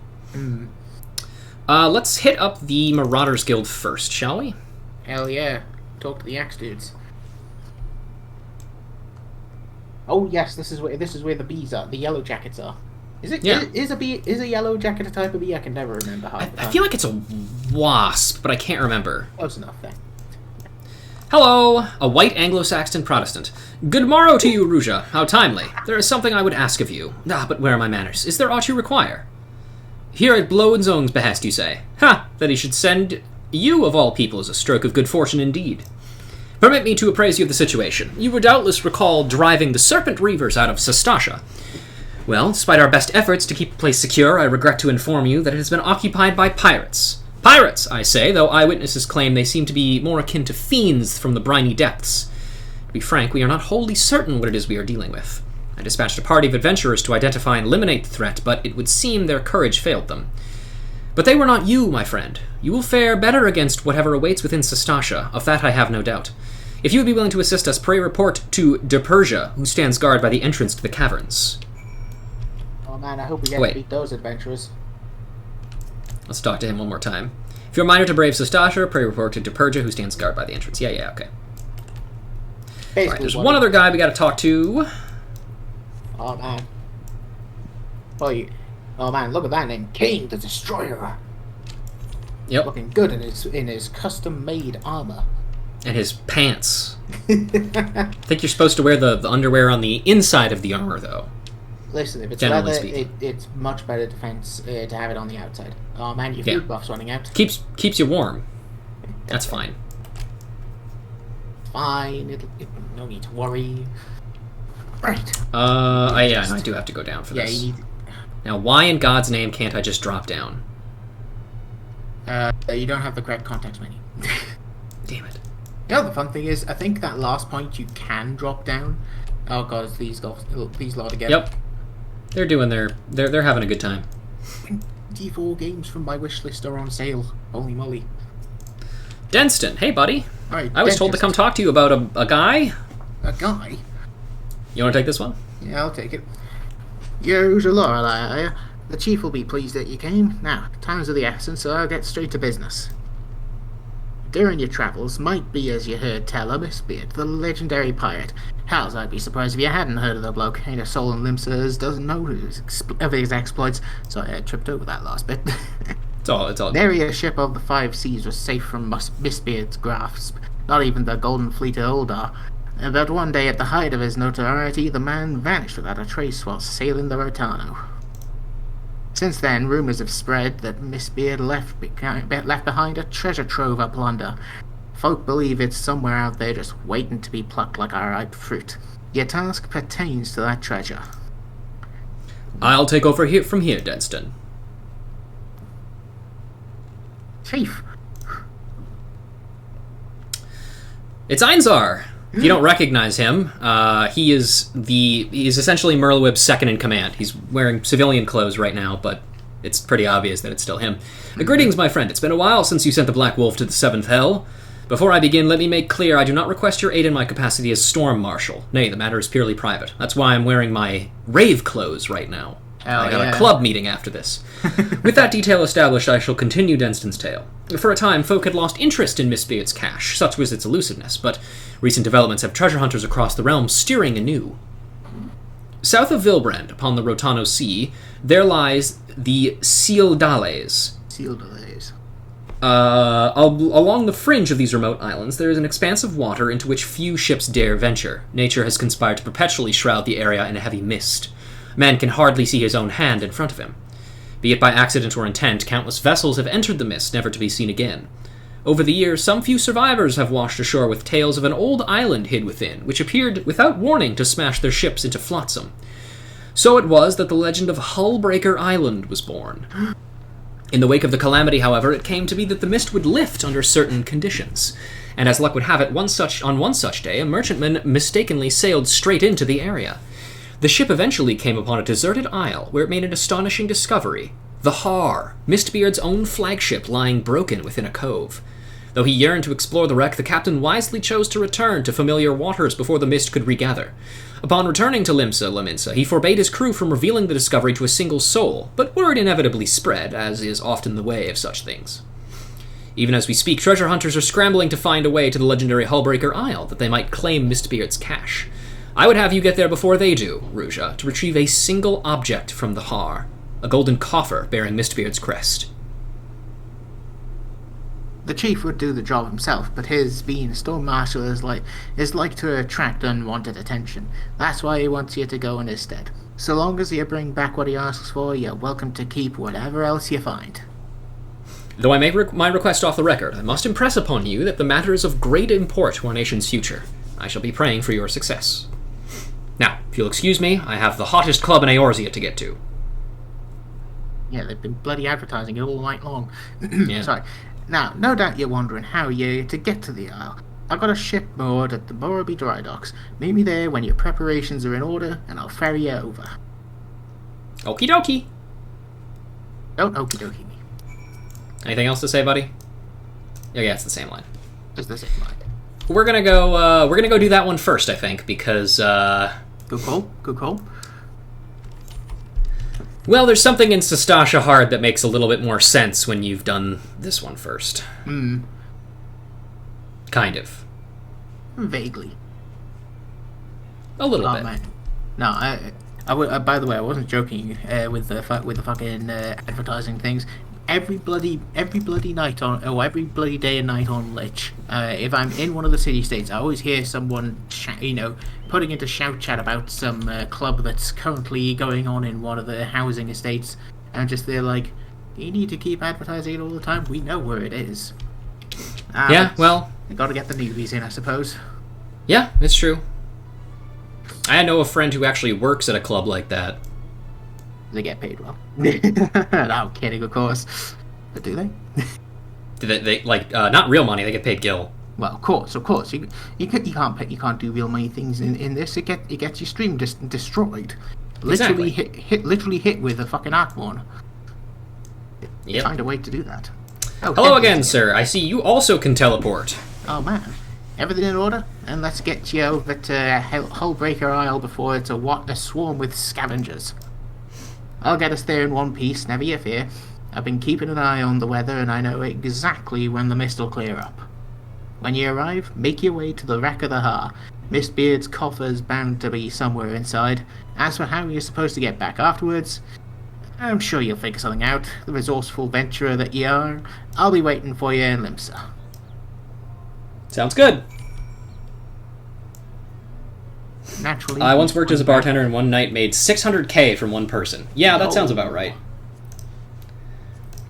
Let's hit up the Marauders Guild first, shall we? Hell yeah. Talk to the axe dudes. Oh yes, this is where the bees are. The yellow jackets are. Is it? Yeah. Is a yellow jacket a type of bee? I can never remember how. I feel like it's a wasp, but I can't remember. Close enough then. Hello, a white Anglo-Saxon Protestant. Good morrow to you, Ruja. How timely. There is something I would ask of you. But where are my manners? Is there aught you require? Here at Blowenzone's behest, you say? Ha! That he should send you, of all people, is a stroke of good fortune indeed. Permit me to appraise you of the situation. You would doubtless recall driving the Serpent Reavers out of Sastasha. Well, despite our best efforts to keep the place secure, I regret to inform you that it has been occupied by pirates. Pirates, I say, though eyewitnesses claim they seem to be more akin to fiends from the briny depths. To be frank, we are not wholly certain what it is we are dealing with. I dispatched a party of adventurers to identify and eliminate the threat, but it would seem their courage failed them. But they were not you, my friend. You will fare better against whatever awaits within Sastasha, of that I have no doubt. If you would be willing to assist us, pray report to De Persia, who stands guard by the entrance to the caverns. Oh man, I hope we get to beat those adventurers. Let's talk to him one more time. If you're a miner to brave Sastasha, pray report to De Persia, who stands guard by the entrance. Yeah, okay. Alright, there's one other guy we gotta talk to. Oh man. Oh man, look at that name. Cain the Destroyer. Yep. Looking good in his custom-made armor. And his pants. I think you're supposed to wear the underwear on the inside of the armor, though. Listen, if it's leather, it's much better defense to have it on the outside. Oh man, your food buff's running out. Keeps you warm. That's fine. Fine, no need to worry. Right. I do have to go down for this. Now, why in God's name can't I just drop down? You don't have the correct context menu. Damn it. Yeah, the fun thing is, I think that last point you can drop down. Oh god, it's these lot again. Yep. They're doing they're having a good time. 24 games from my wish list are on sale. Holy moly. Denston, hey buddy. Alright, I was told to come talk to you about a guy. A guy? You want to take this one? Yeah, I'll take it. You're Lorelei, are you? The chief will be pleased that you came. Now, time's of the essence, so I'll get straight to business. During your travels, might be as you heard tell of Misbeard, the legendary pirate. Hells, I'd be surprised if you hadn't heard of the bloke. Ain't a soul in Limsa doesn't know of his exploits. Sorry, I tripped over that last bit. It's all. Nary a ship of the five seas was safe from Misbeard's grasp. Not even the Golden Fleet of Uldar. But one day, at the height of his notoriety, the man vanished without a trace while sailing the Rotano. Since then, rumours have spread that Miss Beard left behind a treasure trove of plunder. Folk believe it's somewhere out there just waiting to be plucked like a ripe fruit. Your task pertains to that treasure. I'll take over here from here, Denston. Chief. It's Einzar. If you don't recognize him, he's essentially Merlewib's second in command. He's wearing civilian clothes right now, but it's pretty obvious that it's still him. Greetings, my friend. It's been a while since you sent the Black Wolf to the Seventh Hell. Before I begin, let me make clear I do not request your aid in my capacity as Storm Marshal. Nay, the matter is purely private. That's why I'm wearing my rave clothes right now. I got a club meeting after this. With that detail established, I shall continue Denston's tale. For a time, folk had lost interest in Miss Beard's cache, such was its elusiveness, but recent developments have treasure hunters across the realm stirring anew. South of Vilbrand, upon the Rotano Sea, there lies the Sealdales. Along the fringe of these remote islands, there is an expanse of water into which few ships dare venture. Nature has conspired to perpetually shroud the area in a heavy mist. Man can hardly see his own hand in front of him. Be it by accident or intent, countless vessels have entered the mist, never to be seen again. Over the years, some few survivors have washed ashore with tales of an old island hid within, which appeared without warning to smash their ships into flotsam. So it was that the legend of Hullbreaker Island was born. In the wake of the calamity, however, it came to be that the mist would lift under certain conditions, and as luck would have it, on one such day, a merchantman mistakenly sailed straight into the area. The ship eventually came upon a deserted isle, where it made an astonishing discovery. The Har, Mistbeard's own flagship, lying broken within a cove. Though he yearned to explore the wreck, the captain wisely chose to return to familiar waters before the mist could regather. Upon returning to Laminsa, he forbade his crew from revealing the discovery to a single soul, but word inevitably spread, as is often the way of such things. Even as we speak, treasure hunters are scrambling to find a way to the legendary Hullbreaker Isle, that they might claim Mistbeard's cache. I would have you get there before they do, Ruja, to retrieve a single object from the Har, a golden coffer bearing Mistbeard's crest. The chief would do the job himself, but his being a storm marshal is like to attract unwanted attention. That's why he wants you to go in his stead. So long as you bring back what he asks for, you're welcome to keep whatever else you find. Though I make my request off the record, I must impress upon you that the matter is of great import to our nation's future. I shall be praying for your success. Now, if you'll excuse me, I have the hottest club in Eorzea to get to. Yeah, they've been bloody advertising it all night long. Yeah. Sorry. Now, no doubt you're wondering how you're to get to the Isle. I've got a ship moored at the Borrowby dry docks. Meet me there when your preparations are in order, and I'll ferry you over. Okie dokie. Don't okie dokie me. Anything else to say, buddy? Oh, yeah, it's the same line. It's the same line. We're gonna go do that one first, I think, because, Good call. Well, there's something in Sastasha Hard that makes a little bit more sense when you've done this one first. Kind of. Vaguely. A little bit. Man. No, I by the way, I wasn't joking with the fucking advertising things. Every bloody night on, or every bloody day and night on Lich, if I'm in one of the city states, I always hear someone, putting into shout chat about some club that's currently going on in one of the housing estates, and they're like, you need to keep advertising it all the time. We know where it is. Yeah, well, you got to get the newbies in, I suppose. Yeah, it's true. I know a friend who actually works at a club like that. They get paid well. No, I'm kidding, of course. But do they? They not real money. They get paid gil. Well, of course. You can't do real money things in this. It gets your stream destroyed. Literally Exactly. hit with a fucking Archborn. Yep. Find a way to do that. Hello again, sir. I see you also can teleport. Oh man, everything in order, and let's get you over to Hullbreaker Isle before it's a swarm with scavengers. I'll get us there in one piece, never you fear. I've been keeping an eye on the weather, and I know exactly when the mist will clear up. When you arrive, make your way to the wreck of the Har. Mistbeard's coffer's bound to be somewhere inside. As for how you're supposed to get back afterwards, I'm sure you'll figure something out, the resourceful venturer that you are. I'll be waiting for you in Limsa. Sounds good. Naturally, I once worked as a bartender and one night made $600K from one person. Yeah, that sounds about right.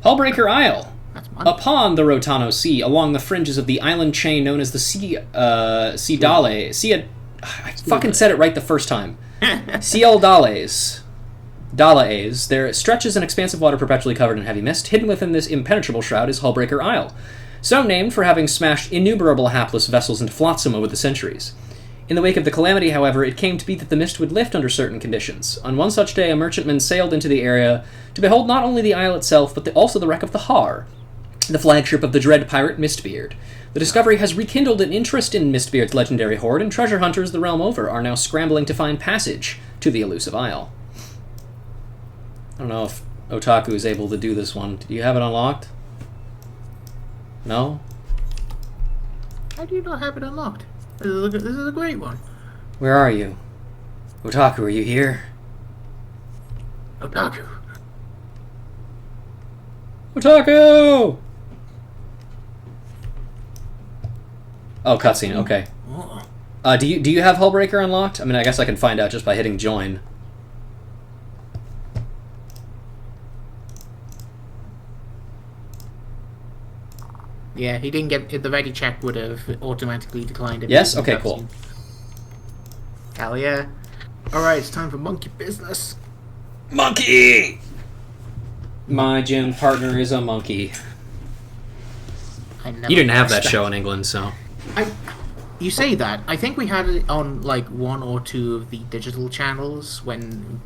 Hullbreaker Isle. That's mine. Upon the Rotano Sea, along the fringes of the island chain known as the I fucking said it right the first time. Dalaes, there stretches an expanse of water perpetually covered in heavy mist. Hidden within this impenetrable shroud is Hullbreaker Isle, so named for having smashed innumerable hapless vessels into flotsam over the centuries. In the wake of the calamity, however, it came to be that the mist would lift under certain conditions. On one such day, a merchantman sailed into the area to behold not only the isle itself, but also the wreck of the Har, the flagship of the dread pirate Mistbeard. The discovery has rekindled an interest in Mistbeard's legendary hoard, and treasure hunters the realm over are now scrambling to find passage to the elusive isle. I don't know if Otaku is able to do this one. Do you have it unlocked? No? How do you not have it unlocked? This is a great one. Where are you? Otaku, are you here? Otaku. Otaku! Oh, cutscene, okay. Do you have Hullbreaker unlocked? I mean, I guess I can find out just by hitting join. Yeah, he didn't get the ready check would have automatically declined it. Yes? Okay, cool. Hell yeah. Alright, it's time for monkey business. Monkey! My gym partner is a monkey. You didn't have that show in England, so... You say that. I think we had it on, like, one or two of the digital channels when,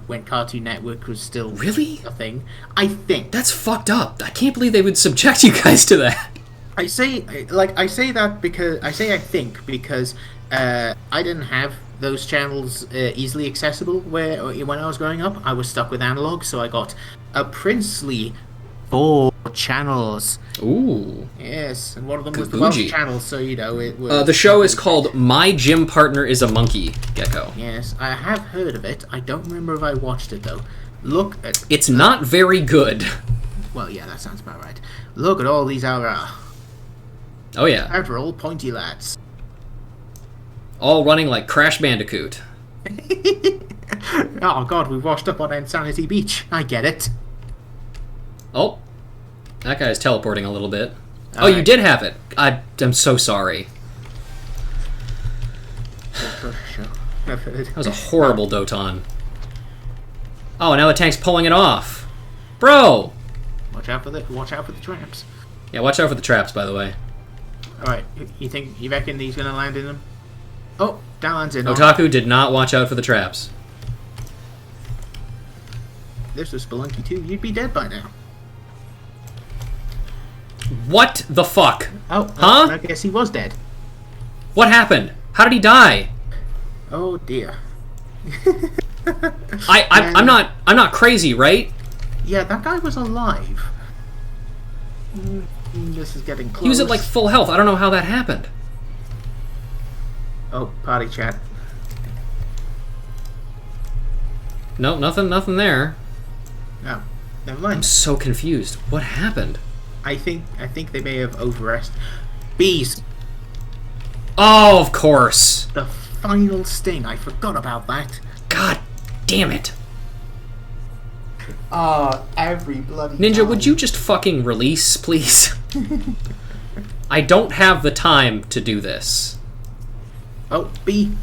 when Cartoon Network was still really a thing. I think. That's fucked up. I can't believe they would subject you guys to that. I say that because... I think because I didn't have those channels easily accessible when I was growing up. I was stuck with analog, so I got a princely 4 channels. Ooh. Yes, and one of them was the Welsh channel, so it was... the show is called My Gym Partner is a Monkey, Gecko. Yes, I have heard of it. I don't remember if I watched it, though. Look at... It's not very good. Well, yeah, that sounds about right. Look at all these Oh, yeah. They're all pointy lads. All running like Crash Bandicoot. Oh, God, we washed up on Insanity Beach. I get it. Oh. That guy's teleporting a little bit. All right. You did have it. I'm so sorry. That was a horrible Doton. Oh, now the tank's pulling it off. Bro! Watch out for the traps. Yeah, watch out for the traps, by the way. Alright, you reckon he's gonna land in them? Oh, that lands in. Otaku did not watch out for the traps. This was Spelunky 2, you'd be dead by now. What the fuck? Oh, huh? I guess he was dead. What happened? How did he die? Oh dear. I'm not crazy, right? Yeah, that guy was alive. This is getting close. He was at like full health. I don't know how that happened. Oh, party chat. No, nothing there. No, never mind. I'm so confused. What happened? I think they may have bees. Oh, of course. The final sting. I forgot about that. God damn it. Every bloody Ninja, time. would you just fucking release, please? I don't have the time to do this. Oh, bee.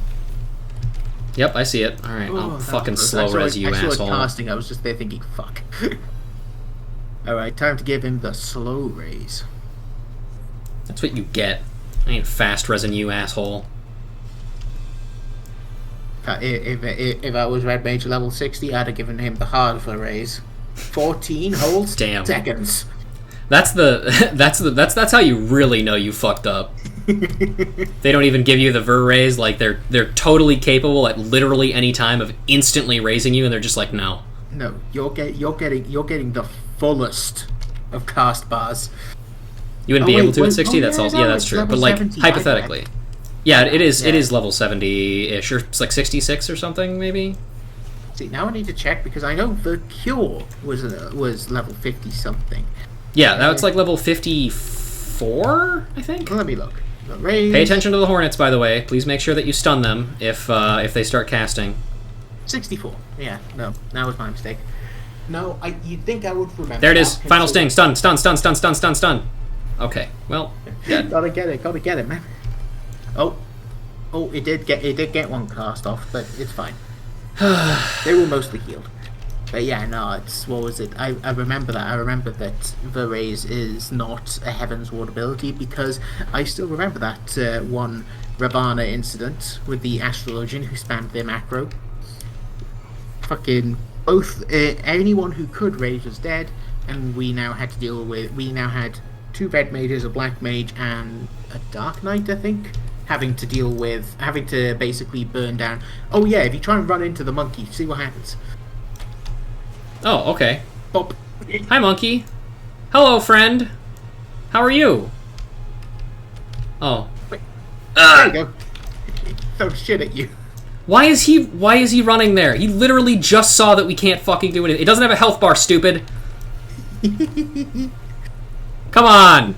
Yep, I see it. Alright, I'll fucking slow res you, asshole. I saw it casting, I was just there thinking, fuck. Alright, time to give him the slow raise. That's what you get. I ain't fast resin you, asshole. If I was Red Mage level 60, I'd have given him the hard for raise. 14 whole seconds. That's how you really know you fucked up. They don't even give you the ver raise. Like they're totally capable at literally any time of instantly raising you, and they're just like, no. No, you're getting the fullest of cast bars. You wouldn't be able to at 60. That's true. But like 70, hypothetically, yeah, it is. Yeah. It is level 70-ish, or it's like 66 or something, maybe. See, now I need to check because I know the cure was level 50 something. Yeah, that's like level 54, I think. Let me look. Pay attention to the hornets, by the way. Please make sure that you stun them if they start casting. 64. Yeah, no, that was my mistake. No, you'd think I would remember. There it is. Final sting. Stun, stun, stun, stun, stun, stun, stun. Okay, well, dead. Gotta get it, man. Oh, it did get one cast off, but it's fine. They were mostly healed. But yeah, no, what was it? I remember that. I remember that the raise is not a Heaven's Ward ability, because I still remember that one Ravana incident with the Astrologian who spammed their macro. Fucking both, anyone who could raise was dead, and we now had 2 red mages, a black mage, and a dark knight, I think, having to basically burn down. Oh yeah, if you try and run into the monkey, see what happens. Oh, okay. Bop. Hi, monkey. Hello, friend. How are you? Oh. There you go. Throw shit at you. Why is he running there? He literally just saw that we can't fucking do it. It doesn't have a health bar, stupid. Come on.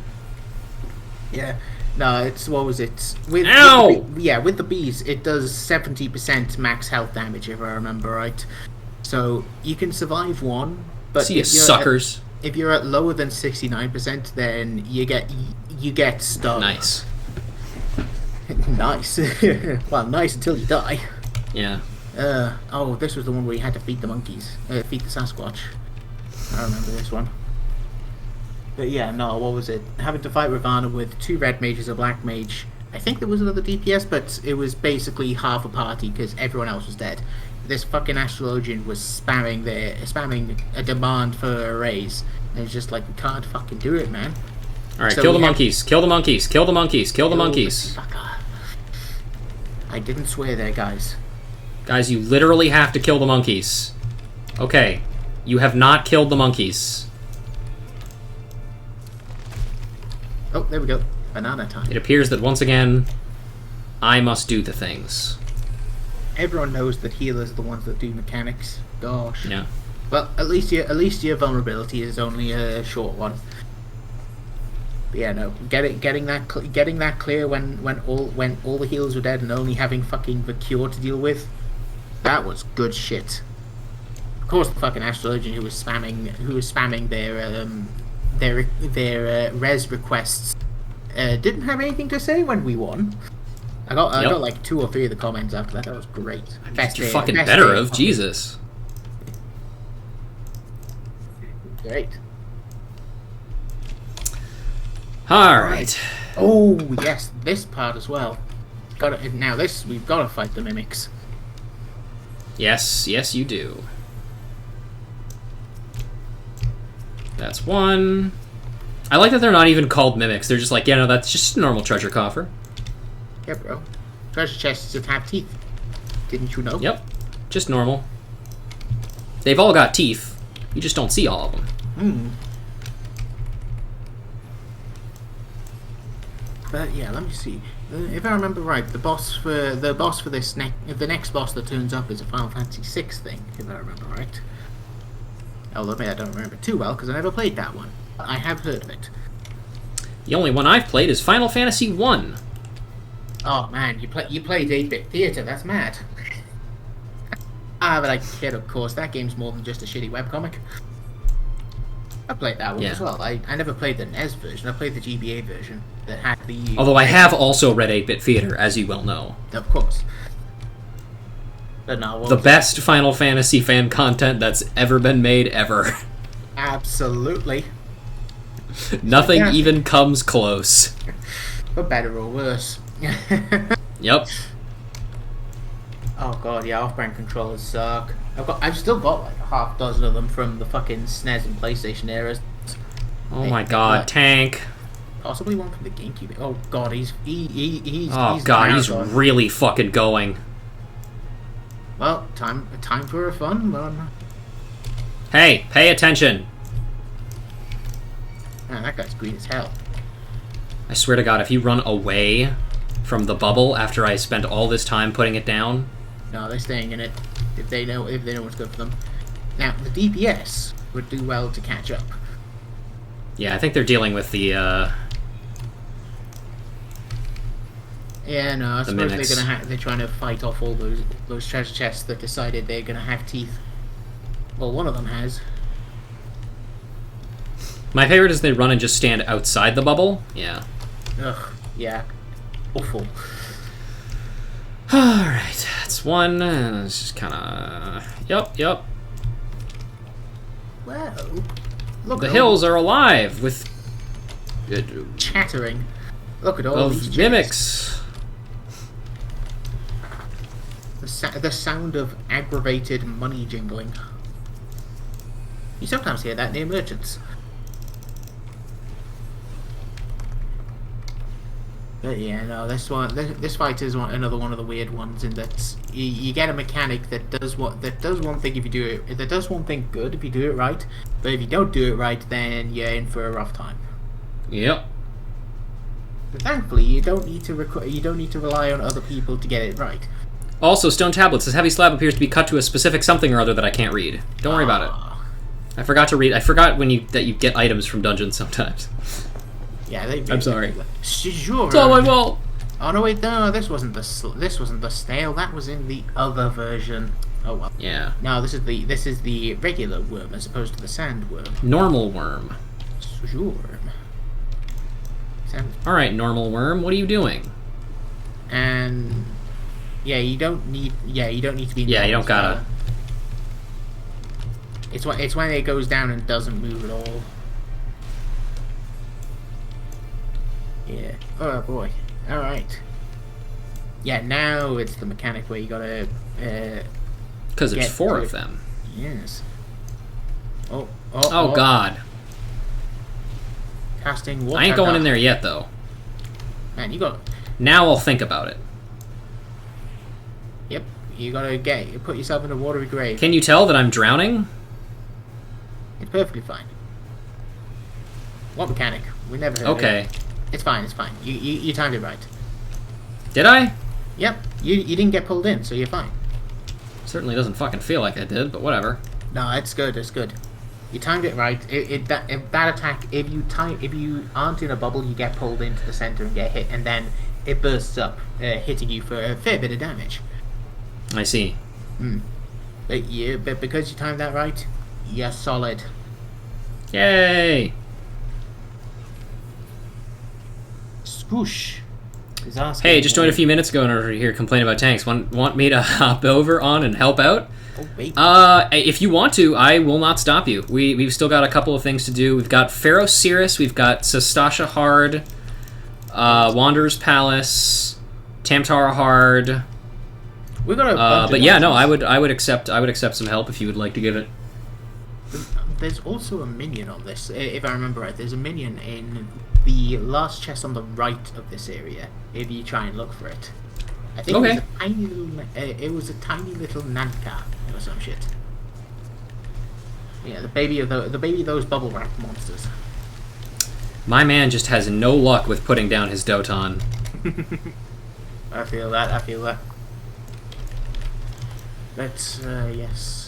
Yeah. No, what was it? Ow! With the bees, it does 70% max health damage, if I remember right. So you can survive one, but see you suckers. If you're at lower than 69%, then you get stunned. Nice. Nice. Well, nice until you die. Yeah. Oh, this was the one where you had to feed the monkeys. Feed the Sasquatch. I remember this one. But yeah, no, what was it? Having to fight Ravana with 2 red mages, a black mage. I think there was another DPS, but it was basically half a party because everyone else was dead. This fucking Astrologian was spamming a demand for a raise. And it's just like, we can't fucking do it, man. Alright, so kill the monkeys, kill the monkeys, kill the monkeys, kill the monkeys. I didn't swear there, guys. Guys, you literally have to kill the monkeys. Okay, you have not killed the monkeys. Oh, there we go. Banana time. It appears that once again, I must do the things. Everyone knows that healers are the ones that do mechanics. Gosh. Yeah. Well, at least your vulnerability is only a short one. But yeah, no, getting that clear when all the healers were dead and only having fucking the cure to deal with, that was good shit. Of course, the fucking Astrologian who was spamming their res requests didn't have anything to say when we won. I got like 2 or 3 of the comments after that. That was great. Best you're fucking better of Jesus. Great. All right. Oh yes, this part as well. We've got to fight the mimics. Yes, yes, you do. That's one. I like that they're not even called mimics. They're just like, yeah, no, that's just a normal treasure coffer. Yeah, bro. Treasure chests that have teeth. Didn't you know? Yep. Just normal. They've all got teeth. You just don't see all of them. Hmm. But yeah, let me see. If I remember right, the next boss that turns up is a Final Fantasy VI thing. If I remember right. Although maybe I don't remember too well because I never played that one. I have heard of it. The only one I've played is Final Fantasy I. Oh man, you played 8-bit theater. That's mad. But I kid, of course. That game's more than just a shitty webcomic. I played that one as well. I never played the NES version. I played the GBA version that had the... Although I have also read 8-bit theater, as you well know. Of course. But no, the best Final Fantasy fan content that's ever been made, ever. Absolutely. Nothing even comes close. For better or worse. Yep. Oh god, yeah, off-brand controllers suck. I've still got like a half dozen of them from the fucking SNES and PlayStation eras. Oh my god, Tank. Possibly one from the GameCube. Oh god, he's really fucking going. Well, time for a fun one. Hey, pay attention. Man, that guy's green as hell. I swear to god, if you run away from the bubble after I spent all this time putting it down... No, they're staying in it. If they know what's good for them. Now, the DPS would do well to catch up. Yeah, I think they're dealing with the, Yeah, no, I suppose mimics. they're trying to fight off all those treasure chests that decided they're gonna have teeth. Well, one of them has. My favorite is they run and just stand outside the bubble. Yeah. Ugh, yeah. Awful. Alright, that's one. It's just kind of... Yep. Well, look. The hills are alive with... chattering. Look at all these mimics. The sound of aggravated money jingling. You sometimes hear that near merchants. But yeah, no, this fight is another one of the weird ones in that you get a mechanic that does one thing if you do it, that does one thing good if you do it right, but if you don't do it right, then you're in for a rough time. Yep. But thankfully, you don't need to rely on other people to get it right. Also, stone tablets. This heavy slab appears to be cut to a specific something or other that I can't read. Don't worry about it. I forgot to read. I forgot that you get items from dungeons sometimes. Yeah, I'm sorry. Sure. It's all my fault. Oh no, wait, no, this wasn't the snail. That was in the other version. Oh well. Yeah. No, this is the regular worm as opposed to the sandworm. Normal worm. Sure. All right, normal worm. What are you doing? And yeah, you don't need to be. Yeah, you don't gotta. It's when it goes down and doesn't move at all. Yeah. Oh boy. All right. Yeah. Now it's the mechanic where you gotta. Because there's 4 of them. Yes. Oh God. Casting water. I ain't going in there yet, though. Man, you got. Now I'll think about it. Yep. You gotta put yourself in a watery grave. Can you tell that I'm drowning? It's perfectly fine. What mechanic? We never heard Okay. of it. It's fine. You timed it right. Did I? Yep. You didn't get pulled in, so you're fine. Certainly doesn't fucking feel like I did, but whatever. No, it's good. It's good. You timed it right. If that attack, if you aren't in a bubble, you get pulled into the center and get hit, and then it bursts up, hitting you for a fair bit of damage. I see. But because you timed that right, you're solid. Yay! Swoosh. Hey, just joined a few minutes ago in order to hear complain about tanks. Want me to hop over on and help out? Oh, wait. If you want to, I will not stop you. We've still got a couple of things to do. We've got Pharaoh Cirrus, we've got Sastasha Hard, Wanderer's Palace, Tam-Tara Hard. We got a bunch but of yeah, no, options. I would accept some help if you would like to give it. There's also a minion on this, if I remember right. There's a minion in the last chest on the right of this area, if you try and look for it. I think Okay. it was a tiny little Nanka or some shit. Yeah, the baby of those bubble wrap monsters. My man just has no luck with putting down his Doton. I feel that. But yes.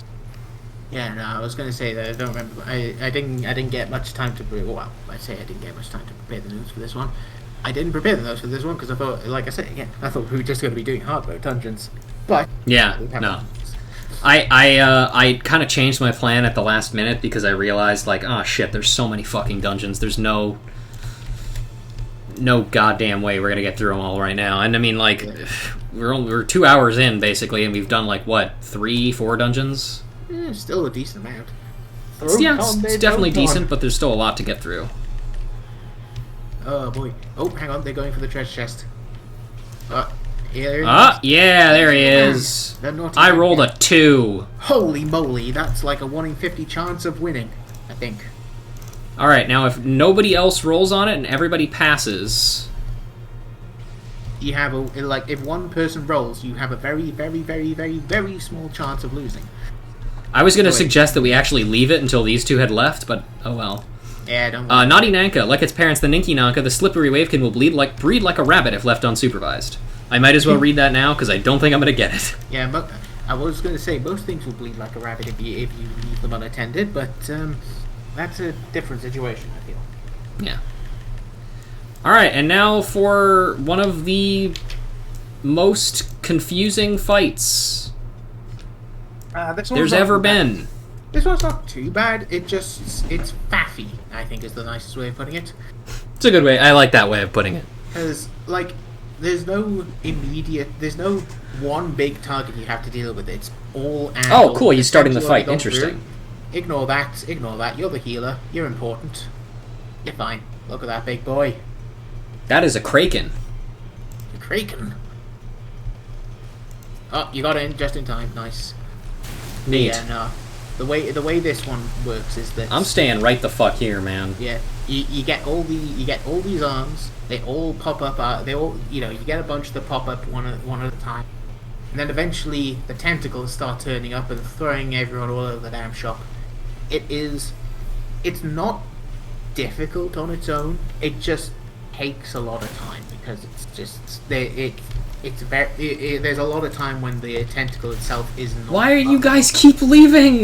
Yeah, no, I was going to say that I don't remember. I didn't get much time to prepare. Well, I say I didn't get much time to prepare the notes for this one. I didn't prepare the notes for this one because I thought, like I said again, I thought we were just going to be doing hard mode dungeons. But Yeah, no. I kind of changed my plan at the last minute because I realized, like, oh shit, there's so many fucking dungeons. There's no goddamn way we're gonna get through them all right now. And I mean, like, we're 2 hours in basically, and we've done like what 3-4 dungeons. Still a decent amount. Yeah, it's definitely decent, but there's still a lot to get through. Oh boy! Oh, hang on, they're going for the treasure chest. Yeah, there he is. I rolled a 2. Holy moly, that's like a 1 in 50 chance of winning, I think. Alright, now if nobody else rolls on it and everybody passes... You have if one person rolls, you have a very, very, very, very, very small chance of losing. I was going to suggest that we actually leave it until these two had left, but oh well. Yeah, don't. Naughty Nanka, like its parents, the Ninky Nanka, the slippery wavekin will breed like a rabbit if left unsupervised. I might as well read that now because I don't think I'm going to get it. Yeah, but I was going to say most things will bleed like a rabbit if you leave them unattended, but that's a different situation, I feel. Yeah. All right, and now for one of the most confusing fights there's ever been. This one's not too bad. It's faffy, I think is the nicest way of putting it. It's a good way. I like that way of putting it. Because, like, there's no one big target you have to deal with. It's all and oh, cool. He's starting the fight. Interesting. Ignore that. Ignore that. You're the healer. You're important. You're fine. Look at that big boy. That is a kraken. A kraken. Oh, you got in just in time. Nice. Neat. Yeah, no. The way this one works is that I'm staying right the fuck here, man. yeah, you get all these arms. They all pop up. You get a bunch that pop up one at a time, and then eventually the tentacles start turning up and throwing everyone all over the damn shop. It's not difficult on its own. It just takes a lot of time because there's a lot of time when the tentacle itself is not. Why are you guys keep leaving?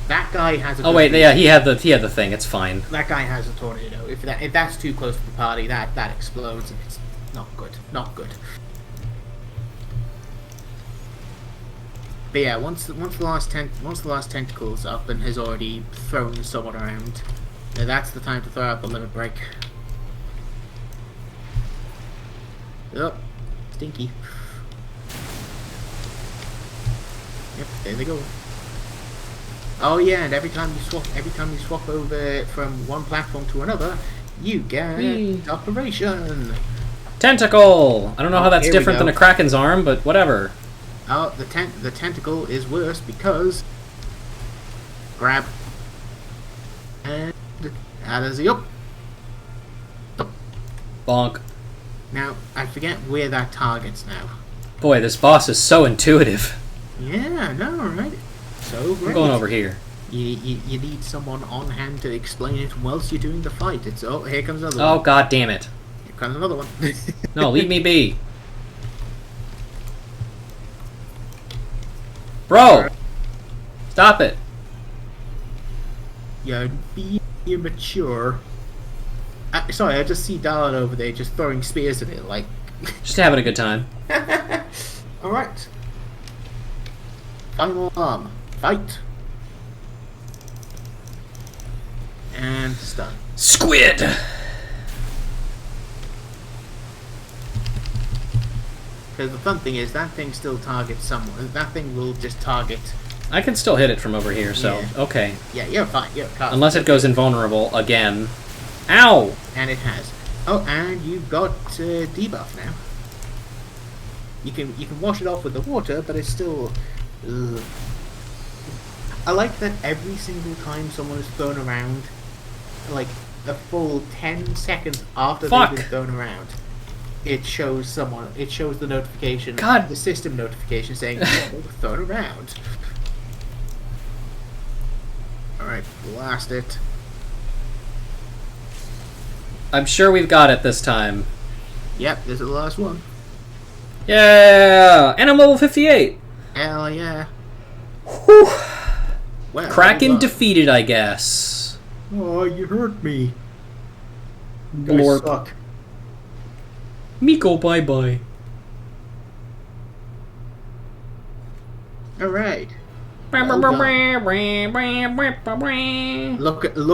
That guy has a. Oh wait, yeah, he had the thing. It's fine. That guy has a tornado. If that's too close to the party, that explodes and it's not good. Not good. But yeah, once the last tentacle's up and has already thrown someone around, that's the time to throw out the limit break. Yep. Stinky. Yep, there they go. Oh yeah, and every time you swap over from one platform to another, you get operation. Tentacle. I don't know how that's different than a kraken's arm, but whatever. Oh, the tentacle is worse because grab and that is the up. Bonk. Now, I forget where that targets now. Boy, this boss is so intuitive. Yeah, no, right? So great. I'm going over here. You need someone on hand to explain it whilst you're doing the fight. Here comes another one. Oh, god damn it. Here comes another one. No, leave me be. Bro! Stop it. You're being immature. Sorry, I just see Dallin over there just throwing spears at it, like... Just having a good time. Alright. Final arm. Fight. And stun. Squid! Because the fun thing is, that thing still targets someone. That thing will just target... I can still hit it from over here, so... Yeah. Okay. Yeah, you're fine. Unless it goes invulnerable again. Ow! And it has. Oh, and you've got debuff now. You can wash it off with the water, but it's still... Ugh. I like that every single time someone is thrown around, like a full 10 seconds after they've been thrown around, it shows the notification, the system notification saying, yeah, they were thrown around. Alright, blast it. I'm sure we've got it this time. Yep, this is the last one. Yeah! And I'm level 58! Hell yeah. Whew. Well, Kraken defeated, I guess. Oh, you hurt me. Blorp. Suck. Miko, bye-bye. Alright. Look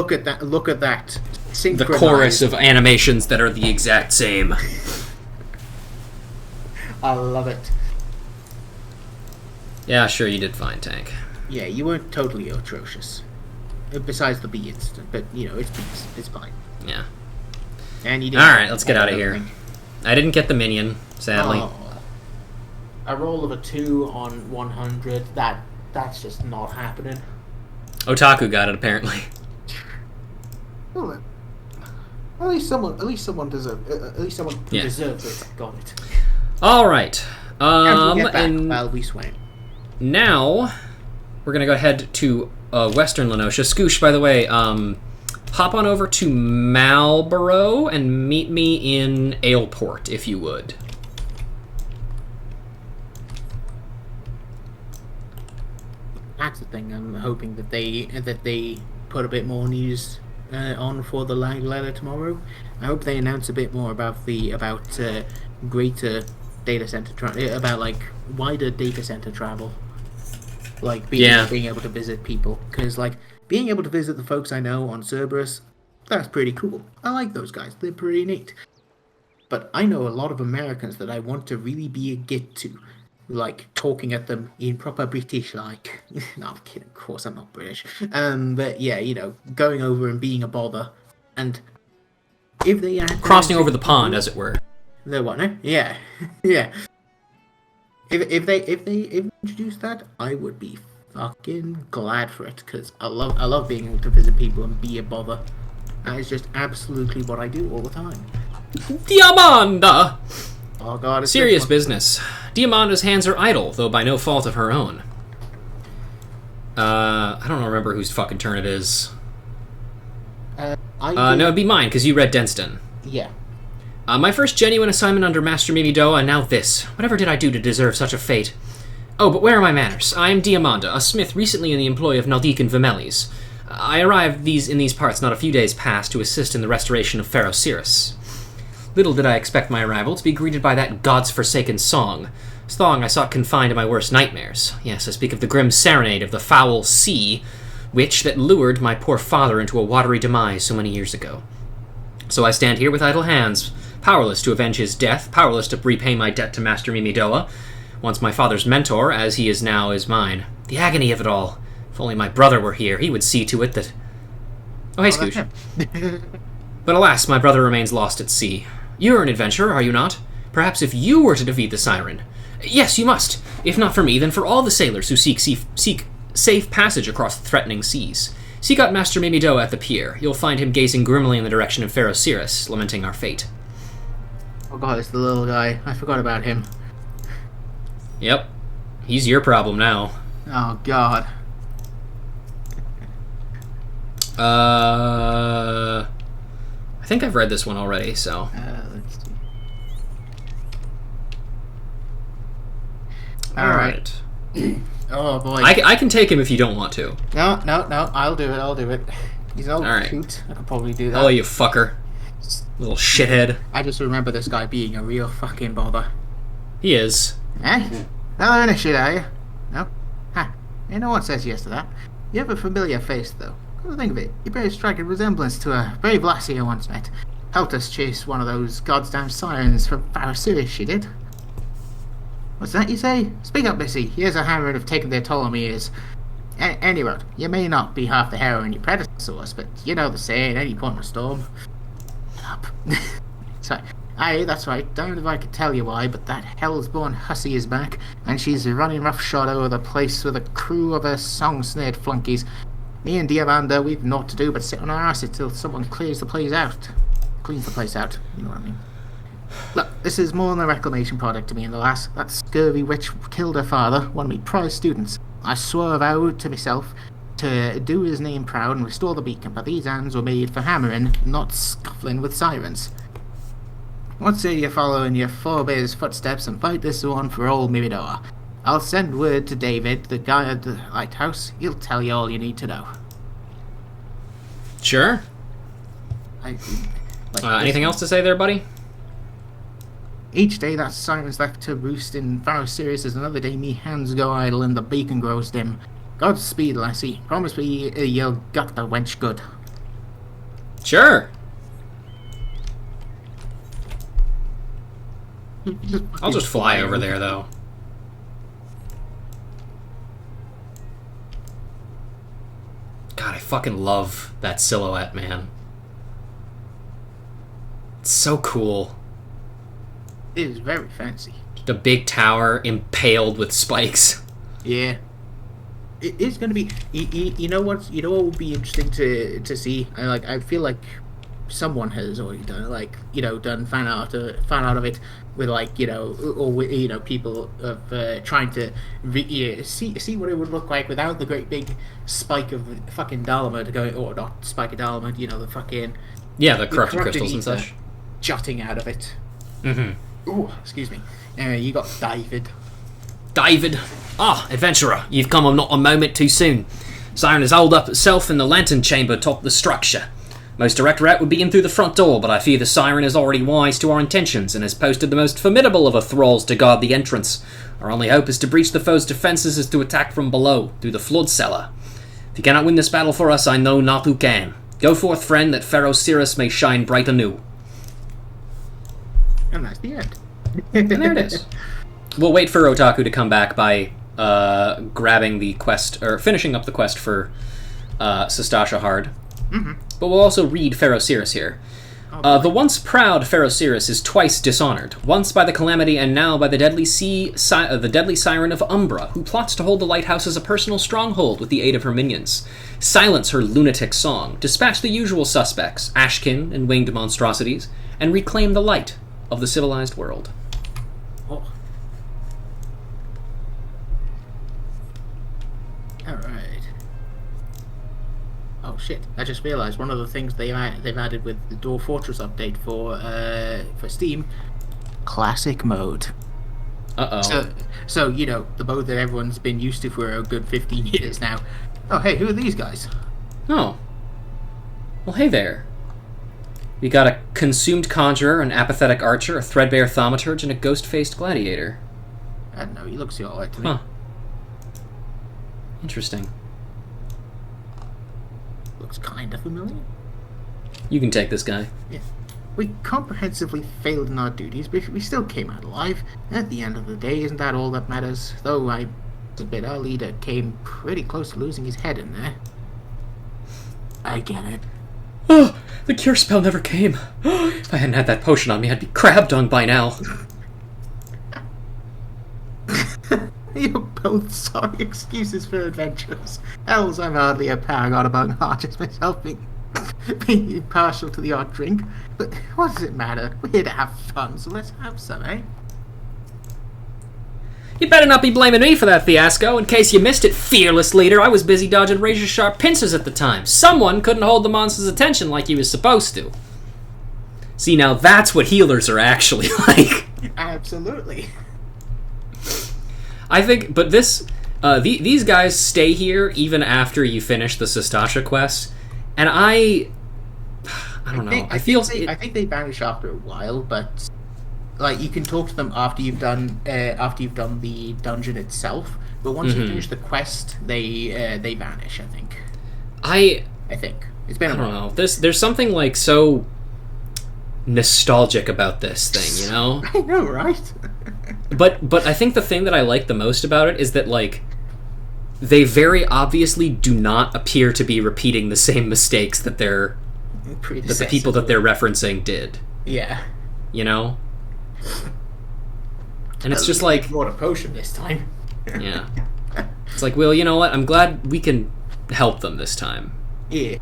at that. The chorus of animations that are the exact same. I love it. Yeah, sure, you did fine, Tank. Yeah, you weren't totally atrocious. Besides the bee incident, but it's bees. It's fine. Yeah. And you didn't. Alright, let's get out of here. I didn't get the minion, sadly. Oh. A roll of a 2 on 100, that's just not happening. Otaku got it, apparently. Well, at least someone deserved it. Got it. All right. And while we swam. Now we're gonna go ahead to Western Lenosha. Scoosh, by the way, hop on over to Marlborough and meet me in Aleport, if you would. That's the thing. I'm hoping that they put a bit more news on for the live letter tomorrow. I hope they announce a bit more about greater data center about like wider data center travel. like being able to visit people, because like being able to visit the folks I know on Cerberus, that's pretty cool. I like those guys; they're pretty neat. But I know a lot of Americans that I want to really be a git to, like talking at them in proper British, like. No, I'm kidding. Of course, I'm not British. But yeah, going over and being a bother, and if they crossing over the pond, as it were. The what? No? Yeah, yeah. If they introduce that, I would be fucking glad for it, because I love being able to visit people and be a bother. That is just absolutely what I do all the time. Diamanda! Oh god, it's serious business. Diamanda's hands are idle, though by no fault of her own. I don't remember whose fucking turn it is. No, it'd be mine, because you read Denston. Yeah. My first genuine assignment under Master Mimidoa, and now this. Whatever did I do to deserve such a fate? Oh, but where are my manners? I am Diamanda, a smith recently in the employ of Naldik and Vimeles. I arrived in these parts not a few days past to assist in the restoration of Pharaoh Cyrus. Little did I expect my arrival to be greeted by that god's forsaken song I sought confined to my worst nightmares. Yes, I speak of the grim serenade of the foul sea, that lured my poor father into a watery demise so many years ago. So I stand here with idle hands, powerless to avenge his death, powerless to repay my debt to Master Mimidoa, once my father's mentor, as he is now, is mine. The agony of it all. If only my brother were here, he would see to it that... Oh, hey, Scooch. But alas, my brother remains lost at sea. You're an adventurer, are you not? Perhaps if you were to defeat the siren. Yes, you must. If not for me, then for all the sailors who seek safe passage across the threatening seas. Seek out Master Mimidoa at the pier. You'll find him gazing grimly in the direction of Pharaoh Cyrus, lamenting our fate. Oh god, it's the little guy. I forgot about him. Yep. He's your problem now. Oh god. I think I've read this one already, so... let's see. Alright. Oh boy. I can take him if you don't want to. No, I'll do it. He's all cute. I could probably do that. Oh, you fucker. Little shithead. I just remember this guy being a real fucking bother. He is. Eh? Not learning shit, are you? No? Ha. No one says yes to that. You have a familiar face, though. Come to think of it, you bear a striking resemblance to a brave lassie I once met. Helped us chase one of those goddamn sirens from Pharaoh Cyrus, she did. What's that you say? Speak up, Missy. Here's a hammer and have taken their toll on me ears. Anyway, you may not be half the heroine your predecessor was, but you know the saying, any point in a storm. Up. Sorry. Aye, that's right. Don't know if I could tell you why, but that hell's-born hussy is back, and she's running roughshod over the place with a crew of her song-snared flunkies. Me and Diamanda, we've naught to do but sit on our asses till someone cleans the place out, you know what I mean. Look, this is more than a reclamation project to me and the lass. That scurvy witch killed her father, one of me prize students. I swore a vow to myself to do his name proud and restore the beacon, but these hands were made for hammering, not scuffling with sirens. What say you follow in your forebears' footsteps and fight this one for old Mimidoa? I'll send word to David, the guy at the lighthouse. He'll tell you all you need to know. Sure. Anything else to say there, buddy? Each day that siren's left to roost in Pharaoh Sirius is another day me hands go idle and the beacon grows dim. Godspeed, lassie. Promise me you'll gut the wench good. Sure. I'll just fly over there, though. God, I fucking love that silhouette, man. It's so cool. It is very fancy. The big tower impaled with spikes. Yeah. It is going to be... You know what would be interesting to see? I feel like someone has already done it, like, done fan art of it with, like, people of trying to see what it would look like without the great big spike of fucking Dalamer to go, or not spike of Dalamer, the fucking... Yeah, the corrupted crystals and such. Jutting out of it. Mm-hmm. Ooh, excuse me. You got David. David! Ah, adventurer, you've come not a moment too soon. Siren has holed up itself in the lantern chamber atop the structure. Most direct route would be in through the front door, but I fear the Siren is already wise to our intentions and has posted the most formidable of her thralls to guard the entrance. Our only hope is to breach the foe's defences is to attack from below, through the flood cellar. If you cannot win this battle for us, I know not who can. Go forth, friend, that Pharaoh Cirrus may shine bright anew. And that's the end. And there it is. We'll wait for Otaku to come back by grabbing the quest, or finishing up the quest for Sastasha Hard. Mm-hmm. But we'll also read Pharaoh Cirrus here. The once proud Pharaoh Cirrus is twice dishonored, once by the Calamity and now by the deadly Siren of Umbra, who plots to hold the lighthouse as a personal stronghold with the aid of her minions. Silence her lunatic song, dispatch the usual suspects, Ashkin and winged monstrosities, and reclaim the light of the civilized world. Oh. Alright. Oh shit, I just realised one of the things they've added with the Dwarf Fortress update for Steam, classic mode. Uh-oh. So you know, the mode that everyone's been used to for a good 15 years now. Oh hey, who are these guys? Oh. Well, hey there. We got a consumed conjurer, an apathetic archer, a threadbare thaumaturge, and a ghost-faced gladiator. I don't know, he looks alright to me. Huh. Interesting. Looks kind of familiar. You can take this guy. Yeah. We comprehensively failed in our duties, but we still came out alive. At the end of the day, isn't that all that matters? Though I admit our leader came pretty close to losing his head in there. I get it. Oh, the cure spell never came. If I hadn't had that potion on me, I'd be crab dung by now. You're both sorry excuses for adventures. Else I'm hardly a paragon among archers myself, being partial to the odd drink. But what does it matter? We're here to have fun, so let's have some, eh? You better not be blaming me for that fiasco. In case you missed it, fearless leader, I was busy dodging razor-sharp pincers at the time. Someone couldn't hold the monster's attention like he was supposed to. See, now that's what healers are actually like. Absolutely. I think, but this, these guys stay here even after you finish the Sastasha quest, and I don't know. I think they vanish after a while, but like you can talk to them after you've done the dungeon itself. But once you finish the quest, they vanish. I think. I think it's been. I don't know. There's something like so nostalgic about this thing, you know? I know, right? But I think the thing that I like the most about it is that, like, they very obviously do not appear to be repeating the same mistakes that the people that they're referencing did. Yeah. You know? And it's just like... They brought a potion this time. Yeah. It's like, well, you know what? I'm glad we can help them this time. Yeah.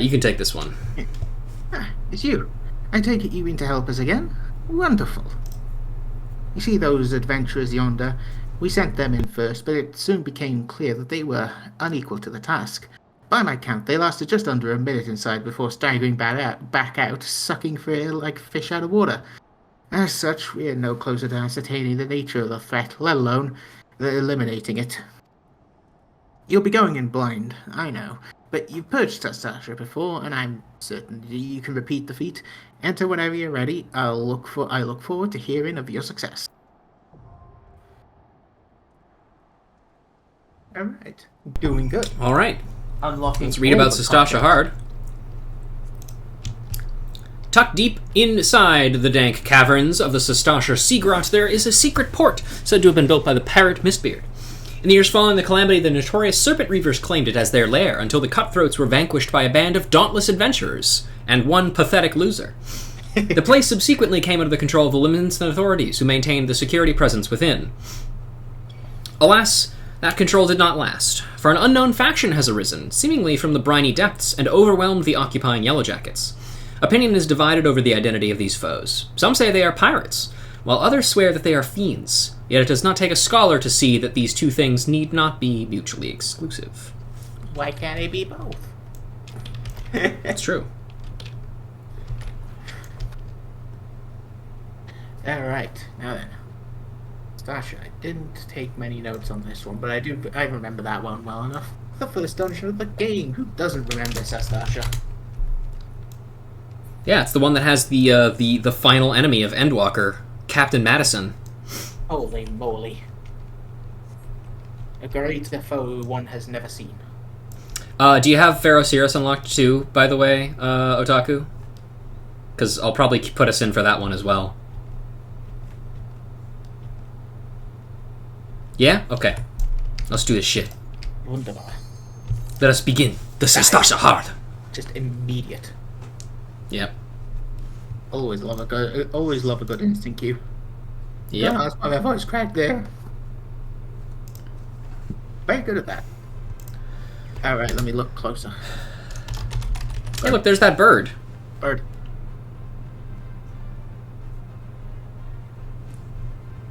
You can take this one. Ah, it's you. I take it you mean to help us again? Wonderful. You see those adventurers yonder? We sent them in first, but it soon became clear that they were unequal to the task. By my count, they lasted just under a minute inside before staggering back out, sucking for air like fish out of water. As such, we are no closer to ascertaining the nature of the threat, let alone eliminating it. You'll be going in blind, I know, but you've purged Sastasha before, and I'm certain you can repeat the feat. Enter whenever you're ready. I look forward to hearing of your success. Alright. Doing good. Alright. Unlocking. Let's read about Sastasha Hard. Tucked deep inside the dank caverns of the Sastasha Sea Grot, there is a secret port said to have been built by the Parrot Mistbeard. In the years following the calamity, the notorious Serpent Reavers claimed it as their lair until the Cutthroats were vanquished by a band of dauntless adventurers and one pathetic loser. The place subsequently came under the control of the Livingston authorities, who maintained the security presence within. Alas, that control did not last, for an unknown faction has arisen, seemingly from the briny depths, and overwhelmed the occupying Yellowjackets. Opinion is divided over the identity of these foes. Some say they are pirates, while others swear that they are fiends. Yet it does not take a scholar to see that these two things need not be mutually exclusive. Why can't they be both? It's true. Alright, now then. Sasha, I didn't take many notes on this one, but I remember that one well enough. The first dungeon of the game. Who doesn't remember Sastasha? Yeah, it's the one that has the final enemy of Endwalker, Captain Madison. Holy moly. A greater foe one has never seen. Do you have Pharaoh Cirrus unlocked too, by the way, Otaku? Because I'll probably put us in for that one as well. Yeah? Okay. Let's do this shit. Wunderbar. Let us begin the Sastasha hard. Just immediate. Yep. Always love a good instant queue. Yep. Yeah, that's why my voice cracked there. Very good at that. Alright, let me look closer. Hey, look, there's that bird. Bird.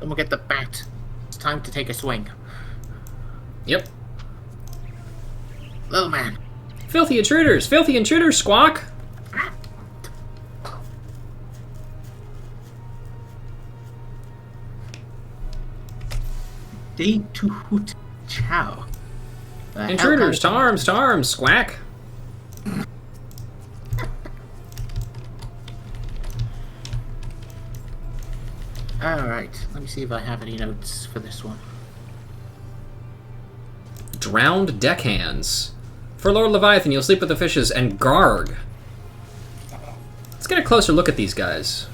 Then we'll get the bat. It's time to take a swing. Yep. Little man. Filthy intruders! Filthy intruders, Squawk! Day to hoot chow. Intruders, to arms, Squawk! Alright, let me see if I have any notes for this one. Drowned deckhands. For Lord Leviathan, you'll sleep with the fishes, and Garg. Let's get a closer look at these guys.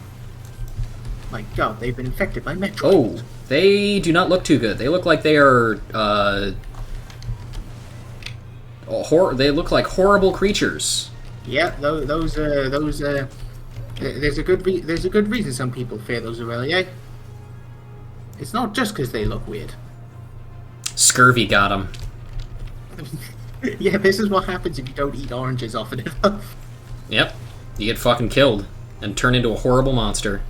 My god, they've been infected by Metroid. Oh, they do not look too good. They look like they are, they look like horrible creatures. Yeah, those there's a good reason some people fear those Aurelia. It's not just because they look weird. Scurvy got them. Yeah, this is what happens if you don't eat oranges often enough. Yep, you get fucking killed and turn into a horrible monster.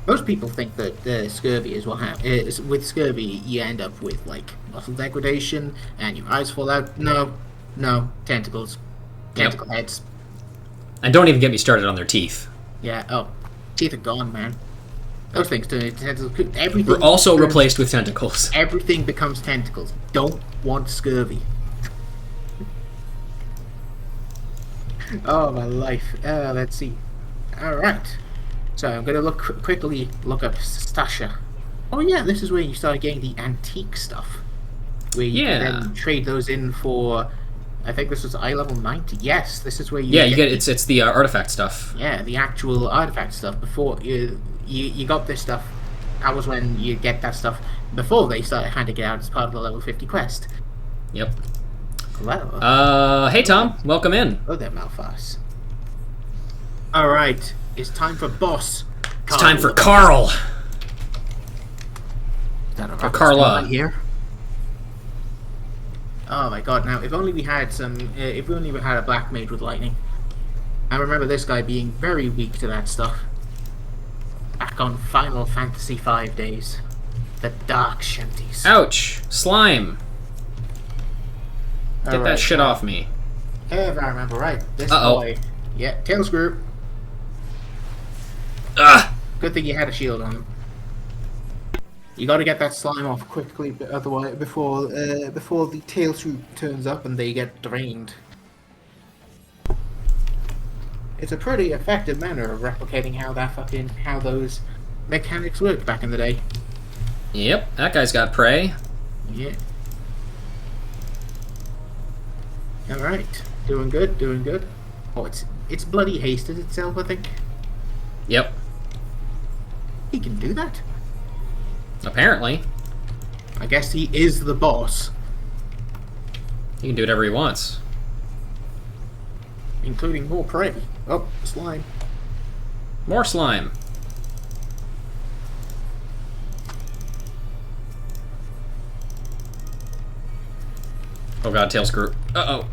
Most people think that scurvy is what happens. With scurvy, you end up with like muscle degradation and your eyes fall out. No, tentacles, tentacle heads. And don't even get me started on their teeth. Yeah. Oh, teeth are gone, man. Those things turn into tentacles. Everything. We're also replaced with tentacles. Everything becomes tentacles. Don't want scurvy. Oh, my life. Let's see. Alright. So I'm going to quickly look up Stasha. Oh yeah, this is where you start getting the antique stuff. Where you can then trade those in for... I think this was eye level 90. Yes, this is where you it's the artifact stuff. Yeah, the actual artifact stuff. Before you got this stuff, that was when you get that stuff before they started handing it out as part of the level 50 quest. Yep. Hello. Hey Tom, welcome in. Oh there, Malphas. Alright, it's time for boss. It's time for Carl. Or Carla. Here. Oh my god, now if only we had if we only had a black mage with lightning. I remember this guy being very weak to that stuff. Back on Final Fantasy V days. The Dark Shanties. Ouch! Slime! Get that shit off me. If I remember right, this boy... Yeah, tail screw. Good thing you had a shield on him. You gotta get that slime off quickly, otherwise before the tail screw turns up and they get drained. It's a pretty effective manner of replicating how those mechanics worked back in the day. Yep, that guy's got prey. Yeah. Alright. Doing good, doing good. Oh, it's bloody hasted itself, I think. Yep. He can do that? Apparently. I guess he is the boss. He can do whatever he wants. Including more prey. Oh, slime. More slime. Oh god, tail screw. Uh-oh.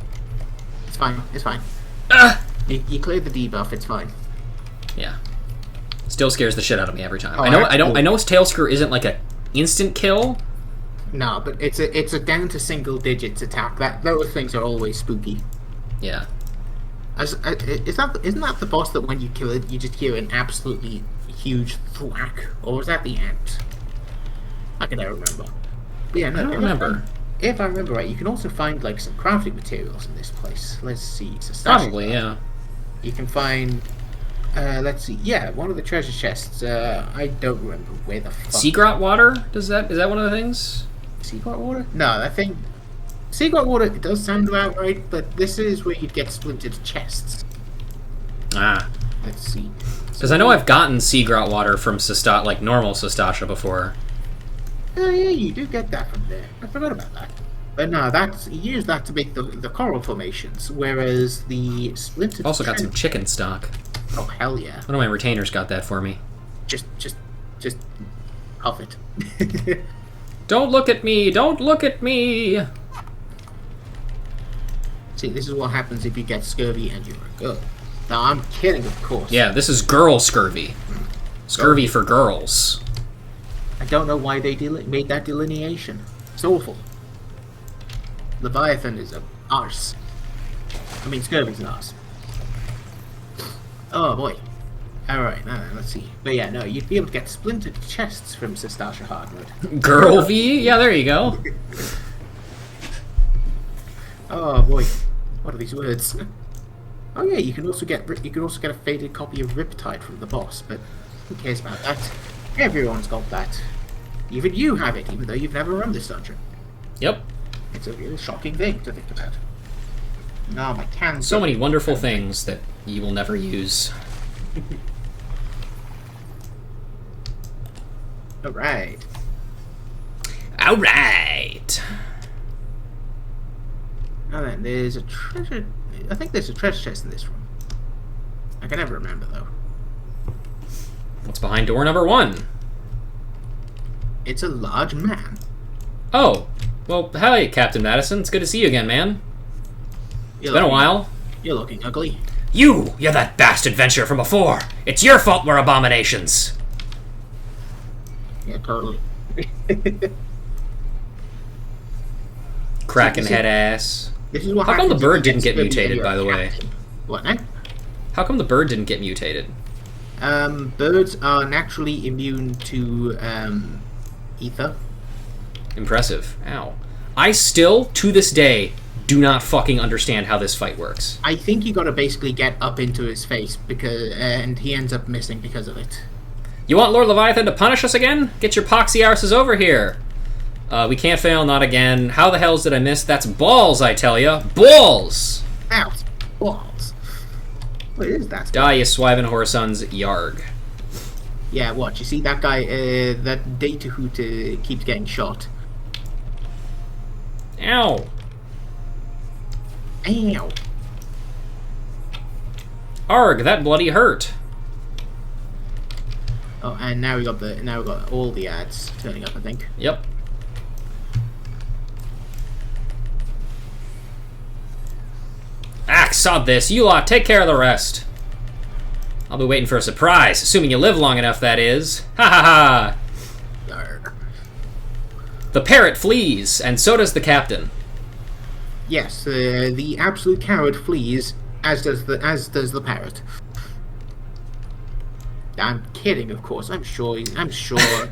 It's fine, it's fine. You cleared the debuff, it's fine. Yeah. Still scares the shit out of me every time. Oh, I know his tail screw isn't like a instant kill. No, but it's a down to single digits attack. Those things are always spooky. Yeah. Isn't that the boss that when you kill it, you just hear an absolutely huge thwack? Or was that the ant? I can never remember. But yeah, no, I don't remember. if I remember right, you can also find like some crafting materials in this place. Let's see. Probably, yeah. You can find. Let's see. Yeah, one of the treasure chests. I don't remember where the fuck. Seagrot water? Is that one of the things? Seagrot water? No, I think Seagrot water. It does sound about right, but this is where you'd get splintered chests. Ah. Let's see. Because I know I've gotten Seagrot water from like normal Sestasha before. Oh yeah, you do get that from there. I forgot about that. But no, you use that to make the coral formations, whereas the splintered. Also got some chicken stock. Oh hell yeah! One of my retainers got that for me. Just huff it. Don't look at me! Don't look at me! See, this is what happens if you get scurvy and you're a girl. No, I'm kidding, of course. Yeah, this is girl scurvy. Scurvy for girls. I don't know why they made that delineation. It's awful. Leviathan is a arse. I mean, scurvy's an arse. Oh boy. Alright, now let's see. But yeah, no, you'd be able to get splintered chests from Sestasha hardwood. Girl V? Yeah, there you go. Oh boy. What are these words? Oh yeah, you can also get a faded copy of Riptide from the boss, but who cares about that? Everyone's got that. Even you have it, even though you've never run this dungeon. Yep. It's a real shocking thing to think about. No, my cans. So many wonderful things that you will never use. Alright. Alright. Now then, there's a treasure. I think there's a treasure chest in this room. I can never remember though. What's behind door number 1? It's a large man. Oh. Well, hi, Captain Madison. It's good to see you again, man. It's been a while. You're looking ugly. You're that bastard adventurer from before. It's your fault we're abominations. Yeah, totally. Cracking head ass. This is what How come the bird didn't get mutated, by the way? What now? How come the bird didn't get mutated? Birds are naturally immune to ether. Impressive. Ow. I still, to this day, do not fucking understand how this fight works. I think you gotta basically get up into his face, and he ends up missing because of it. You want Lord Leviathan to punish us again? Get your poxy arses over here. We can't fail, not again. How the hells did I miss? That's balls, I tell ya. Balls! Ow. Balls. What is that? Die, you swiving whoresons, yarg. Yeah, what? You see that guy, that data hoot keeps getting shot. Ow. Ow. Arg, that bloody hurt. Oh, and now we got all the ads turning up, I think. Yep. Sod this. You lot, take care of the rest. I'll be waiting for a surprise, assuming you live long enough, that is. Ha ha ha! The parrot flees, and so does the captain. Yes, the absolute coward flees, as does the parrot. I'm kidding, of course. I'm sure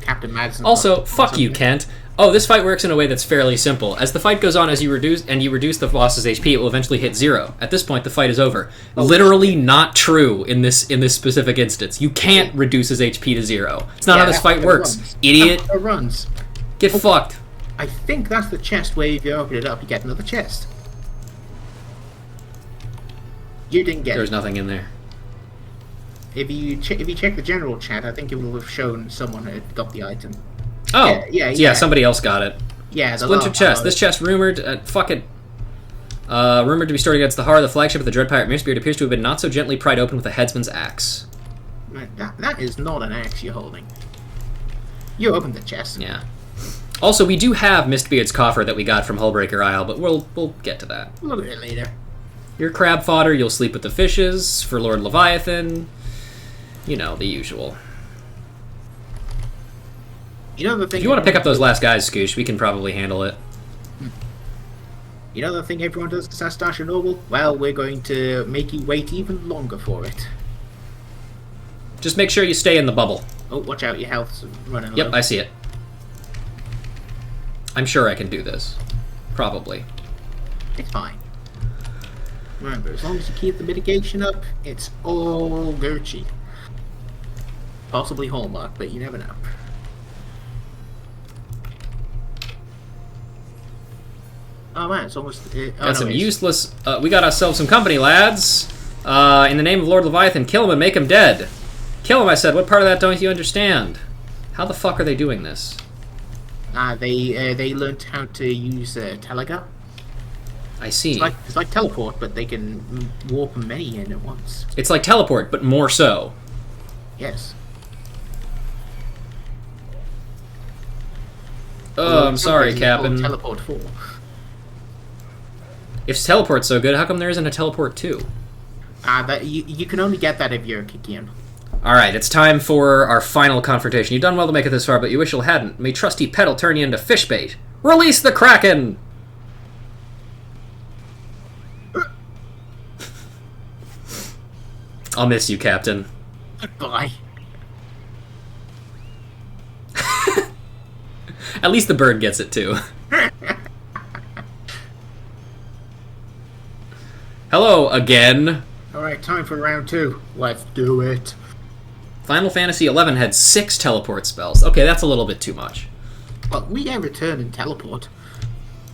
Captain Madison. Also, fuck you, Kent. Oh, this fight works in a way that's fairly simple. As the fight goes on, as you reduce the boss's HP, it will eventually hit 0. At this point, the fight is over. Oh, literally not true in this specific instance. You can't reduce his HP to 0. It's not how this fight works, idiot. It runs. Get fucked. I think that's the chest where if you open it up, you get another chest. You didn't get it. There's nothing in there. If you check the general chat, I think it will have shown someone had got the item. Oh, yeah, somebody else got it. Yeah, the Splinter chest. This chest rumored, rumored to be stored against the Har, the flagship of the Dread Pirate Mistbeard, appears to have been not so gently pried open with a headsman's axe. That is not an axe you're holding. You opened the chest. Yeah. Also, we do have Mistbeard's coffer that we got from Hullbreaker Isle, but we'll get to that. A little bit later. Your crab fodder, you'll sleep with the fishes, for Lord Leviathan. You know, the usual. You know the thing. If you want to pick up those last guys, Scoosh, we can probably handle it. You know the thing everyone does to Sestasha Noble? Well, we're going to make you wait even longer for it. Just make sure you stay in the bubble. Oh, watch out, your health's running low. Yep, I see it. I'm sure I can do this. Probably. It's fine. Remember, as long as you keep the mitigation up, it's all Gucci. Possibly Hallmark, but you never know. Oh man, it's almost... Got some useless... we got ourselves some company, lads. In the name of Lord Leviathan, kill him and make him dead. Kill him, I said. What part of that don't you understand? How the fuck are they doing this? They learned how to use Telegar. I see. It's like teleport, but they can warp many in at once. It's like teleport, but more so. Yes. Oh, I'm sorry, Captain. Teleport 4. If teleport's so good, how come there isn't a teleport 2? You can only get that if you're a Kikian. Alright, it's time for our final confrontation. You've done well to make it this far, but you wish you hadn't. May trusty Petal turn you into fish bait. Release the Kraken! I'll miss you, Captain. Goodbye. At least the bird gets it, too. Hello, again. Alright, time for round 2. Let's do it. Final Fantasy XI had 6 teleport spells. Okay, that's a little bit too much. Well, we get return and teleport.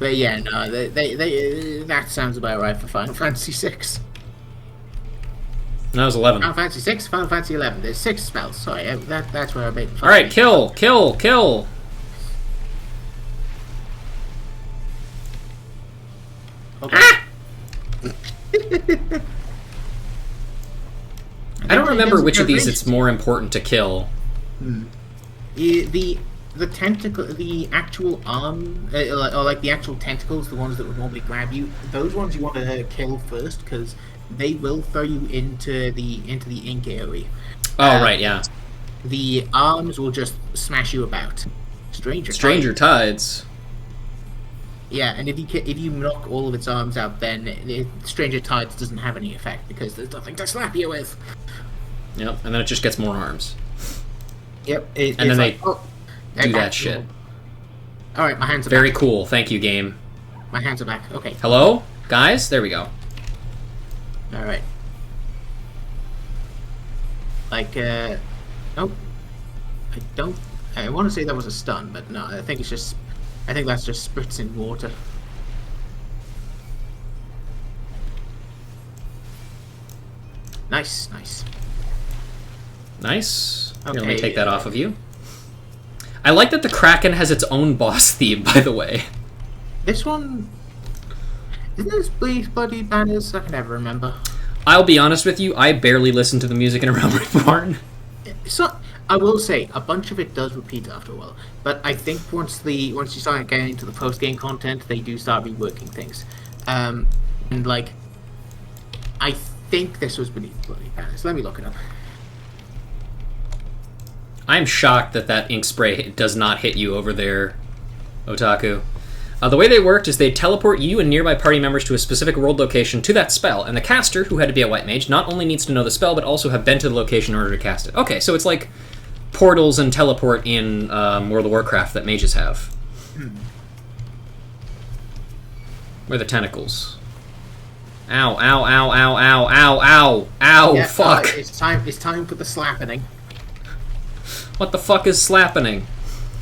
But yeah, no, that sounds about right for Final Fantasy VI. That was 11. Final Fantasy 6, Final Fantasy 11. There's 6 spells. Sorry, that's where I made. Alright, kill! Okay. Ah! I don't remember which of these it's more important to kill. The tentacle, the actual arm, or like the actual tentacles, the ones that would normally grab you. Those ones you want to kill first because they will throw you into the ink area. Oh right, yeah. The arms will just smash you about. Stranger Tides. Yeah, and if you knock all of its arms out, then Stranger Tides doesn't have any effect because there's nothing to slap you with. Yep, and then it just gets more arms. Yep, and then they do that shit. All right, my hands are very back. Cool. Thank you, game. My hands are back. Okay. Hello, guys. There we go. All right. Like, nope. I want to say that was a stun, but no. I think that's just spritzing water. Nice. Okay. Here, let me take that off of you. I like that the Kraken has its own boss theme, by the way. This one... Isn't this Bleed Bloody Banners? I can never remember. I'll be honest with you, I barely listen to the music in A Realm Reborn. So, I will say, a bunch of it does repeat after a while. But I think once you start getting into the post-game content, they do start reworking things. And, like... I think this was Beneath Bloody Banners. Let me look it up. I'm shocked that ink spray does not hit you over there, Otaku. The way they worked is they teleport you and nearby party members to a specific world location to that spell, and the caster, who had to be a white mage, not only needs to know the spell, but also have been to the location in order to cast it. Okay, so it's like portals and teleport in World of Warcraft that mages have. Where are the tentacles? Ow, ow, ow, ow, ow, ow, ow, ow, yeah, fuck. It's time for the slappening. What the fuck is slappening?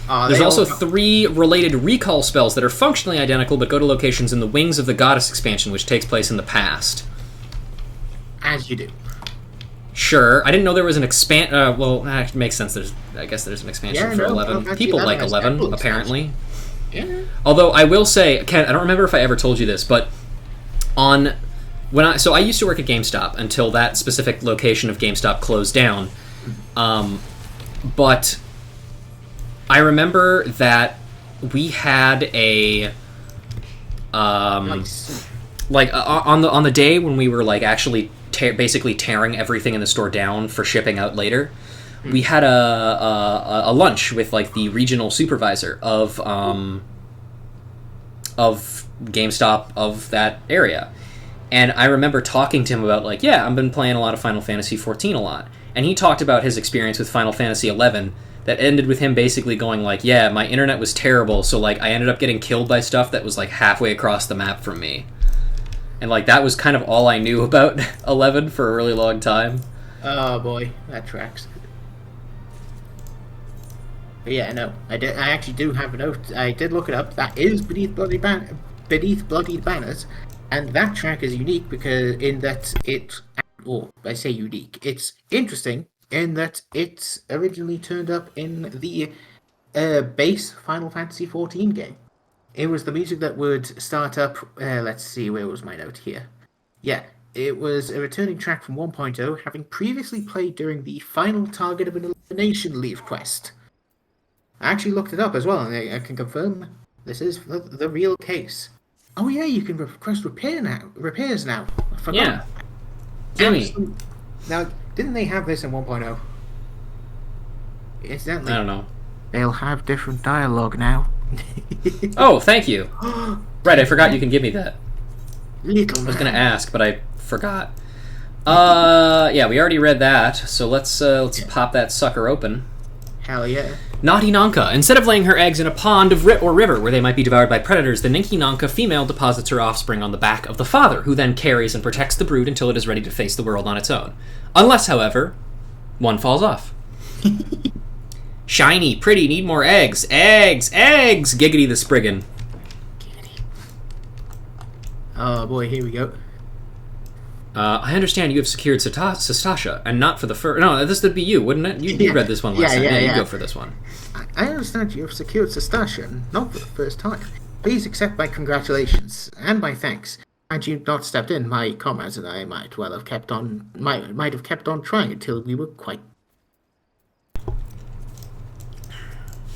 There's also 3 related recall spells that are functionally identical but go to locations in the Wings of the Goddess expansion, which takes place in the past. As you do. Sure. I didn't know there was an well, that makes sense. I guess there's an expansion for 11. People like 11, apparently. Yeah. Although, I will say, Ken, I don't remember if I ever told you this, but so I used to work at GameStop until that specific location of GameStop closed down. But I remember that we had a nice. like on the day when we were like actually basically tearing everything in the store down for shipping out later, we had a lunch with like the regional supervisor of GameStop of that area. And I remember talking to him about like, yeah, I've been playing a lot of Final Fantasy XIV a lot. And he talked about his experience with Final Fantasy XI that ended with him basically going like, yeah, my internet was terrible, so like I ended up getting killed by stuff that was like halfway across the map from me. And like that was kind of all I knew about 11 for a really long time. Oh boy, that tracks. But yeah, no, I actually do have a note. I did look it up. That is Beneath Bloodied Banners, and that track is unique because in that I say unique. It's interesting in that it originally turned up in the base Final Fantasy XIV game. It was the music that would start up. Let's see, where was my note here? Yeah, it was a returning track from 1.0, having previously played during the final Target of an Elimination Leave quest. I actually looked it up as well, and I can confirm this is the real case. Oh yeah, you can request repairs now. I forgot. Yeah. Gimme. Now, didn't they have this in 1.0? Incidentally, I don't know. They'll have different dialogue now. Oh, thank you. Right, I forgot you can give me that. Little I was going to ask, but I forgot. Yeah, we already read that, so let's pop that sucker open. Hell yeah. Naughty Nanka. Instead of laying her eggs in a pond or river where they might be devoured by predators, the Ninky Nanka female deposits her offspring on the back of the father, who then carries and protects the brood until it is ready to face the world on its own. Unless, however, one falls off. Shiny, pretty, need more eggs. Eggs! Eggs! Giggity the Spriggan. Giggity. Oh boy, here we go. I understand you have secured Sastasha, and not for the first... No, this would be you, wouldn't it? You read this one last time. Yeah, you go for this one. I understand you have secured Sastasha, not for the first time. Please accept my congratulations, and my thanks. Had you not stepped in, my comrades and I might have kept on trying until we were quite...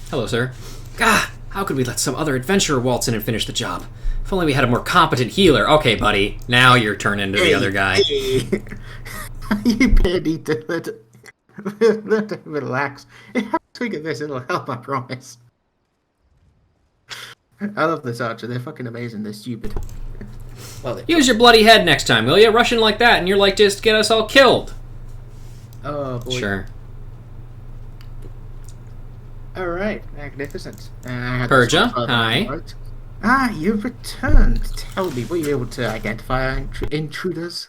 Hello, sir. Gah! How could we let some other adventurer waltz in and finish the job? If only we had a more competent healer. Okay, buddy. Now you're turning into the other guy. Hey. You need to let him relax. If I tweak at this, it'll help, I promise. I love this archer. They're fucking amazing. They're stupid. Well, use your bloody head next time, will you? Rushing like that, and you're like, just get us all killed. Oh, boy. Sure. Alright, magnificent. Persia, hi. Right. Ah, you've returned. Tell me, were you able to identify intruders?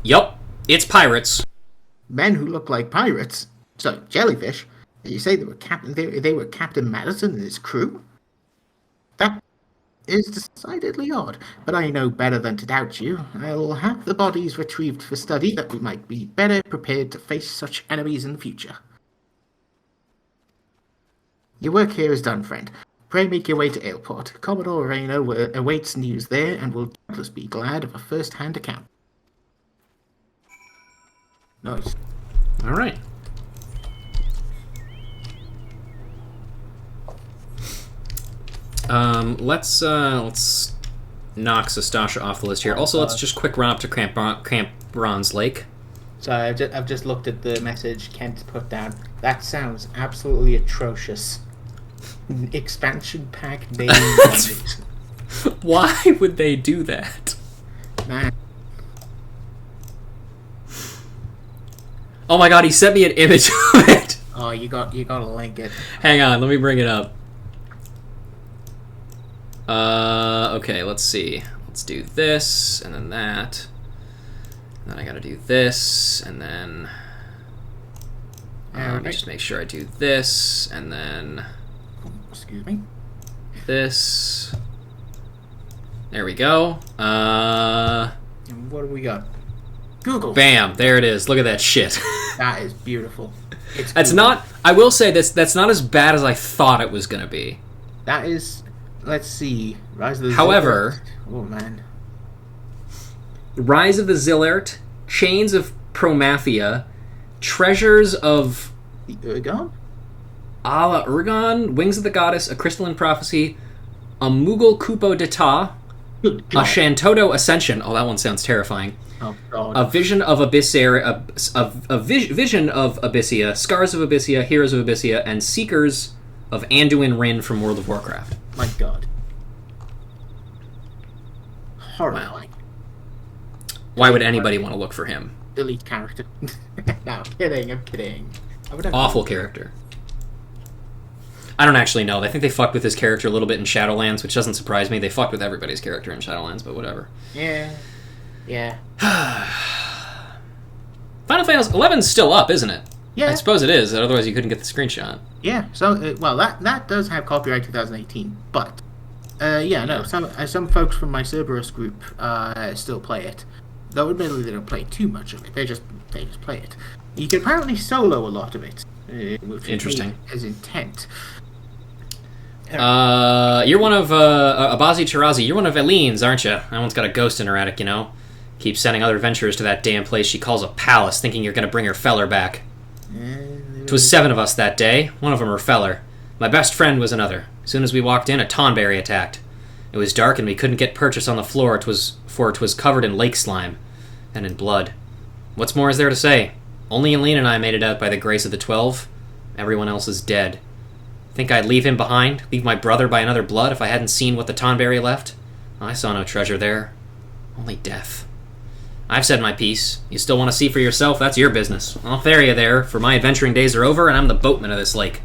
Yup, it's pirates. Men who look like pirates? So, jellyfish? You say they were Captain Madison and his crew? That is decidedly odd, but I know better than to doubt you. I'll have the bodies retrieved for study that we might be better prepared to face such enemies in the future. Your work here is done, friend. Pray make your way to Aleport. Commodore Reno awaits news there and will doubtless be glad of a first-hand account. Nice. All right. Let's knock Sastasha off the list here. Also, let's just quick run up to Camp Bronze Lake. So I've just looked at the message Kent put down. That sounds absolutely atrocious. Expansion pack name. Why would they do that? Man. Oh my god, he sent me an image of it. Oh, you gotta link it. Hang on, let me bring it up. Okay, let's see. Let's do this, and then that. And then I gotta do this, and then... let me just make sure I do this, and then... Excuse me? This... There we go. And what do we got? Google. Bam, there it is. Look at that shit. That is beautiful. That's not... I will say that's not as bad as I thought it was gonna be. That is... Let's see. Rise of the However... Zillert. Oh, man. Rise of the Zillert, Chains of Promathia, Treasures of... The Urgon? Ala Urgon, Wings of the Goddess, A Crystalline Prophecy, A Mughal Kupo d'Etat, A Shantoto Ascension. Oh, that one sounds terrifying. Oh, God. A Vision of Abyssia, Vision of Abyssia, Scars of Abyssia, Heroes of Abyssia, and Seekers of Anduin Wrynn from World of Warcraft. My God. Horrifying. Why would anybody want to look for him? Elite character. No, I'm kidding. Awful character. I don't actually know. I think they fucked with his character a little bit in Shadowlands, which doesn't surprise me. They fucked with everybody's character in Shadowlands, but whatever. Yeah. Yeah. Final Fantasy XI's still up, isn't it? Yeah. I suppose it is, otherwise you couldn't get the screenshot. Yeah, so, well, that does have copyright 2018, but, some folks from my Cerberus group still play it. Though admittedly they don't play too much of it, they just play it. You can apparently solo a lot of it, which interesting. Is intent. You're one of, Abazi Chirazi, you're one of Eileen's, aren't you? That one's got a ghost in her attic, you know? Keeps sending other adventurers to that damn place she calls a palace, thinking you're gonna bring her feller back. 'Twas 7 of us that day, one of them her feller. My best friend was another. As soon as we walked in, a tonberry attacked. It was dark and we couldn't get purchase on the floor, for it was covered in lake slime, and in blood. What's more is there to say? Only Eileen and I made it out by the grace of the 12. Everyone else is dead. Think I'd leave him behind? Leave my brother by another blood if I hadn't seen what the tonberry left? I saw no treasure there. Only death. I've said my piece. You still want to see for yourself? That's your business. I'll ferry you there, for my adventuring days are over, and I'm the boatman of this lake.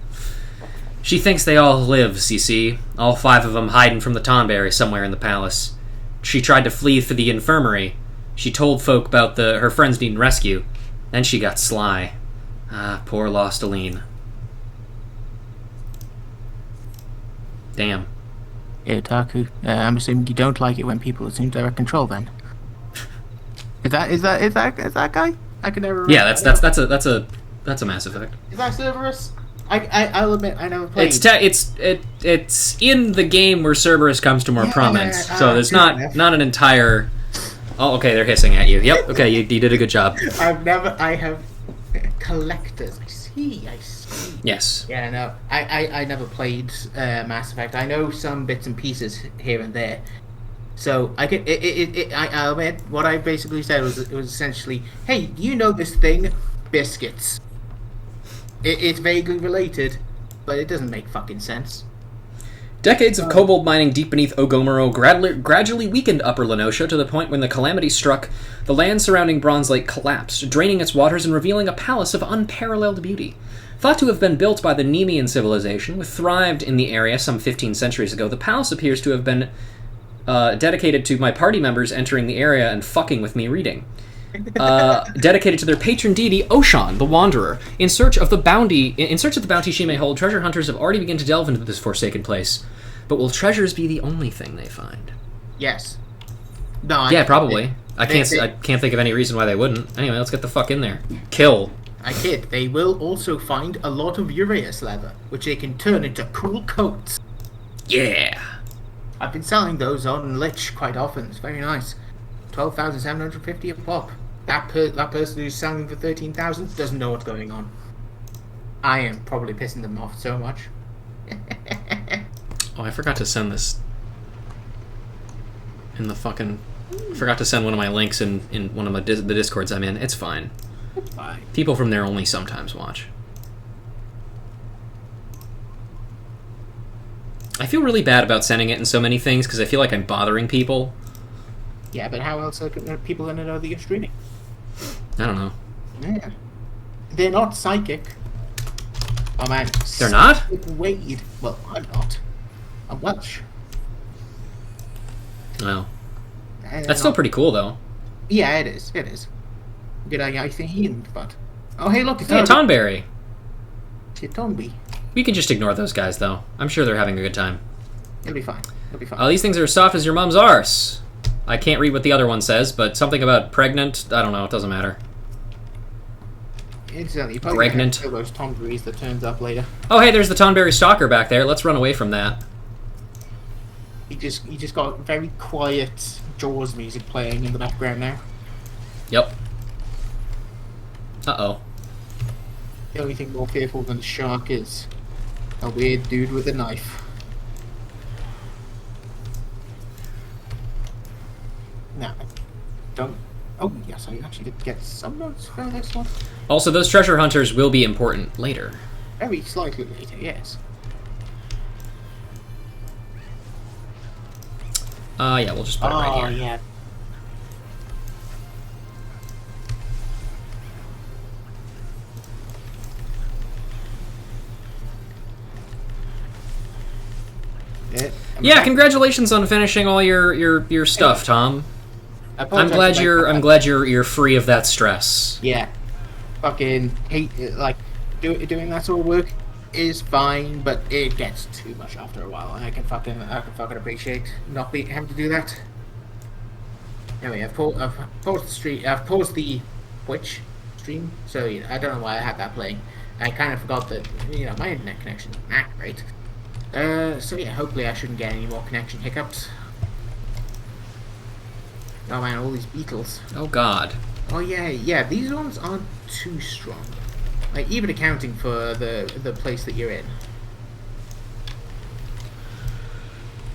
She thinks they all lives, you see. All 5 of them hiding from the tonberry somewhere in the palace. She tried to flee for the infirmary. She told folk about her friends needing rescue. Then she got sly. Ah, poor lost Eileen. Damn. Yeah, Taku. I'm assuming you don't like it when people assume direct control. Then is that guy? I can never remember. Yeah, that's a Mass Effect. Is that Cerberus? I'll admit I never played. It's in the game where Cerberus comes to more prominence. So there's not an entire. Oh, okay, they're hissing at you. Yep. Okay, you did a good job. I have collectors. I see. Yes. Yeah, no. I never played Mass Effect. I know some bits and pieces here and there. So I could. I'll admit what I basically said was essentially, hey, you know this thing, biscuits. It's vaguely related, but it doesn't make fucking sense. Decades of kobold mining deep beneath Ogomoro gradually weakened Upper Lenosha to the point when the calamity struck, the land surrounding Bronze Lake collapsed, draining its waters and revealing a palace of unparalleled beauty. Thought to have been built by the Nemean civilization, which thrived in the area some 15 centuries ago, the palace appears to have been dedicated to my party members entering the area and fucking with me reading. Dedicated to their patron deity Oshan, the Wanderer. In search of the bounty she may hold, treasure hunters have already begun to delve into this forsaken place. But will treasures be the only thing they find? Yes. No. Yeah, probably. I can't think of any reason why they wouldn't. Anyway, let's get the fuck in there. Kill. I kid. They will also find a lot of Uraeus leather, which they can turn into cool coats. Yeah. I've been selling those on Lich quite often. It's very nice. 12,750 a pop. That person who's selling for 13,000 doesn't know what's going on. I am probably pissing them off so much. Oh, I forgot to send this in the fucking... I forgot to send one of my links in one of the Discords I'm in. It's fine. It's fine. People from there only sometimes watch. I feel really bad about sending it in so many things because I feel like I'm bothering people. Yeah, but how else are people going to know that you're streaming? I don't know. Yeah. They're not psychic. Oh man. They're not? Wade. Well, I'm not. I'm Welsh. Well. That's still pretty cool, though. Yeah, it is. It is. Good I think, but... Oh, hey, look. It's Tonberry. It's Tonby. We can just ignore those guys, though. I'm sure they're having a good time. It'll be fine. It'll be fine. Oh, these things are as soft as your mom's arse. I can't read what the other one says, but something about pregnant. I don't know. It doesn't matter. Exactly. You probably Pregnant. have those Tonberries that turns up later. Oh, hey, there's the Tonberry stalker back there. Let's run away from that. He just got very quiet Jaws music playing in the background now. Yep. Uh-oh. The only thing more fearful than a shark is a weird dude with a knife. Now, don't... Oh, yes, I actually did get some notes from this one. Also, those treasure hunters will be important later. Very slightly later, yes. Yeah, we'll just put it right here. Yeah. Yeah, congratulations on finishing all your stuff, Tom. I'm glad you're free of that stress. Yeah, fucking hate like doing that sort of work is fine, but it gets too much after a while. And I can fucking appreciate not having to do that. Anyway, I've paused the stream. I've paused the Twitch stream, so I don't know why I had that playing. I kind of forgot that my internet connection is not great. So yeah, hopefully I shouldn't get any more connection hiccups. Oh man, all these beetles. Oh god. Oh yeah, these ones aren't too strong. Like, even accounting for the place that you're in.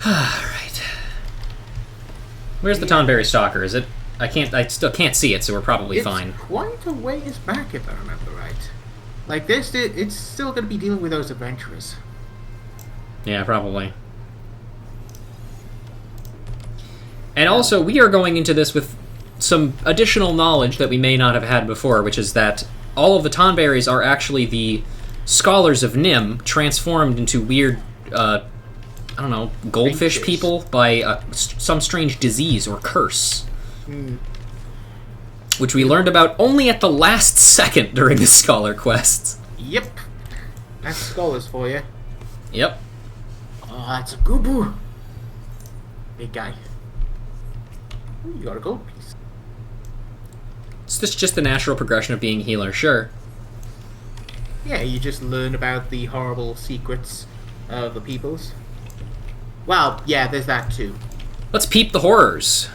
Alright. Where's the Tonberry Stalker? Is it... I still can't see it, so we're probably fine. It's quite a ways back, if I remember right. Like, it's still going to be dealing with those adventurers. Yeah, probably. And also, we are going into this with some additional knowledge that we may not have had before, which is that all of the Tonberries are actually the scholars of Nim transformed into weird, I don't know, goldfish people by some strange disease or curse. Which we learned about only at the last second during the Scholar quests. Yep. That's scholars for you. Yep. Oh, that's a Goobu. Big guy. Ooh, you got a gold piece. It's just the natural progression of being healer, sure. Yeah, you just learn about the horrible secrets of the peoples. Well, yeah, there's that too. Let's peep the horrors.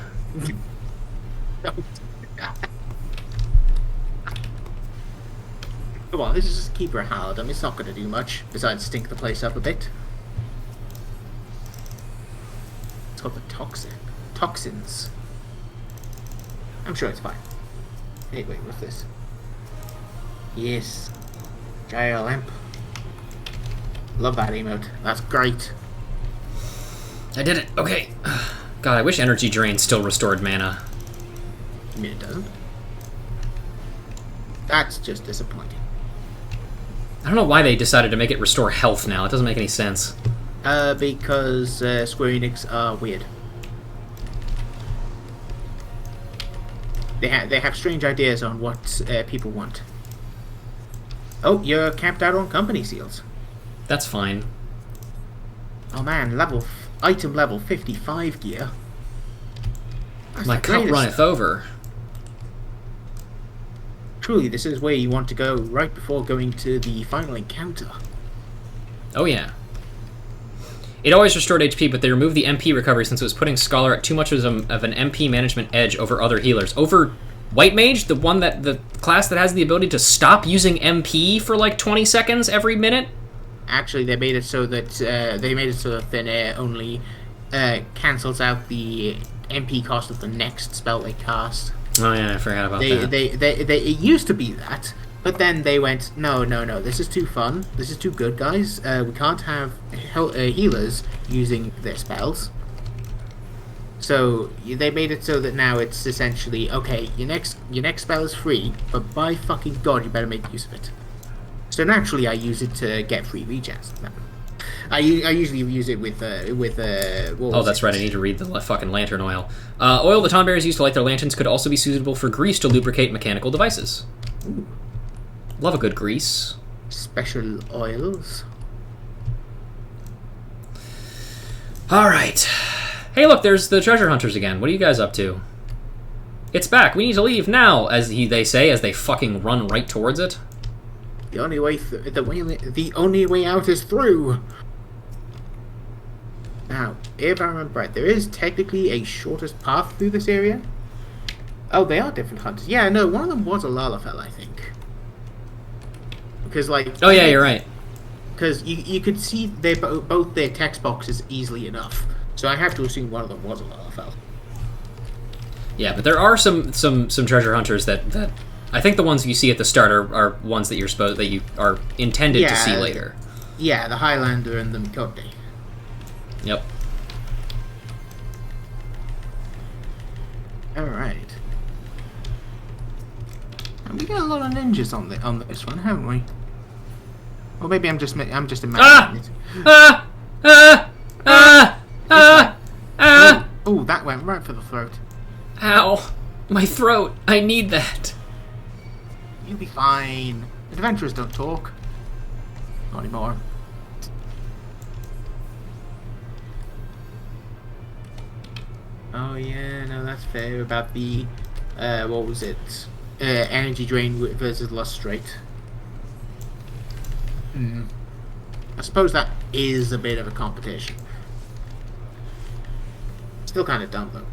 Come on, this is just Keeper Halidom. It's not going to do much besides stink the place up a bit. It's called the toxins. I'm sure it's fine. Hey, wait, what's this? Yes. Jail Imp. Love that emote. That's great. I did it. Okay. God, I wish Energy Drain still restored mana. You mean it doesn't? That's just disappointing. I don't know why they decided to make it restore health now. It doesn't make any sense. Because Square Enix are weird. They have strange ideas on what people want. Oh, you're capped out on company seals. That's fine. Oh man, item level 55 gear. That's my cup runneth over. Truly, this is where you want to go right before going to the final encounter. Oh yeah. It always restored HP, but they removed the MP recovery since it was putting Scholar at too much of an MP management edge over other healers. Over White Mage, the class that has the ability to stop using MP for like 20 seconds every minute? Actually, they made it so that Thin Air only cancels out the MP cost of the next spell they cast. Oh yeah, I forgot about that. It used to be that, but then they went, no, this is too fun, this is too good, guys. We can't have healers using their spells. So they made it so that now it's essentially, okay, your next spell is free, but by fucking god, you better make use of it. So naturally, I use it to get free regens. I usually use it with oh, that's right. I need to read the fucking lantern oil. Oil the Tonberries used to light their lanterns could also be suitable for grease to lubricate mechanical devices. Ooh. Love a good grease. Special oils. All right. Hey, look, there's the treasure hunters again. What are you guys up to? It's back. We need to leave now, they say as they fucking run right towards it. The only way out is through. Now, if I remember right, there is technically a shortest path through this area. Oh, they are different hunters. Yeah, no, one of them was a Lalafell, I think. Because, like... Oh, yeah, you're right. Because you could see both their text boxes easily enough. So I have to assume one of them was a Lalafell. Yeah, but there are some treasure hunters that I think the ones you see at the start are ones that you are intended to see later. Yeah, the Highlander and the Mikote. Yep. All right. And we got a lot of ninjas on this one, haven't we? Or maybe I'm just imagining it. Oh, that went right for the throat. Ow! My throat! I need that! You'll be fine. Adventurers don't talk. Not anymore. Oh yeah, no, that's fair about the, what was it? Energy drain versus lustrate. I suppose that is a bit of a competition. Still kind of dumb though.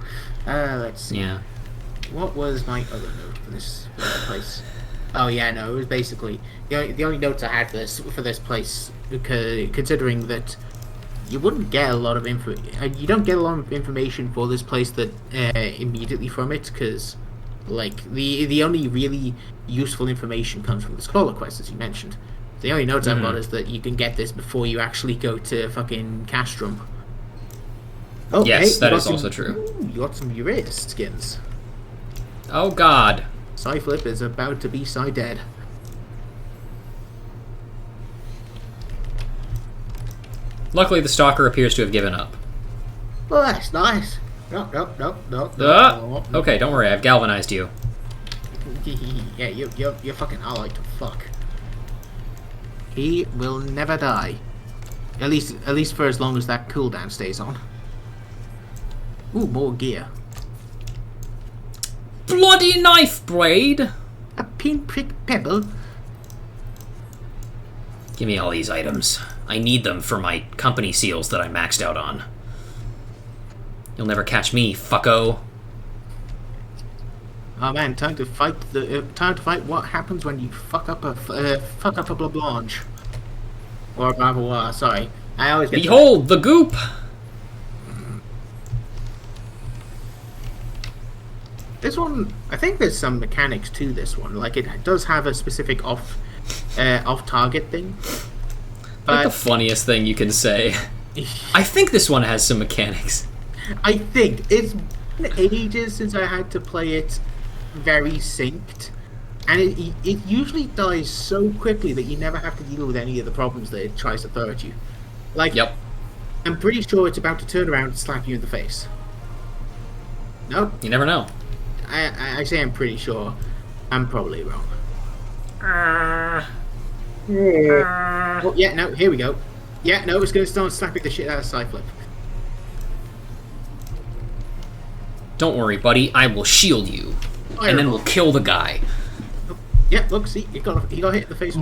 Let's see. Yeah. What was my other note for this place? Oh yeah, no, it was basically the only notes I had for this place, because considering that you wouldn't get a lot of you don't get a lot of information for this place that immediately from it, because like the only really useful information comes from the Scholar quest, as you mentioned. The only notes I've got is that you can get this before you actually go to fucking Castrum. Oh, yes, hey, that is also true. Ooh, you got some Uraeus skins. Oh god. Psyflip is about to be Psy-dead. Luckily, the Stalker appears to have given up. Well, that's nice. No. Okay, don't worry, I've galvanized you. Yeah, you're fucking alright to fuck. He will never die. At least for as long as that cooldown stays on. Ooh, more gear. Bloody knife blade! A pinprick pebble. Give me all these items. I need them for my company seals that I maxed out on. You'll never catch me, fucko. Oh man, time to fight what happens when you fuck up a blancmange. Or a bravois, sorry. I always get Behold the goop! This one, I think there's some mechanics to this one. Like, it does have a specific off-target thing. Like the funniest thing you can say. I think this one has some mechanics. I think. It's been ages since I had to play it very synced. And it usually dies so quickly that you never have to deal with any of the problems that it tries to throw at you. Like, yep. I'm pretty sure it's about to turn around and slap you in the face. Nope. You never know. I say I'm pretty sure. I'm probably wrong. Oh, yeah, no, here we go. Yeah, no, it's going to start slapping the shit out of Psyflip. Don't worry, buddy. I will shield you. And then we'll kill the guy. Yeah, look, see, he got hit in the face.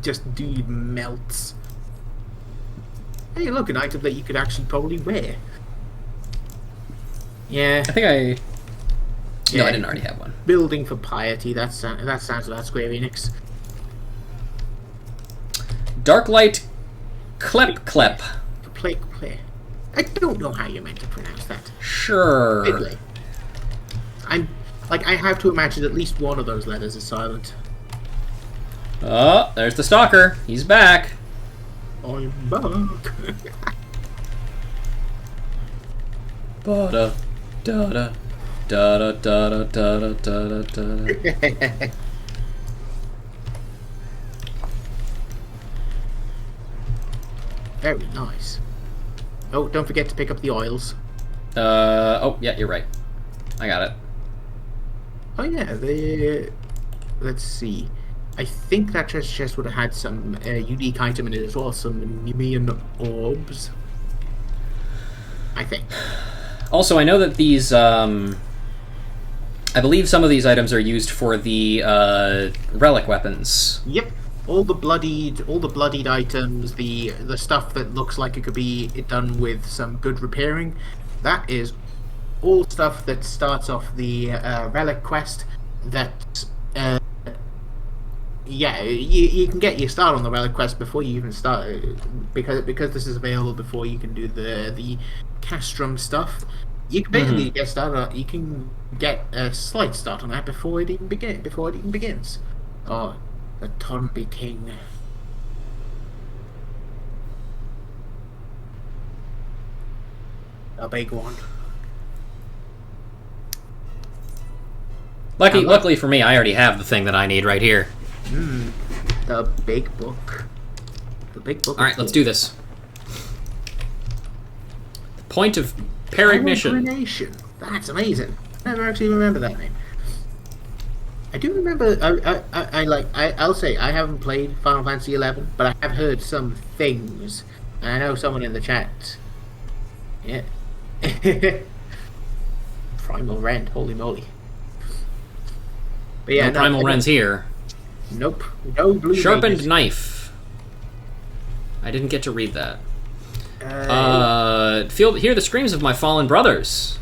Just dude melts. Hey, look, an item that you could actually probably wear. Yeah. I think I... No, I didn't already have one. Building for piety, that sounds about Square Enix. Darklight Klep. Play. I don't know how you're meant to pronounce that. Sure. Fiddly. I have to imagine at least one of those letters is silent. Oh, there's the Stalker. He's back. I'm back. Da da da da da da da da. Very nice. Oh, don't forget to pick up the oils. Oh, yeah, you're right. I got it. Oh yeah, let's see. I think that chest would have had some unique item in it as well, some Nemean orbs. I think. Also, I know that these, I believe some of these items are used for the relic weapons. Yep. All the bloodied items, the stuff that looks like it could be done with some good repairing, that is all stuff that starts off the relic quest. That yeah, you can get your start on the relic quest before you even start, because this is available before you can do the Castrum stuff. You can basically get started. You can get a slight start on that before it even begins. Oh, the Tornby King. A big one. Luckily for me, I already have the thing that I need right here. The big book. The big book. All right, let's do this. Point of peregrination. That's amazing. I never actually remember that name. I do remember. I'll say I haven't played Final Fantasy XI, but I have heard some things, and I know someone in the chat. Yeah. Primal Rend, holy moly! But yeah, no Primal Rend's here. Nope, no blue. Sharpened knife. I didn't get to read that. Hear the screams of my fallen brothers.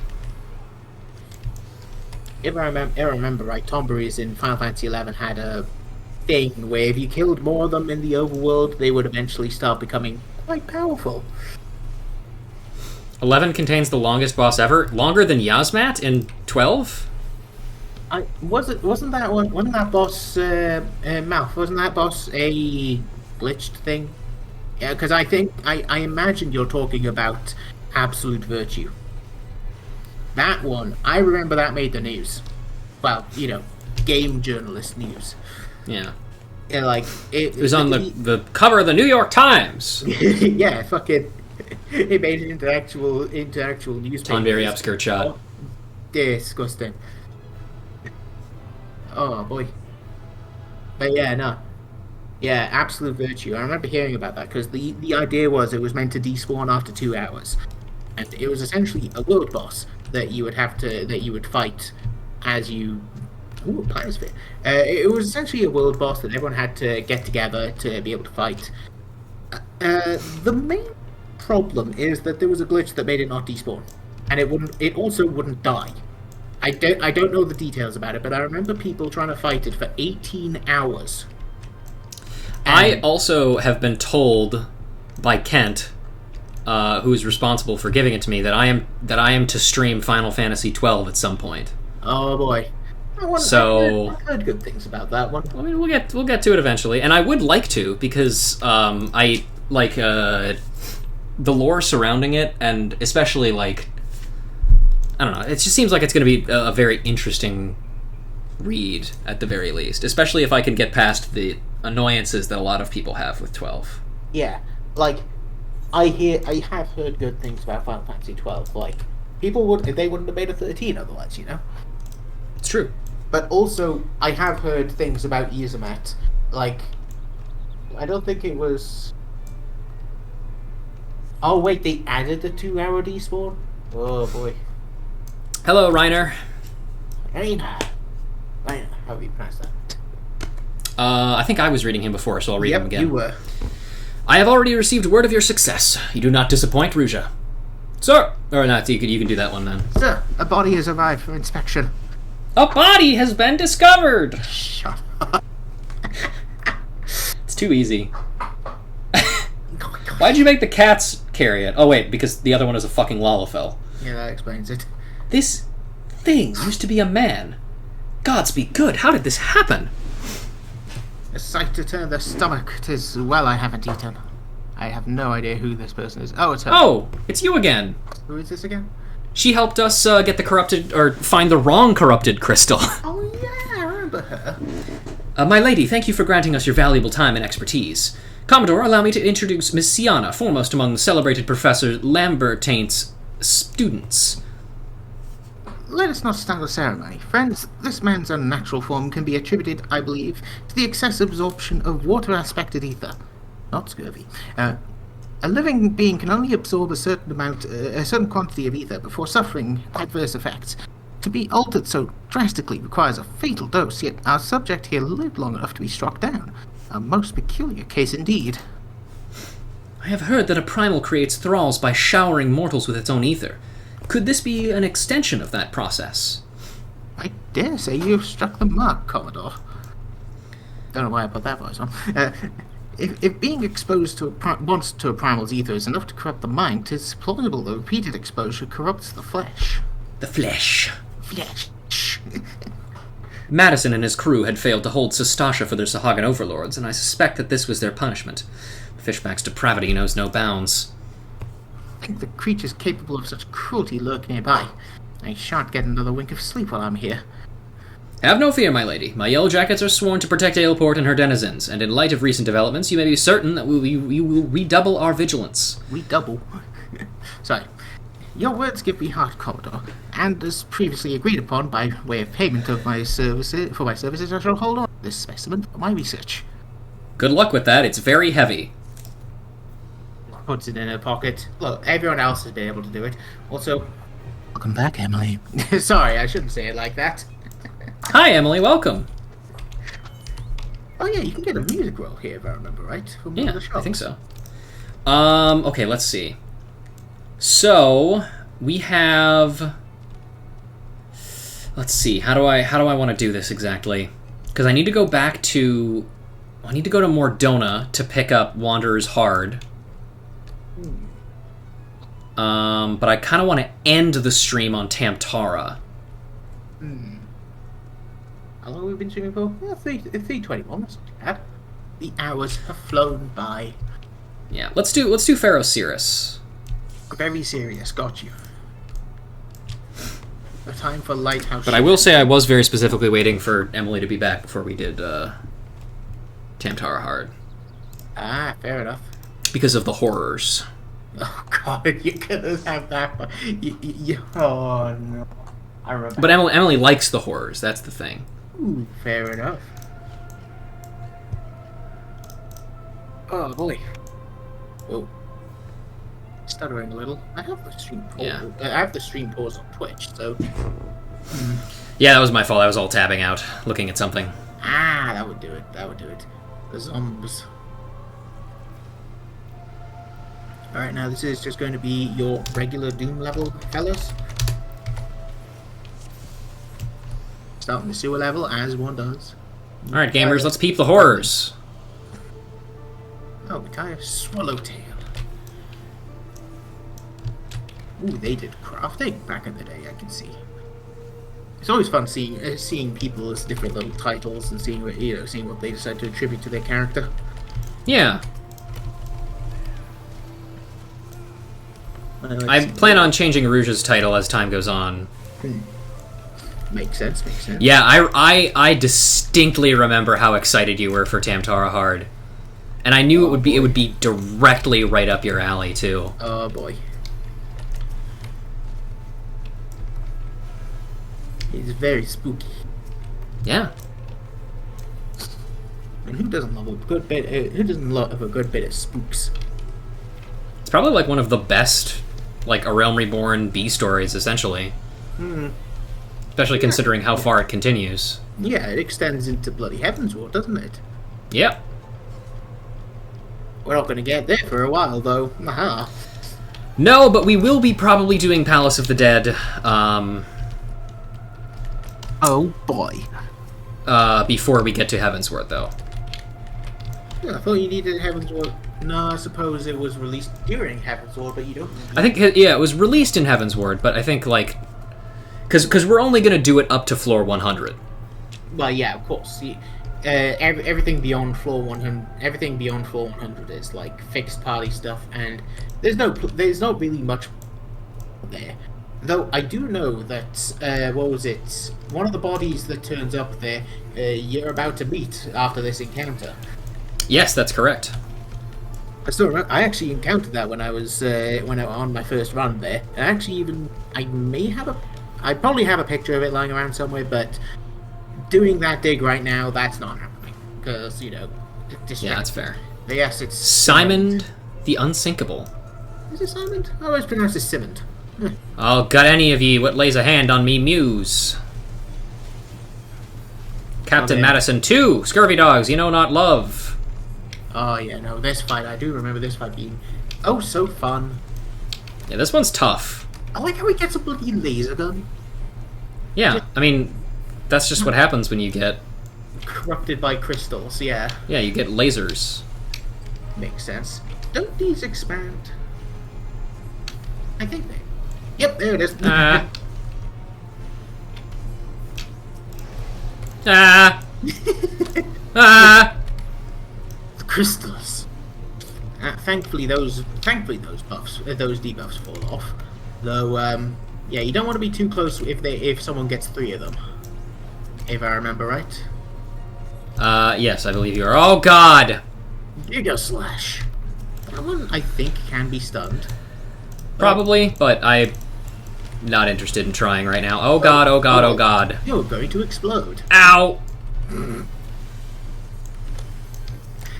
If I remember right, Tomberries in Final Fantasy XI had a thing where if you killed more of them in the overworld, they would eventually start becoming quite powerful. 11 contains the longest boss ever, longer than Yasmat in 12. Wasn't that boss mouth? Wasn't that boss a glitched thing? Yeah, because I think I imagine you're talking about Absolute Virtue. That one, I remember that made the news. Well, game journalist news. Yeah. Yeah, like it was on the cover of the New York Times. Yeah, fucking. It made it into actual newspapers. On very obscure shot. Oh, disgusting. Oh boy. But yeah, no. Yeah, Absolute Virtue. I remember hearing about that because the idea was it was meant to despawn after 2 hours, and it was essentially a world boss that you would fight as you. Ooh, Pliosphere. It was essentially a world boss that everyone had to get together to be able to fight. The main problem is that there was a glitch that made it not despawn, and it also wouldn't die. I don't know the details about it, but I remember people trying to fight it for 18 hours. I also have been told by Kent, who is responsible for giving it to me, that I am to stream Final Fantasy XII at some point. Oh boy! I've heard good things about that one. I mean, we'll get to it eventually, and I would like to because I like the lore surrounding it, and especially like I don't know. It just seems like it's going to be a very interesting read at the very least, especially if I can get past the annoyances that a lot of people have with 12. Yeah, like I have heard good things about Final Fantasy 12. Like people wouldn't have made a 13 otherwise, It's true. But also, I have heard things about Izumat. Like, I don't think it was. Oh wait, they added a 2-hour despawn. Oh boy. Hello, Reiner. Reiner, how do you pronounce that? I think I was reading him before, so I'll read him again. You were. I have already received word of your success. You do not disappoint, Ruja. Sir! Or not, you can do that one then. Sir, a body has arrived for inspection. A body has been discovered! Shut up. It's too easy. Why'd you make the cats carry it? Oh wait, because the other one is a fucking Lalafell. Yeah, that explains it. This thing used to be a man. Gods be good, how did this happen? A sight to turn the stomach. 'Tis well I haven't eaten. I have no idea who this person is. Oh, it's her. Oh, it's you again. Who is this again? She helped us get the corrupted, or find the wrong corrupted crystal. Oh yeah, I remember her. My lady, thank you for granting us your valuable time and expertise. Commodore, allow me to introduce Miss Siana, foremost among the celebrated Professor Lambertaint's students. Let us not start the ceremony. Friends, this man's unnatural form can be attributed, I believe, to the excessive absorption of water-aspected ether. Not scurvy. A living being can only absorb a certain quantity of ether before suffering adverse effects. To be altered so drastically requires a fatal dose, yet our subject here lived long enough to be struck down. A most peculiar case indeed. I have heard that a primal creates thralls by showering mortals with its own ether. Could this be an extension of that process? I dare say you've struck the mark, Commodore. Don't know why I put that voice on. If being exposed once to a primal's ether is enough to corrupt the mind, 'tis plausible that repeated exposure corrupts the flesh. The flesh. Flesh. Madison and his crew had failed to hold Sestasha for their Sahagan overlords, and I suspect that this was their punishment. Fishback's depravity knows no bounds. I think the creatures capable of such cruelty lurk nearby. I shan't get another wink of sleep while I'm here. Have no fear, my lady. My yellow jackets are sworn to protect Aleport and her denizens, and in light of recent developments, you may be certain that we will redouble our vigilance. Redouble? Sorry. Your words give me heart, Commodore, and as previously agreed upon by way of payment of my services, I shall hold on to this specimen for my research. Good luck with that. It's very heavy. Puts it in her pocket. Look, everyone else has been able to do it. Also, welcome back, Emily. Sorry, I shouldn't say it like that. Hi, Emily. Welcome. Oh yeah, you can get a music roll here, if I remember right. From one of the shops. I think so. Okay, let's see. So we have. Let's see. How do I want to do this exactly? Because I need to go back to. I need to go to Mordona to pick up Wanderer's Hard. But I kind of want to end the stream on Tam-Tara. How long have we been streaming for? Yeah, 3:21. That's not too bad. The hours have flown by. Yeah, let's do Pharaoh Cirrus. Very serious. Got you. A time for lighthouse. But I will say I was very specifically waiting for Emily to be back before we did Tam-Tara Hard. Ah, fair enough. Because of the horrors. Oh god, you couldn't have that one. Oh no. I remember. But Emily likes the horrors, that's the thing. Ooh, fair enough. Oh boy. Oh. Stuttering a little. I have the stream pause. Yeah. I have the stream pause on Twitch, so. Yeah, that was my fault. I was all tabbing out, looking at something. Ah, that would do it. That would do it. The zombies. Alright, now this is just going to be your regular Doom level, fellas. Starting the sewer level, as one does. Alright, gamers, let's peep the horrors. Oh, we kind of swallowtail. Ooh, they did crafting back in the day, I can see. It's always fun seeing people's different little titles and seeing what they decide to attribute to their character. Yeah. I plan on changing Rouge's title as time goes on. Makes sense, makes sense. Yeah, I distinctly remember how excited you were for Tam-Tara Hard. And I knew it would be directly right up your alley too. Oh boy. It's very spooky. Yeah. And who doesn't love a good bit? Who doesn't love a good bit of spooks? It's probably like one of the best, like, A Realm Reborn B stories, essentially. Especially considering how far it continues. Yeah, it extends into bloody Heavensward, doesn't it? Yep. We're not going to get there for a while, though. Aha. No, but we will be probably doing Palace of the Dead. Oh boy. Before we get to Heavensward, though. Yeah, I thought you needed Heavensward. No, I suppose it was released during Heavensward, but you don't. I think, yeah, it was released in Heavensward, but I think, like, because we're only going to do it up to floor 100. Well, yeah, of course. Everything beyond floor 100, everything beyond floor 100 is like fixed party stuff, and there's not really much there. Though I do know that what was it? One of the bodies that turns up there, you're about to meet after this encounter. Yes, that's correct. I still remember. I actually encountered that when I was on my first run there. And actually, I probably have a picture of it lying around somewhere, but doing that dig right now, that's not happening because Yeah, that's fair. But yes, it's Simon the Unsinkable. Is it Simon? I always pronounce it Simon. Oh, got any of ye what lays a hand on me muse? Captain Madison 2, Scurvy Dogs, you know not love. Oh yeah, no, this fight, I do remember this fight being oh so fun. Yeah, this one's tough. I like how he gets a bloody laser gun. Yeah, I mean, that's just what happens when you get corrupted by crystals, yeah. Yeah, you get lasers. Makes sense. Don't these expand? I think they... Yep, there it is. Ah. The crystals. Thankfully those debuffs fall off. Though, yeah, you don't want to be too close if someone gets 3 of them. If I remember right. Yes, I believe you are. Oh God! Giga Slash. That one, I think, can be stunned. Probably, but I Not interested in trying right now. Oh god, oh god, oh god. You're going to explode. Ow!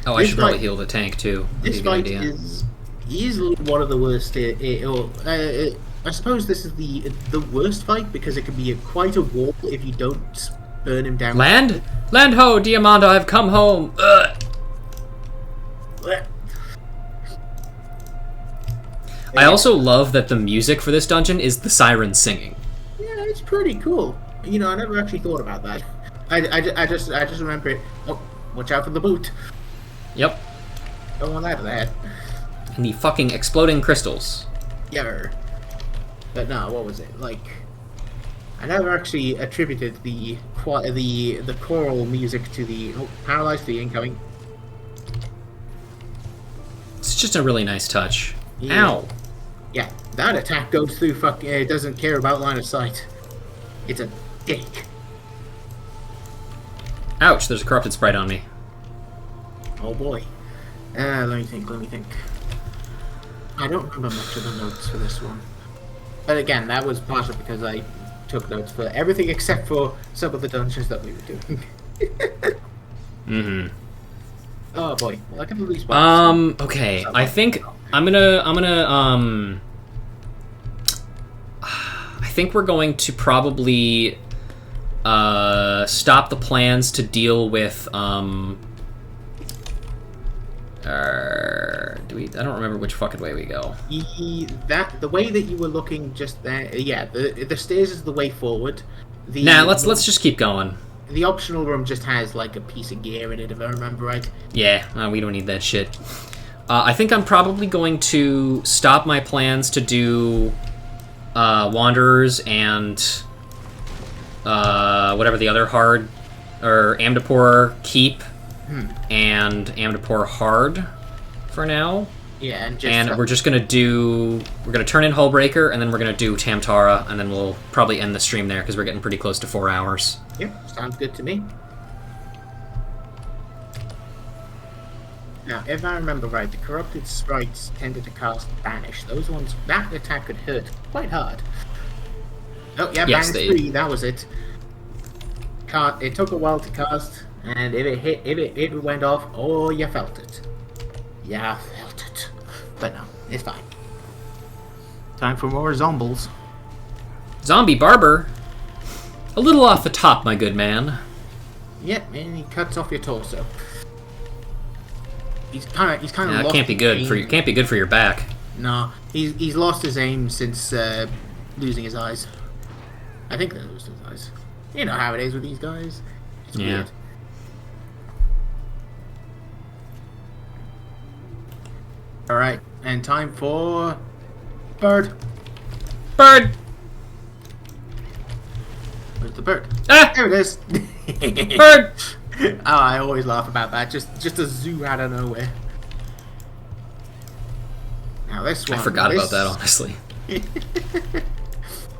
Oh, I should probably heal the tank, too. This fight is easily one of the worst. I suppose this is the worst fight because it can be quite a wall if you don't burn him down. Land? Land ho, Diamanda, I've come home! Ugh. I also love that the music for this dungeon is the siren singing. Yeah, it's pretty cool. You know, I never actually thought about that. I just remember it. Oh, watch out for the boot. Yep. Don't want that to that. And the fucking exploding crystals. Yeah. But no, what was it? Like, I never actually attributed the choral music to the paralyzed the incoming. It's just a really nice touch. Yeah. Ow. Yeah, that attack goes through fucking. It doesn't care about line of sight. It's a dick. Ouch, there's a corrupted sprite on me. Oh boy. Let me think. I don't remember much of the notes for this one. But again, that was partially because I took notes for everything except for some of the dungeons that we were doing. Mm-hmm. Oh boy. Well, I can at least watch okay. I think I think we're going to probably stop the plans to deal with I don't remember which fucking way we go. The way that you were looking just there, yeah, the stairs is the way forward. Let's just keep going. The optional room just has like a piece of gear in it, if I remember right. Yeah, we don't need that shit. I think I'm probably going to stop my plans to do Wanderers and whatever the other hard, or Amdapor Keep and Amdapor Hard for now. Yeah, and we're just gonna turn in Hullbreaker, and then we're gonna do Tam-Tara, and then we'll probably end the stream there because we're getting pretty close to 4 hours. Yep, sounds good to me. Now, if I remember right, the corrupted sprites tended to cast Banish. Those ones, that attack could hurt quite hard. Oh yeah, yes, Banish 3, that was it. It took a while to cast, and if it went off, oh, you felt it. Yeah, I felt it. But no, it's fine. Time for more zombies. Zombie Barber? A little off the top, my good man. Yep, and he cuts off your torso. He's kind of lost. Can't be good for your back. No, he's lost his aim since losing his eyes. I think they lost his eyes. You know how it is with these guys. It's weird. All right, and time for bird. Bird. Where's the bird? Ah! There it is. Bird. Oh, I always laugh about that. Just a zoo out of nowhere. Now this one. I forgot about that, honestly.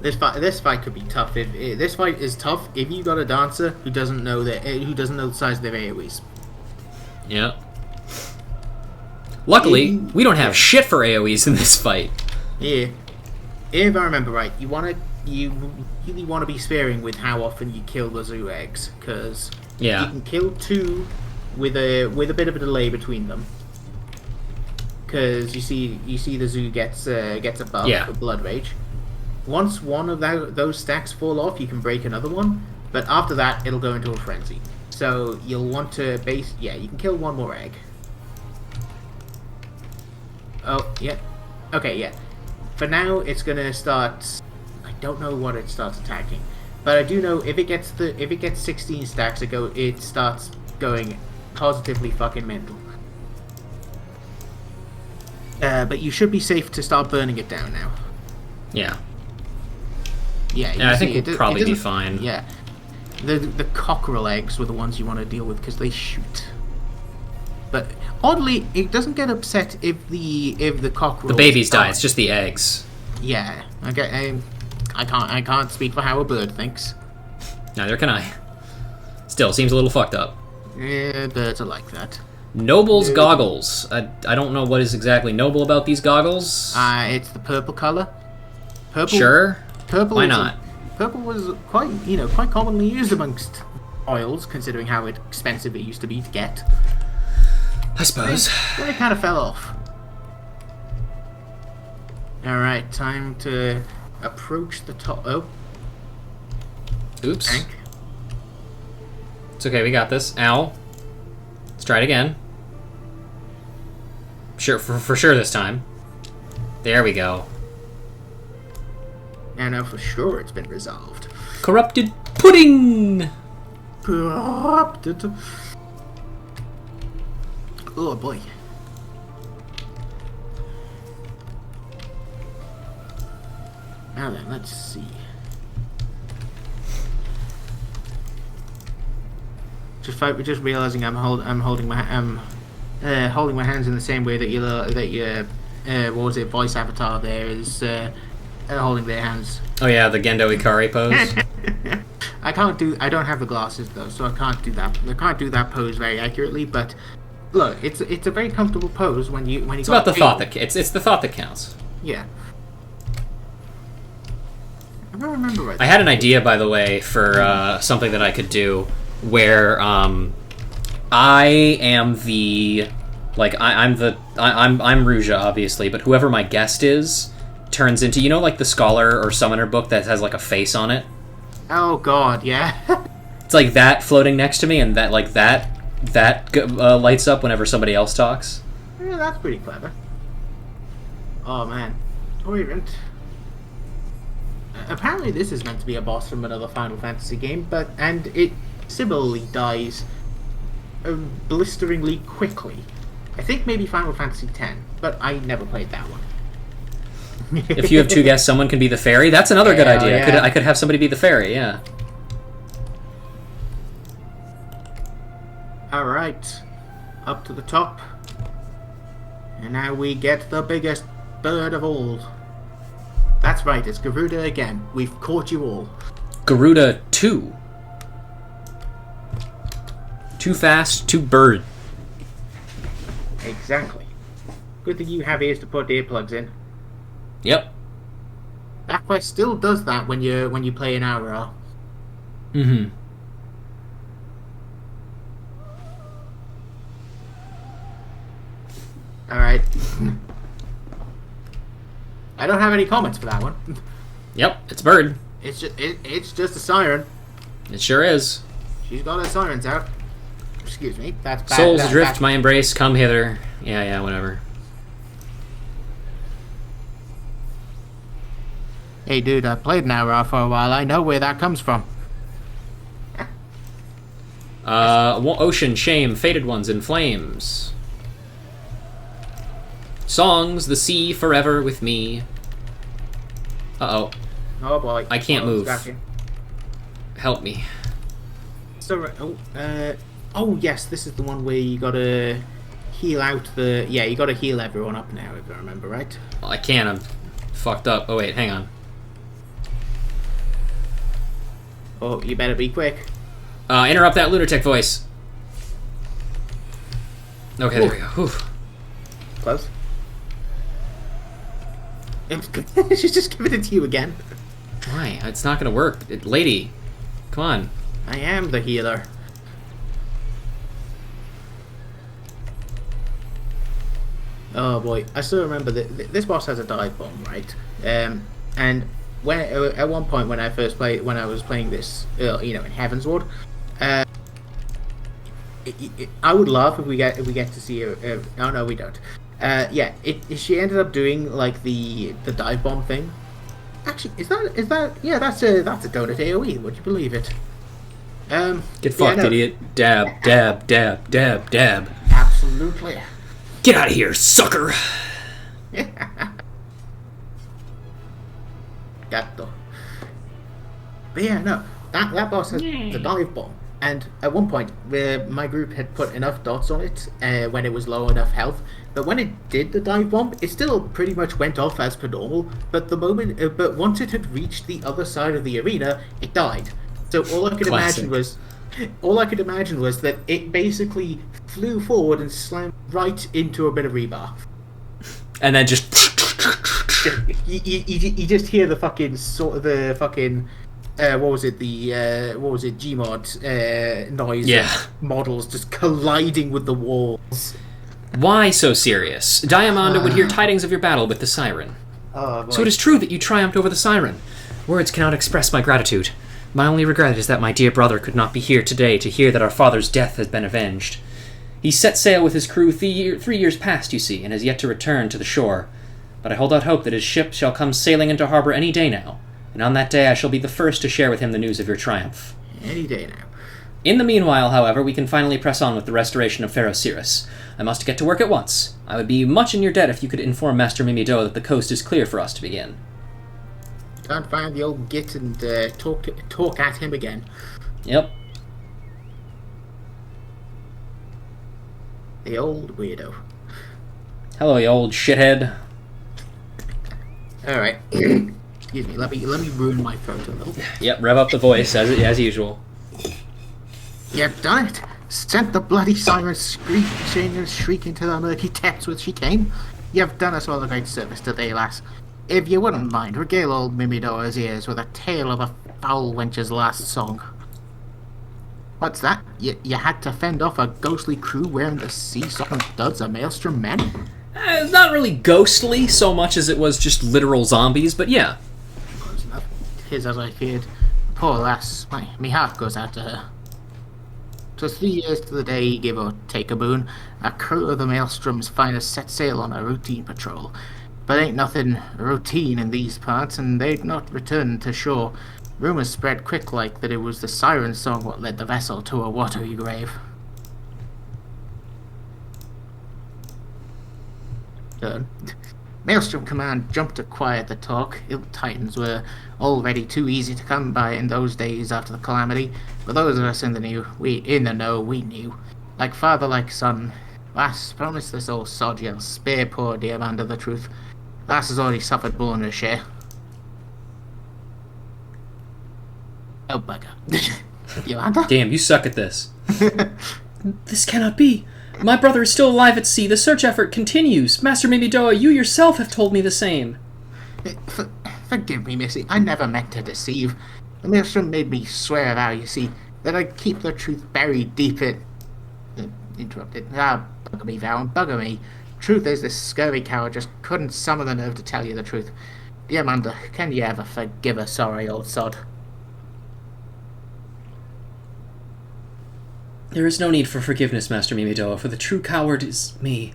This fight could be tough. This fight is tough if you got a dancer who doesn't know the size of their AoEs. Yeah. Luckily, we don't have shit for AoEs in this fight. Yeah. If I remember right, you really want to be sparing with how often you kill the zoo eggs, because you can kill 2 with a bit of a delay between them. Because you see the zoo gets a buff for Blood Rage. Once one of those stacks fall off, you can break another one, but after that it'll go into a frenzy. So you'll want to you can kill 1 more egg. Oh yeah, okay, yeah. For now, it's gonna start. I don't know what it starts attacking, but I do know if it gets 16 stacks, it starts going positively fucking mental. But you should be safe to start burning it down now. Yeah. Yeah, I think we'll probably be fine. Yeah. The cockerel eggs were the ones you want to deal with because they shoot. But oddly, it doesn't get upset if the cockerel. The babies die. It's just the eggs. Yeah. Okay. I can't speak for how a bird thinks. Neither can I. Still, seems a little fucked up. Yeah, birds are like that. Noble's goggles. I don't know what is exactly noble about these goggles. It's the purple color. Purple. Sure. Purple. Why not? Purple was quite commonly used amongst oils, considering how expensive it used to be to get. I suppose. Then it kind of fell off. Alright, time to approach the top. Oh. Oops. Tank. It's okay, we got this. Ow. Let's try it again. Sure, for sure this time. There we go. I know for sure it's been resolved. Corrupted pudding! Corrupted. Oh boy. Now then, let's see. Just realizing I'm holding my hands in the same way that your what was it, voice avatar there is holding their hands. Oh yeah, the Gendo Ikari pose. I don't have the glasses though, so I can't do that. I can't do that pose very accurately. But look, it's a very comfortable pose when you. It's about the thought that it's the thought that counts. Yeah. I don't remember right. I had an idea, by the way, for something that I could do, where I am the I'm Ruja, obviously, but whoever my guest is turns into, you know, like the scholar or summoner book that has like a face on it. Oh God, yeah. It's like that floating next to me, and that lights up whenever somebody else talks. Yeah, that's pretty clever. Oh man, Torrent. Apparently, this is meant to be a boss from another Final Fantasy game, and it similarly dies blisteringly quickly. I think maybe Final Fantasy X, but I never played that one. If you have two guests, someone can be the fairy. That's another good idea. Yeah. I could have somebody be the fairy. Yeah. All right, up to the top, and now we get the biggest bird of all. That's right, it's Garuda again. We've caught you all. Garuda 2. Too fast, too bird. Exactly. Good thing you have ears to put earplugs in. Yep. That quest still does that when you play an hour. Mm-hmm. Alright. I don't have any comments for that one. Yep, it's bird. It's just a siren. It sure is. She's got her sirens out. Excuse me. That's bad. Souls adrift, my embrace, come hither. Yeah, whatever. Hey dude, I played an hour for a while. I know where that comes from. Ocean, shame, fated ones in flames. Songs, the sea forever with me. Uh-oh. Oh boy. I can't move. Help me. So, oh yes, this is the one where you gotta heal out the... Yeah, you gotta heal everyone up now, if I remember right. Well, I can't, I'm fucked up. Oh wait, hang on. Oh, you better be quick. Interrupt that lunatic voice. Okay, there we go. Whew. Close. She's just giving it to you again. Why? It's not gonna work. Lady, come on. I am the healer. Oh boy, I still remember that this boss has a dive bomb, right? And when at one point when I was playing this, in Heaven's Ward, I would laugh if we get to see her. Oh no, we don't. She ended up doing like the dive bomb thing. Actually, is that? Yeah, that's a donut AOE. Would you believe it? Get fucked, idiot. Dab, dab, dab, dab, dab. Absolutely. Get out of here, sucker. Gatto. But yeah, no, that boss has the dive bomb, and at one point, my group had put enough dots on it when it was low enough health that when it did the dive bomb, it still pretty much went off as per normal. But but once it had reached the other side of the arena, it died. So all I could imagine was that it basically flew forward and slammed right into a bit of rebar. And then just... You just hear the fucking what was it, Gmod noise? Yeah. Models just colliding with the walls. Why so serious? Diamanda would hear tidings of your battle with the siren. Oh, So it is true that you triumphed over the siren. Words cannot express my gratitude. My only regret is that my dear brother could not be here today to hear that our father's death has been avenged. He set sail with his crew 3 years past, you see, and has yet to return to the shore. But I hold out hope that his ship shall come sailing into harbor any day now, and on that day I shall be the first to share with him the news of your triumph. Any day now. In the meanwhile, however, we can finally press on with the restoration of Pharaoh Cyrus. I must get to work at once. I would be much in your debt if you could inform Master Mimido that the coast is clear for us to begin. Can't find the old git and talk at him again. Yep. The old weirdo. Hello, you old shithead. All right. Excuse me. Let me ruin my throat a little. Yep, rev up the voice as usual. You've done it. Sent the bloody siren shrieking to the murky depths where she came. You've done us all a great service today, lass. If you wouldn't mind, regale old Mimidoa's ears with a tale of a foul wench's last song. What's that? You had to fend off a ghostly crew wearing the sea-socking duds of Maelstrom men? It's not really ghostly so much as it was just literal zombies, but yeah. Close enough. 'Tis as I feared. Poor lass. My heart goes out to her. 'Twas 3 years to the day, give or take a boon, a crew of the Maelstrom's finest set sail on a routine patrol. But ain't nothing routine in these parts, and they'd not returned to shore. Rumours spread quick like that it was the siren song what led the vessel to a watery grave. Maelstrom Command jumped to quiet the talk. Ill Titans were already too easy to come by in those days after the calamity, but those of us in the know, we knew. Like father, like son. Lass, promise this old sod you'll spare poor dear Amanda the truth. Lass has already suffered more than her share. Oh, bugger. Yolanda? Damn, you suck at this. This cannot be. My brother is still alive at sea. The search effort continues. Master Mimidoa, you yourself have told me the same. Forgive me, Missy. I never meant to deceive. The Maelstrom made me swear a vow, you see, that I'd keep the truth buried deep in... Interrupted. Bugger me, vow, and bugger me. Truth is, this scurvy coward just couldn't summon the nerve to tell you the truth. Dear Amanda, can you ever forgive a sorry old sod? There is no need for forgiveness, Master Mimidoa, for the true coward is me.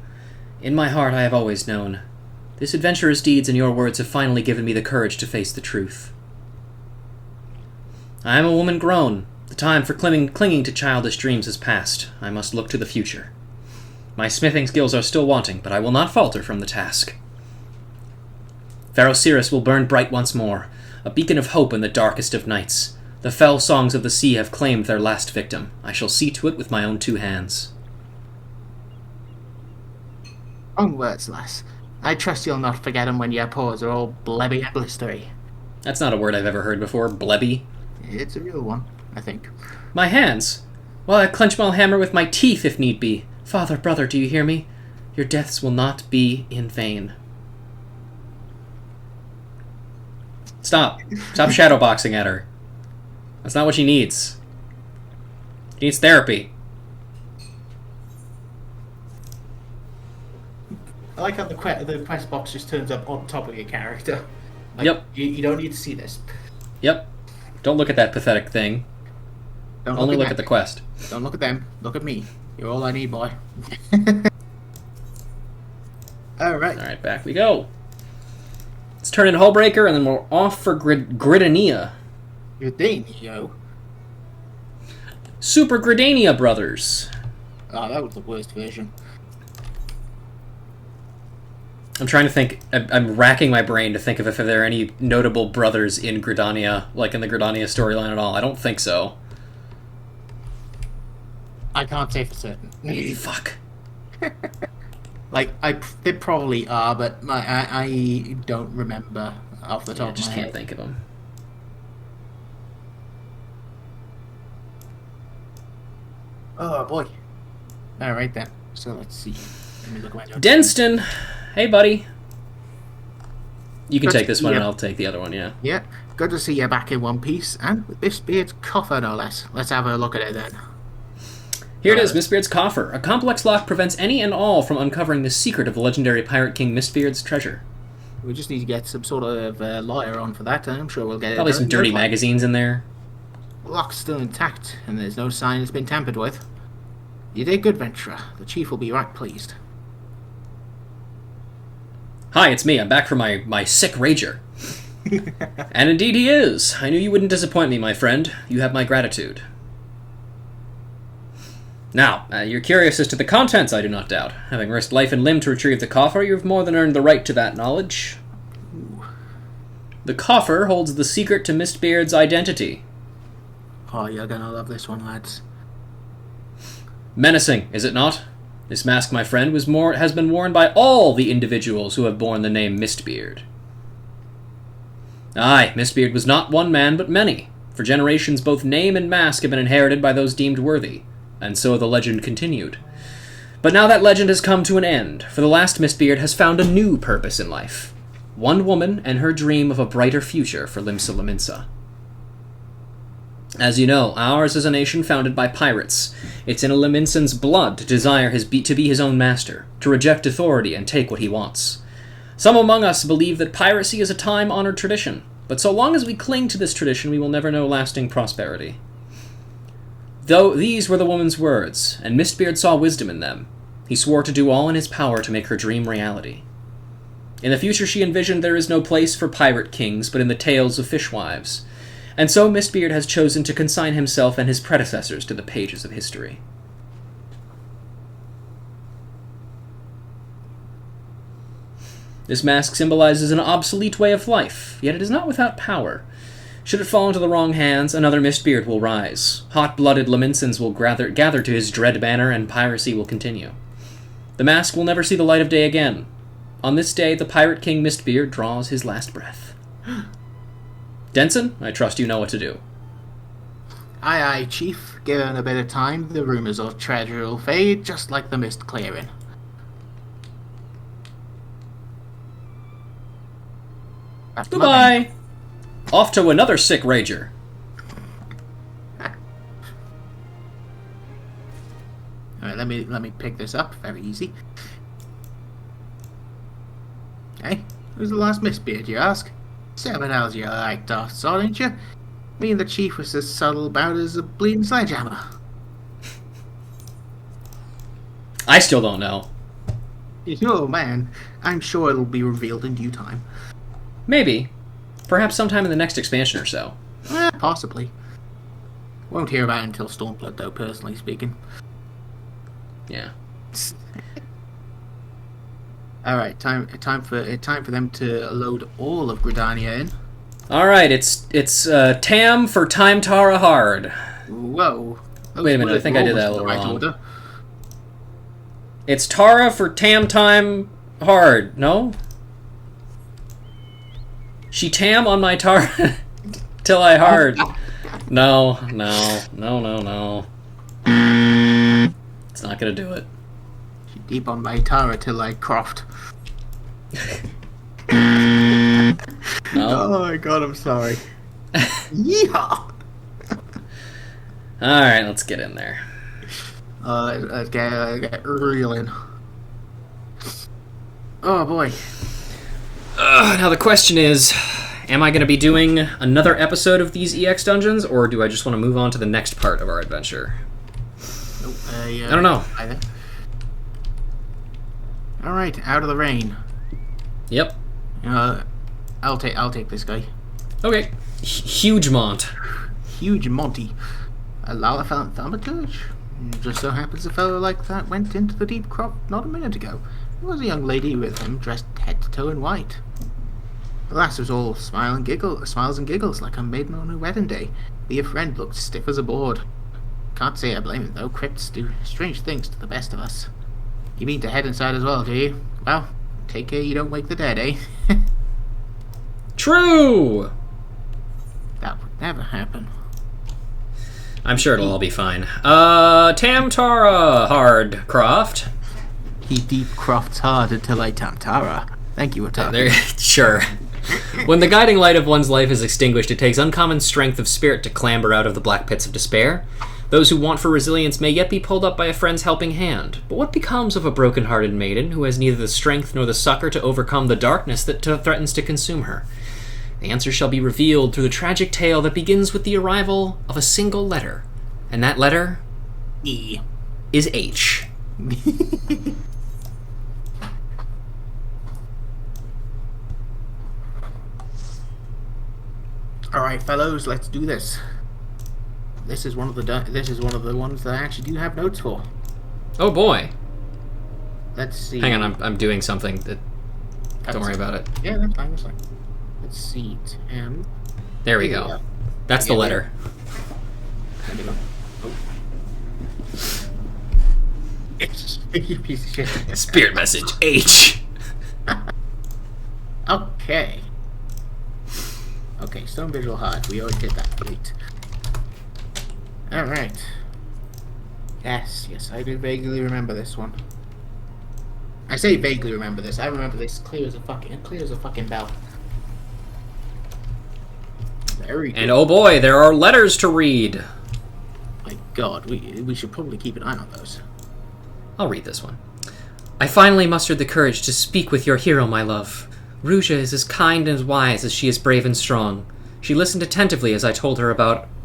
In my heart I have always known. This adventurer's deeds and your words have finally given me the courage to face the truth. I am a woman grown. The time for clinging to childish dreams has passed. I must look to the future. My smithing skills are still wanting, but I will not falter from the task. Pharaoh Cyrus will burn bright once more, a beacon of hope in the darkest of nights. The fell songs of the sea have claimed their last victim. I shall see to it with my own 2 hands. Wrong words, lass. I trust you'll not forget 'em when your paws are all blebby and blistery. That's not a word I've ever heard before, blebby. It's a real one, I think. My hands? Well, I clench my hammer with my teeth if need be. Father, brother, do you hear me? Your deaths will not be in vain. Stop. Stop shadowboxing at her. That's not what she needs. She needs therapy. I like how the quest box just turns up on top of your character. Like, Yep. You don't need to see this. Yep. Don't look at that pathetic thing. Don't Only look them. at the quest. Don't look at them. Look at me. You're all I need, boy. Alright. Alright, back we go. Let's turn in Hullbreaker, and then we're off for Gridania. Gridania? Super Gridania Brothers. Oh, that was the worst version. I'm trying to think. I'm racking my brain to think of if there are any notable brothers in Gridania, like in the Gridania storyline at all. I don't think so. I can't say for certain. Fuck. Like, they probably are, but I don't remember off the top of my head. I just can't think of them. Oh, boy. Alright then. So let's see. Let me look at my notes. Denston! Hey, buddy. You can take this one, and I'll take the other one, yeah. Yeah, good to see you back in one piece, and with Mistbeard's coffer, no less. Let's have a look at it, then. Here it is, Mistbeard's coffer. A complex lock prevents any and all from uncovering the secret of the legendary Pirate King Mistbeard's treasure. We just need to get some sort of lawyer on for that, and I'm sure we'll get it. Probably some dirty magazines in there. The lock's still intact, and there's no sign it's been tampered with. You did good, venturer. The chief will be right pleased. Hi, it's me. I'm back from my sick rager. And indeed he is. I knew you wouldn't disappoint me, my friend. You have my gratitude. Now, you're curious as to the contents, I do not doubt. Having risked life and limb to retrieve the coffer, you've more than earned the right to that knowledge. Ooh. The coffer holds the secret to Mistbeard's identity. Oh, you're gonna love this one, lads. Menacing, is it not? This mask, my friend, has been worn by all the individuals who have borne the name Mistbeard. Aye, Mistbeard was not one man, but many. For generations, both name and mask have been inherited by those deemed worthy, and so the legend continued. But now that legend has come to an end, for the last Mistbeard has found a new purpose in life. One woman and her dream of a brighter future for Limsa Lominsa. As you know, ours is a nation founded by pirates. It's in a Lominsan's blood to desire to be his own master, to reject authority and take what he wants. Some among us believe that piracy is a time-honored tradition, but so long as we cling to this tradition, we will never know lasting prosperity. Though these were the woman's words, and Mistbeard saw wisdom in them, he swore to do all in his power to make her dream reality. In the future she envisioned there is no place for pirate kings but in the tales of fishwives, and so Mistbeard has chosen to consign himself and his predecessors to the pages of history. This mask symbolizes an obsolete way of life, yet it is not without power. Should it fall into the wrong hands, another Mistbeard will rise. Hot-blooded Lominsans will gather to his dread banner, and piracy will continue. The mask will never see the light of day again. On this day, the Pirate King Mistbeard draws his last breath. Denson, I trust you know what to do. Aye, aye, Chief. Given a bit of time, the rumours of treasure will fade, just like the mist clearing. Goodbye! Off to another sick rager. Alright, let me pick this up. Very easy. Hey, who's the last Mistbeard, you ask? 7 hours you like, daft sod, ain't you? Me and the Chief was as subtle about as a bleeding sledgehammer. I still don't know. Oh man, I'm sure it'll be revealed in due time. Maybe. Perhaps sometime in the next expansion or so. Possibly. Won't hear about it until Stormblood, though, personally speaking. Yeah. Alright, time for them to load all of Gridania in. Alright, it's Tam for Tam-Tara Hard. Whoa. Wait a minute, I think I did that a little wrong. Order. It's Tara for Tam Hard, no? She tam on my Tara till I hard. No. It's not gonna do it. She deep on my Tara till I croft. No. Oh my god, I'm sorry. Yeehaw! Alright, let's get in there. Let's get real in. Oh boy. Now the question is, am I going to be doing another episode of these EX dungeons, or do I just want to move on to the next part of our adventure? Nope, I don't know. Alright, out of the rain. Yep. I'll take this guy. Okay. Huge Mont. Huge Monty. A Lalafant thaumaturge? Just so happens a fellow like that went into the Deepcroft not a minute ago. There was a young lady with him, dressed head to toe in white. The lass was all smiles and giggles like a maiden on her wedding day. The friend looked stiff as a board. Can't say I blame him though, crypts do strange things to the best of us. You mean to head inside as well, do you? Well, take care you don't wake the dead, eh? True! That would never happen. I'm sure it'll all be fine. Tam-Tara Hardcroft. He deep crofts hard until I Tam-Tara. Thank you, Otaku. Sure. When the guiding light of one's life is extinguished, it takes uncommon strength of spirit to clamber out of the black pits of despair. Those who want for resilience may yet be pulled up by a friend's helping hand. But what becomes of a broken-hearted maiden who has neither the strength nor the succor to overcome the darkness that threatens to consume her? The answer shall be revealed through the tragic tale that begins with the arrival of a single letter. And that letter... E. ...is H. All right, fellows, let's do this. This is one of the ones that I actually do have notes for. Oh boy. Let's see. Hang on, I'm doing something. Don't worry about it. Yeah, that's fine. That's fine. Let's see. Tam. There we go. That's the letter. There we go. Oh. You piece of shit. Spirit message H. Okay. Okay, Stone Visual Heart. We already did that. Great. Alright. Yes, I do vaguely remember this one. I say vaguely remember this. I remember this clear as a fucking bell. Very good. And oh boy, there are letters to read. My god, we should probably keep an eye on those. I'll read this one. I finally mustered the courage to speak with your hero, my love. Ruja is as kind and wise as she is brave and strong. She listened attentively as I told her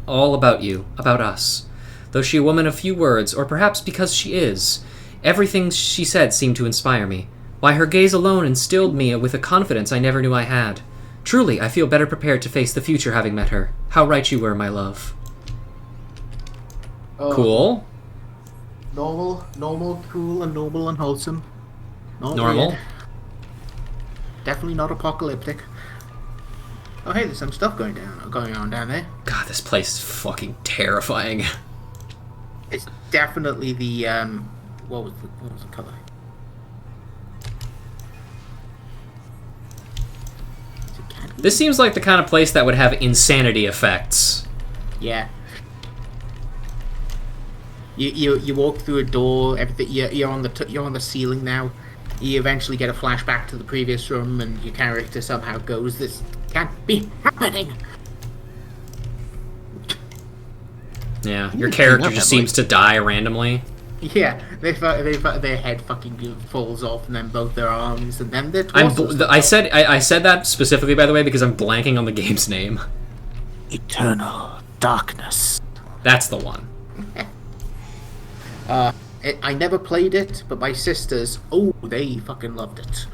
all about you, about us. Though she a woman of few words, or perhaps because she is, everything she said seemed to inspire me. Why, her gaze alone instilled me with a confidence I never knew I had. Truly, I feel better prepared to face the future having met her. How right you were, my love. Cool. Normal, cool, and noble and wholesome. Normal. Weird. Definitely not apocalyptic. Oh hey, there's some stuff going on down there. God, this place is fucking terrifying. It's definitely the what was the color? This seems like the kind of place that would have insanity effects. Yeah. You walk through a door. Everything. You're on the ceiling now. You eventually get a flashback to the previous room, and your character somehow goes, "This can't be happening." Yeah, your character just seems to die randomly. Yeah, their head fucking falls off, and then both their arms, and then their torsos. I said that specifically, by the way, because I'm blanking on the game's name. Eternal Darkness. That's the one. I never played it, but my sisters, they fucking loved it.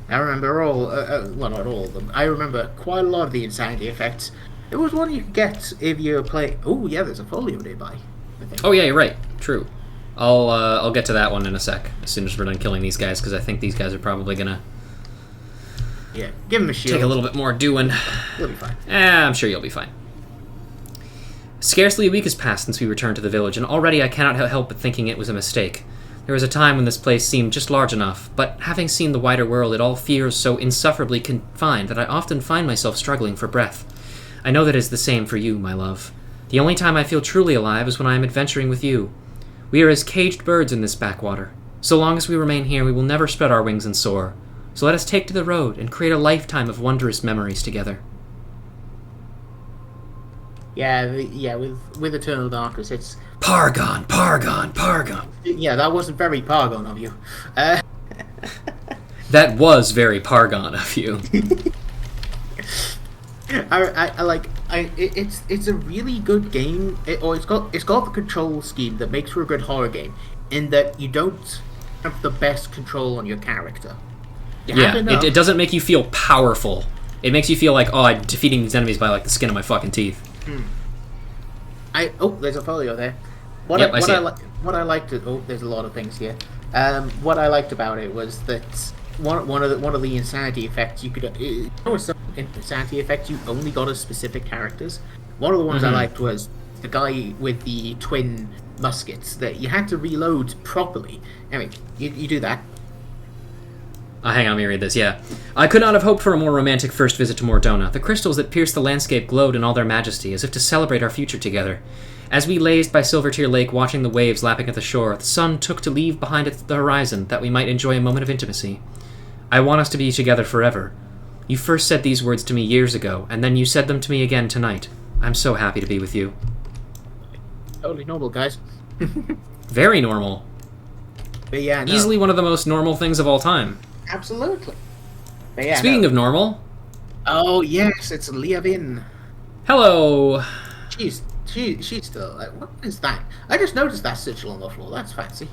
I remember well, not all of them. I remember quite a lot of the insanity effects. There was one you could get if you play. Oh yeah, there's a folio nearby. I think. Oh yeah, you're right. True. I'll get to that one in a sec as soon as we're done killing these guys, because I think these guys are probably gonna. Yeah, give them a shield. Take a little bit more doing. You'll be fine. I'm sure you'll be fine. Scarcely a week has passed since we returned to the village, and already I cannot help but thinking it was a mistake. There was a time when this place seemed just large enough, but having seen the wider world, it all feels so insufferably confined that I often find myself struggling for breath. I know that it is the same for you, my love. The only time I feel truly alive is when I am adventuring with you. We are as caged birds in this backwater. So long as we remain here, we will never spread our wings and soar. So let us take to the road and create a lifetime of wondrous memories together. Yeah, with Eternal Darkness, it's... Pargon! Yeah, that wasn't very Pargon of you. That was very Pargon of you. It's a really good game. It's got the control scheme that makes for a good horror game, in that you don't have the best control on your character. It doesn't make you feel powerful. It makes you feel like, I'm defeating these enemies by like the skin of my fucking teeth. There's a folio there. What I liked. There's a lot of things here. What I liked about it was that one of the insanity effects you could. Some insanity effects you only got as specific characters. One of the ones I liked was the guy with the twin muskets that you had to reload properly. Anyway, you do that. Hang on, let me read this, yeah. I could not have hoped for a more romantic first visit to Mordona. The crystals that pierced the landscape glowed in all their majesty, as if to celebrate our future together. As we lazed by Silvertear Lake watching the waves lapping at the shore, the sun took to leave behind it the horizon that we might enjoy a moment of intimacy. I want us to be together forever. You first said these words to me years ago, and then you said them to me again tonight. I'm so happy to be with you. Totally normal, guys. Very normal. But yeah, no. Easily one of the most normal things of all time. Absolutely. But yeah, Speaking of normal... Oh, yes, it's Leavin. Hello! She's still... what is that? I just noticed that sigil on the floor. That's fancy.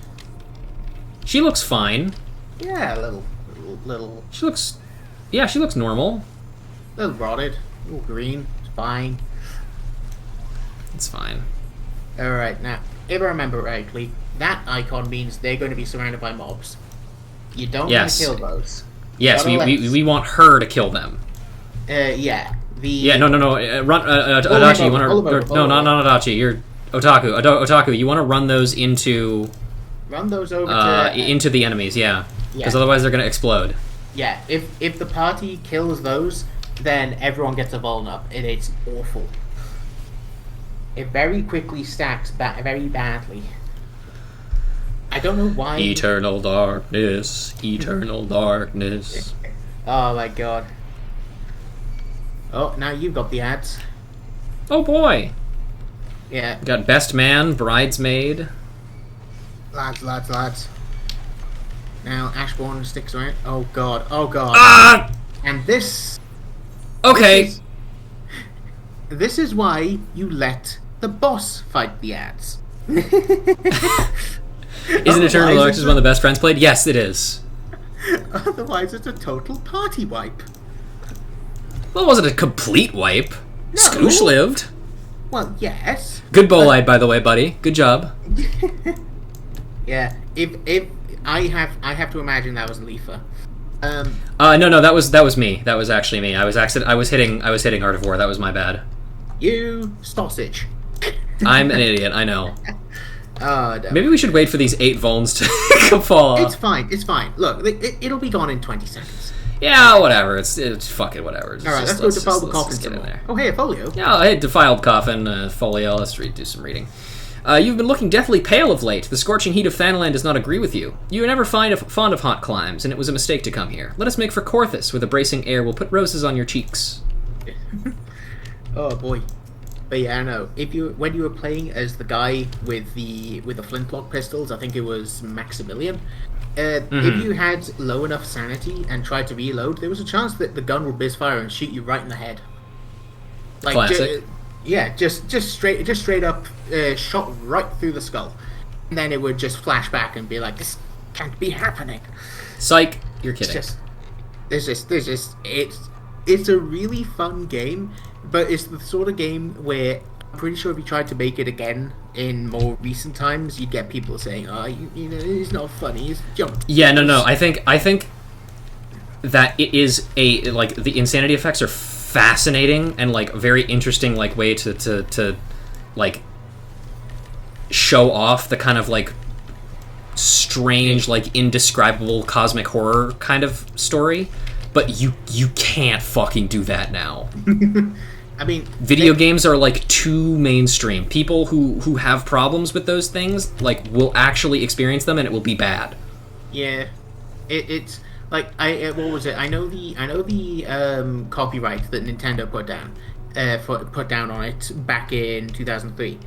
She looks fine. Yeah, a little... She looks... Yeah, she looks normal. A little rotted. A little green. It's fine. It's fine. Alright, now, if I remember rightly, that icon means they're going to be surrounded by mobs. You don't want to kill those. Yes, we want her to kill them. Yeah. Yeah, no. Run, Adachi, you want to... No, not Adachi. You're Otaku. Otaku, you want to run those into... Run those over to... into the enemies, yeah. Because otherwise they're going to explode. Yeah, if the party kills those, then everyone gets a vuln up, and it's awful. It very quickly stacks very badly. I don't know why... Eternal darkness, eternal darkness. Oh my god. Oh, now you've got the ads. Oh boy! Yeah. We got Best Man, Bridesmaid. Lads. Now, Ashbourne sticks around. Oh god. Ah! And this... Okay. This is why you let the boss fight the ads. Isn't Eternal Darkness one of the best friends played? Yes, it is. Otherwise, it's a total party wipe. Well, it wasn't a complete wipe. No. Scoosh lived. Well, yes. Good bolide, by the way, buddy. Good job. Yeah. If I have to imagine that was Leafa. No, that was me. That was actually me. I was hitting Art of War. That was my bad. You sausage. I'm an idiot. I know. No. Maybe we should wait for these 8 vulns to fall off. It's fine. Look, it'll be gone in 20 seconds. Yeah, whatever. It's fuck it, whatever. Alright, let's go defile the coffin some more. Oh, hey, a folio. Yeah, hey, defiled coffin, folio. Let's do some reading. You've been looking deathly pale of late. The scorching heat of Thanalan does not agree with you. You were never fond of hot climes, and it was a mistake to come here. Let us make for Corthus, where the bracing air will put roses on your cheeks. Oh boy. But yeah, I know. When you were playing as the guy with the flintlock pistols, I think it was Maximilian. If you had low enough sanity and tried to reload, there was a chance that the gun would misfire and shoot you right in the head. Like, classic. Just straight up shot right through the skull, and then it would just flash back and be like, "This can't be happening." Psych, you're kidding. It's a really fun game, but it's the sort of game where I'm pretty sure if you tried to make it again in more recent times, you'd get people saying, "Oh, you know, it's not funny. It's jump." Yeah, no. I think that it is the insanity effects are fascinating and very interesting way to show off the kind of strange indescribable cosmic horror kind of story, but you can't fucking do that now. I mean, video games are too mainstream. People who have problems with those things will actually experience them and it will be bad. Yeah, it's what was it? I know the copyright that Nintendo put down on it back in 2003.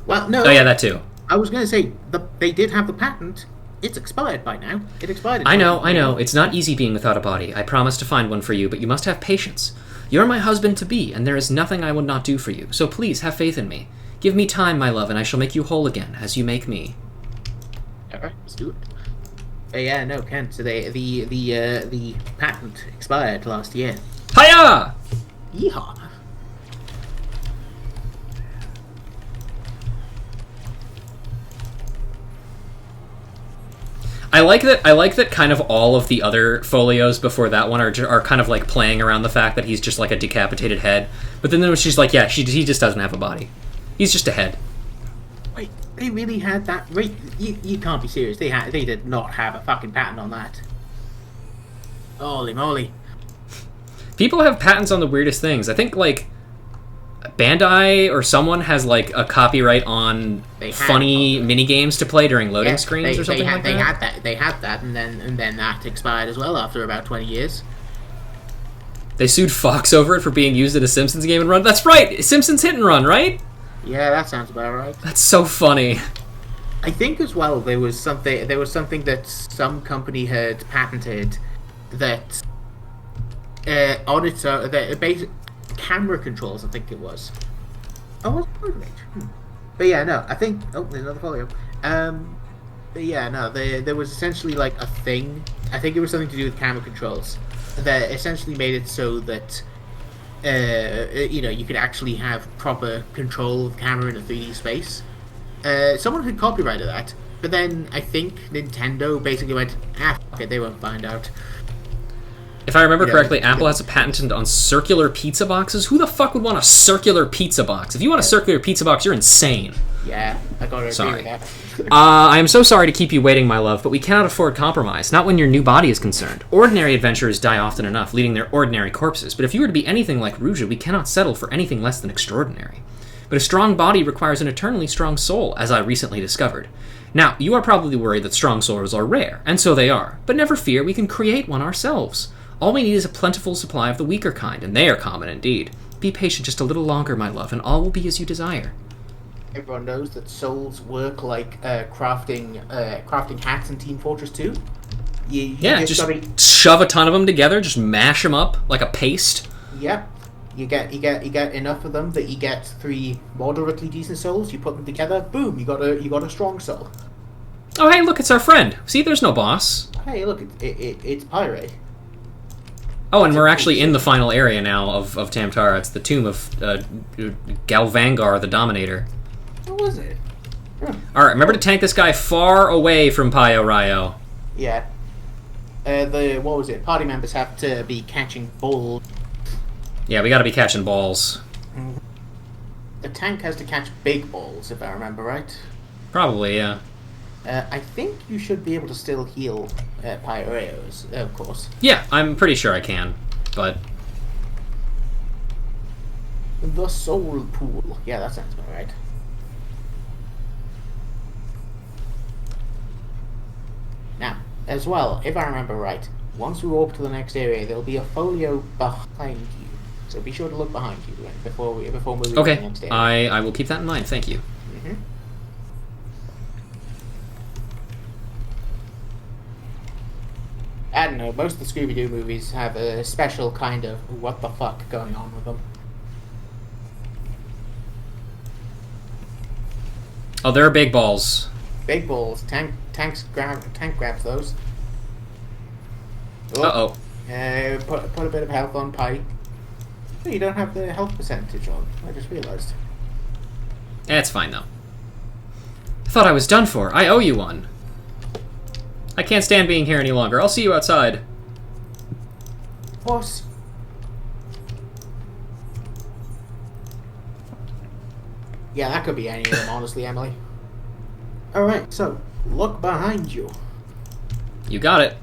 Well, no. Oh yeah, that too. I was going to say they did have the patent. It's expired by now. It expired. I know. It's not easy being without a body. I promise to find one for you, but you must have patience. You're my husband-to-be, and there is nothing I will not do for you. So please have faith in me. Give me time, my love, and I shall make you whole again, as you make me. All right, let's do it. Yeah, no, Ken. So the patent expired last year. Hiya! Yeehaw! I like that kind of all of the other folios before that one are kind of playing around the fact that he's just a decapitated head. But then she's he just doesn't have a body. He's just a head. Wait, they really had that? Wait, you can't be serious. They did not have a fucking patent on that. Holy moly. People have patents on the weirdest things. I think Bandai or someone has like a copyright on funny mini games to play during loading screens or something like that. They had that, and then that expired as well after about 20 years. They sued Fox over it for being used in a Simpsons game and run. That's right, Simpsons Hit and Run, right? Yeah, that sounds about right. That's so funny. I think as well there was something that some company had patented that on its own, that camera controls, I think it was. Oh, was it? But yeah, no, I think. Oh, there's another folio. But yeah, no, there was essentially like a thing. I think it was something to do with camera controls that essentially made it so that you could actually have proper control of the camera in a 3D space. Someone had copyrighted that, but then I think Nintendo basically went, fuck it, they won't find out. If I remember correctly, Apple has a patent on circular pizza boxes. Who the fuck would want a circular pizza box? If you want a circular pizza box, you're insane. Yeah, I gotta agree with that. I am so sorry to keep you waiting, my love, but we cannot afford compromise, not when your new body is concerned. Ordinary adventurers die often enough, leading their ordinary corpses, but if you were to be anything like Ruja, we cannot settle for anything less than extraordinary. But a strong body requires an eternally strong soul, as I recently discovered. Now, you are probably worried that strong souls are rare, and so they are, but never fear, we can create one ourselves. All we need is a plentiful supply of the weaker kind, and they are common indeed. Be patient just a little longer, my love, and all will be as you desire. Everyone knows that souls work like crafting hats in Team Fortress 2. You just shove a ton of them together, just mash them up like a paste. Yep. You get enough of them that you get 3 moderately decent souls. You put them together, boom! You got a strong soul. Oh hey, look, it's our friend. See, there's no boss. Hey, look, it's Pyre. Oh, and we're actually in the final area now of Tam-Tara. It's the tomb of Galvangar the Dominator. What was it? Huh. Alright, remember to tank this guy far away from Pio Ryo. Yeah. What was it? Party members have to be catching balls. Yeah, we gotta be catching balls. The tank has to catch big balls, if I remember right. Probably, yeah. I think you should be able to still heal Pyreos, of course. Yeah, I'm pretty sure I can, but... The Soul Pool. Yeah, that sounds about right. Now, as well, if I remember right, once we walk to the next area, there'll be a folio behind you. So be sure to look behind you before moving to the next area. I will keep that in mind, thank you. Mm-hmm. I don't know, most of the Scooby-Doo movies have a special kind of what the fuck going on with them. Oh, there are big balls. Big balls. Tank grabs those. Uh-oh. Put a bit of health on Pike. Oh, you don't have the health percentage on. I just realised. It's fine, though. I thought I was done for. I owe you one. I can't stand being here any longer. I'll see you outside. What? Yeah, that could be any of them, honestly, Emily. Alright, so, look behind you. You got it.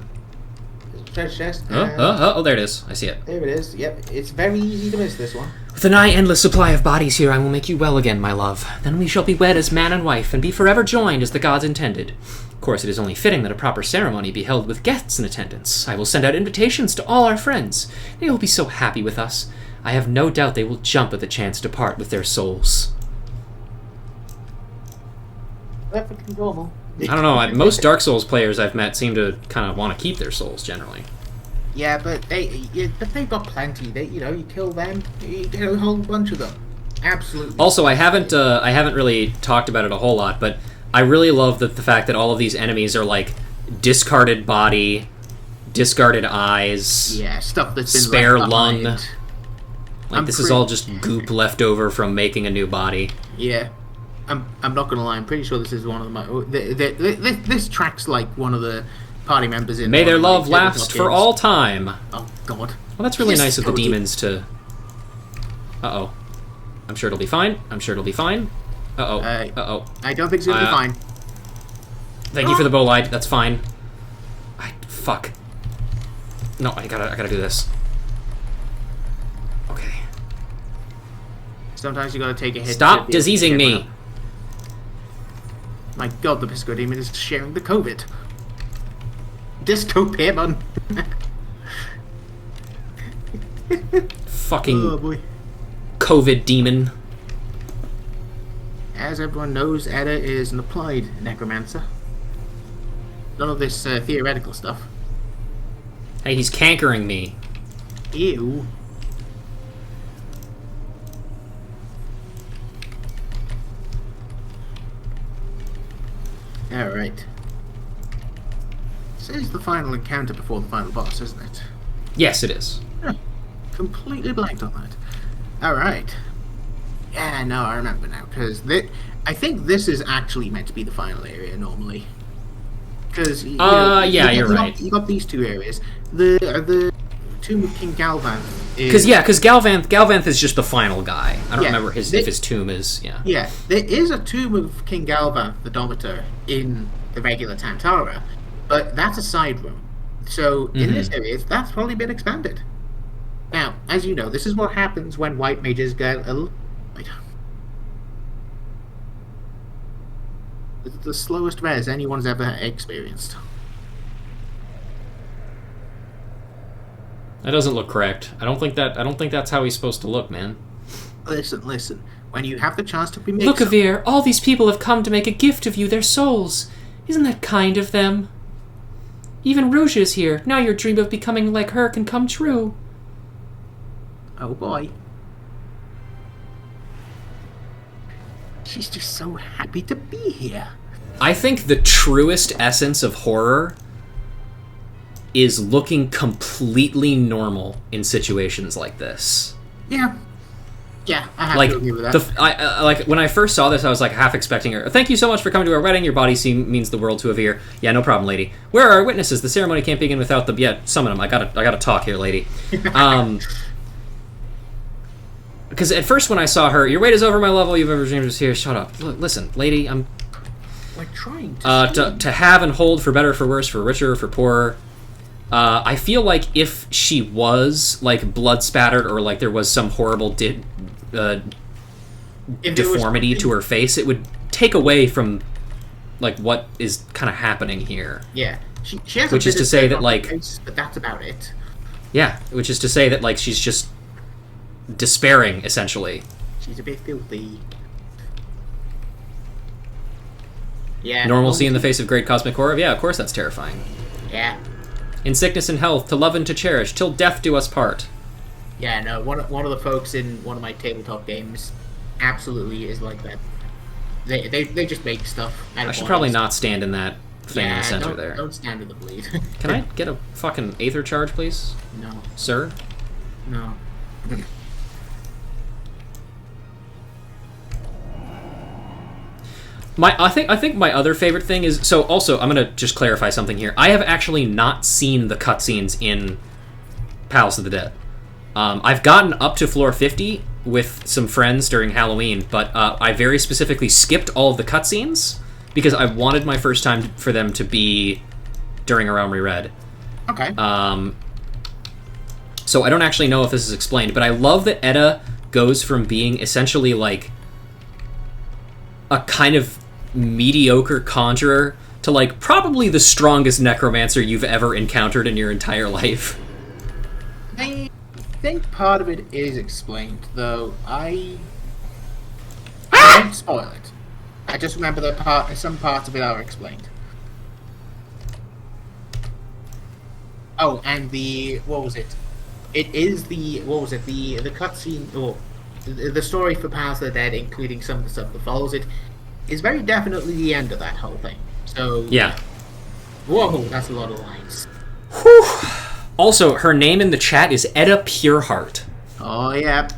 Treasure chest. Oh, there it is. I see it. There it is. Yep, it's very easy to miss this one. With a nigh endless supply of bodies here, I will make you well again, my love. Then we shall be wed as man and wife, and be forever joined as the gods intended. Of course, it is only fitting that a proper ceremony be held with guests in attendance. I will send out invitations to all our friends. They will be so happy with us. I have no doubt they will jump at the chance to part with their souls. Perfectly normal. I don't know. Most Dark Souls players I've met seem to kind of want to keep their souls generally. Yeah, but they've got plenty. You kill them, you get a whole bunch of them. Absolutely. Also, I haven't really talked about it a whole lot, but I really love the fact that all of these enemies are like discarded body, discarded eyes, yeah, stuff that's been spare left lung. behind. Like this is all just goop left over from making a new body. Yeah. I'm not gonna lie. I'm pretty sure this is one of my. This track's like one of the party members in. May their love last for all time. Oh God. Well, that's really nice of the demons to. Uh-oh. I'm sure it'll be fine. Uh-oh. Uh-oh. I don't think it's gonna be fine. Thank you for the bow light. That's fine. Fuck. No, I gotta do this. Okay. Sometimes you gotta take a hit. Stop diseasing me. My god, the Pisco Demon is sharing the COVID. Dystopia, Fucking oh boy. COVID demon. As everyone knows, Edda is an applied necromancer. None of this theoretical stuff. Hey, he's cankering me. Ew. Alright. This is the final encounter before the final boss, isn't it? Yes, it is. Completely blanked on that. Alright. Yeah, no, I remember now, because I think this is actually meant to be the final area, normally. Because, yeah, you're right. You got these two areas. The Tomb of King Galvanth is... Because Galvanth is just the final guy. I don't remember if his tomb is... Yeah, there is a Tomb of King Galvanth, the Domitor, in the regular Tam-Tara, but that's a side room. So, in this area, that's probably been expanded. Now, as you know, this is what happens when white mages get a little... It's the slowest res anyone's ever experienced. That doesn't look correct. I don't think that's how he's supposed to look, man. Listen. When you have the chance to remake Look, Avir, all these people have come to make a gift of you, their souls. Isn't that kind of them? Even Rouge is here. Now your dream of becoming like her can come true. Oh boy. She's just so happy to be here. I think the truest essence of horror is looking completely normal in situations like this. Yeah, I have to agree with that. Like when I first saw this, I was like half expecting her. Thank you so much for coming to our wedding. Your body means the world to Avir. Yeah, no problem, lady. Where are our witnesses? The ceremony can't begin without them. Yeah, summon them. I gotta talk here, lady. Because at first when I saw her, your weight is over my level. You've ever dreamed was here. Shut up. Listen, lady. We're trying to have and hold, for better, for worse, for richer, for poorer. I feel like if she was like blood spattered or like there was some horrible deformity to her face, it would take away from like what is kind of happening here. Yeah, she has. Which is to say that like, face, but that's about it. Yeah, which is to say that like she's just despairing essentially. She's a bit filthy. Yeah. Normalcy in the face of great cosmic horror. Yeah, of course that's terrifying. Yeah. In sickness and health, to love and to cherish, till death do us part. Yeah, no, one of the folks in one of my tabletop games absolutely is like that. They just make stuff out of I should probably not stand in that thing in the center there. Don't stand in the bleed. Can I get a fucking Aether charge, please? No. Sir? No. I think my other favorite thing is... So, also, I'm going to just clarify something here. I have actually not seen the cutscenes in Palace of the Dead. I've gotten up to floor 50 with some friends during Halloween, but I very specifically skipped all of the cutscenes because I wanted my first time for them to be during A Realm Reread. Okay. So I don't actually know if this is explained, but I love that Edda goes from being essentially like a kind of mediocre conjurer to like probably the strongest necromancer you've ever encountered in your entire life. I think part of it is explained, though. I don't spoil it. I just remember some parts of it are explained. Oh, and what was it? It is the cutscene, or the story for Palace of the Dead, including some of the stuff that follows it, is very definitely the end of that whole thing. So yeah. Whoa, that's a lot of lines. Whew. Also, her name in the chat is Edda Pureheart. Oh yeah.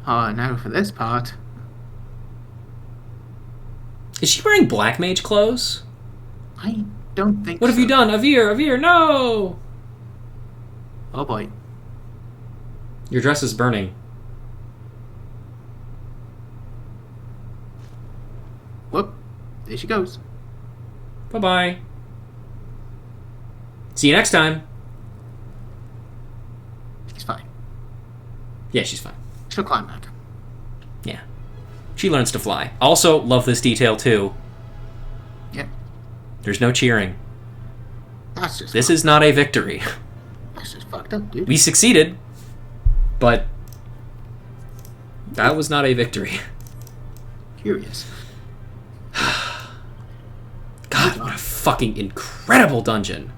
Oh, now for this part. Is she wearing Black Mage clothes? I don't think so. What have you done? Avir, no! Oh boy. Your dress is burning. Whoop. There she goes. Bye-bye. See you next time. She's fine. Yeah, she's fine. She'll climb that. Yeah. She learns to fly. Also, love this detail, too. Yeah. There's no cheering. That's just This is not a victory. That's just fucked up, dude. We succeeded, but that was not a victory. Curious. God, what a fucking incredible dungeon.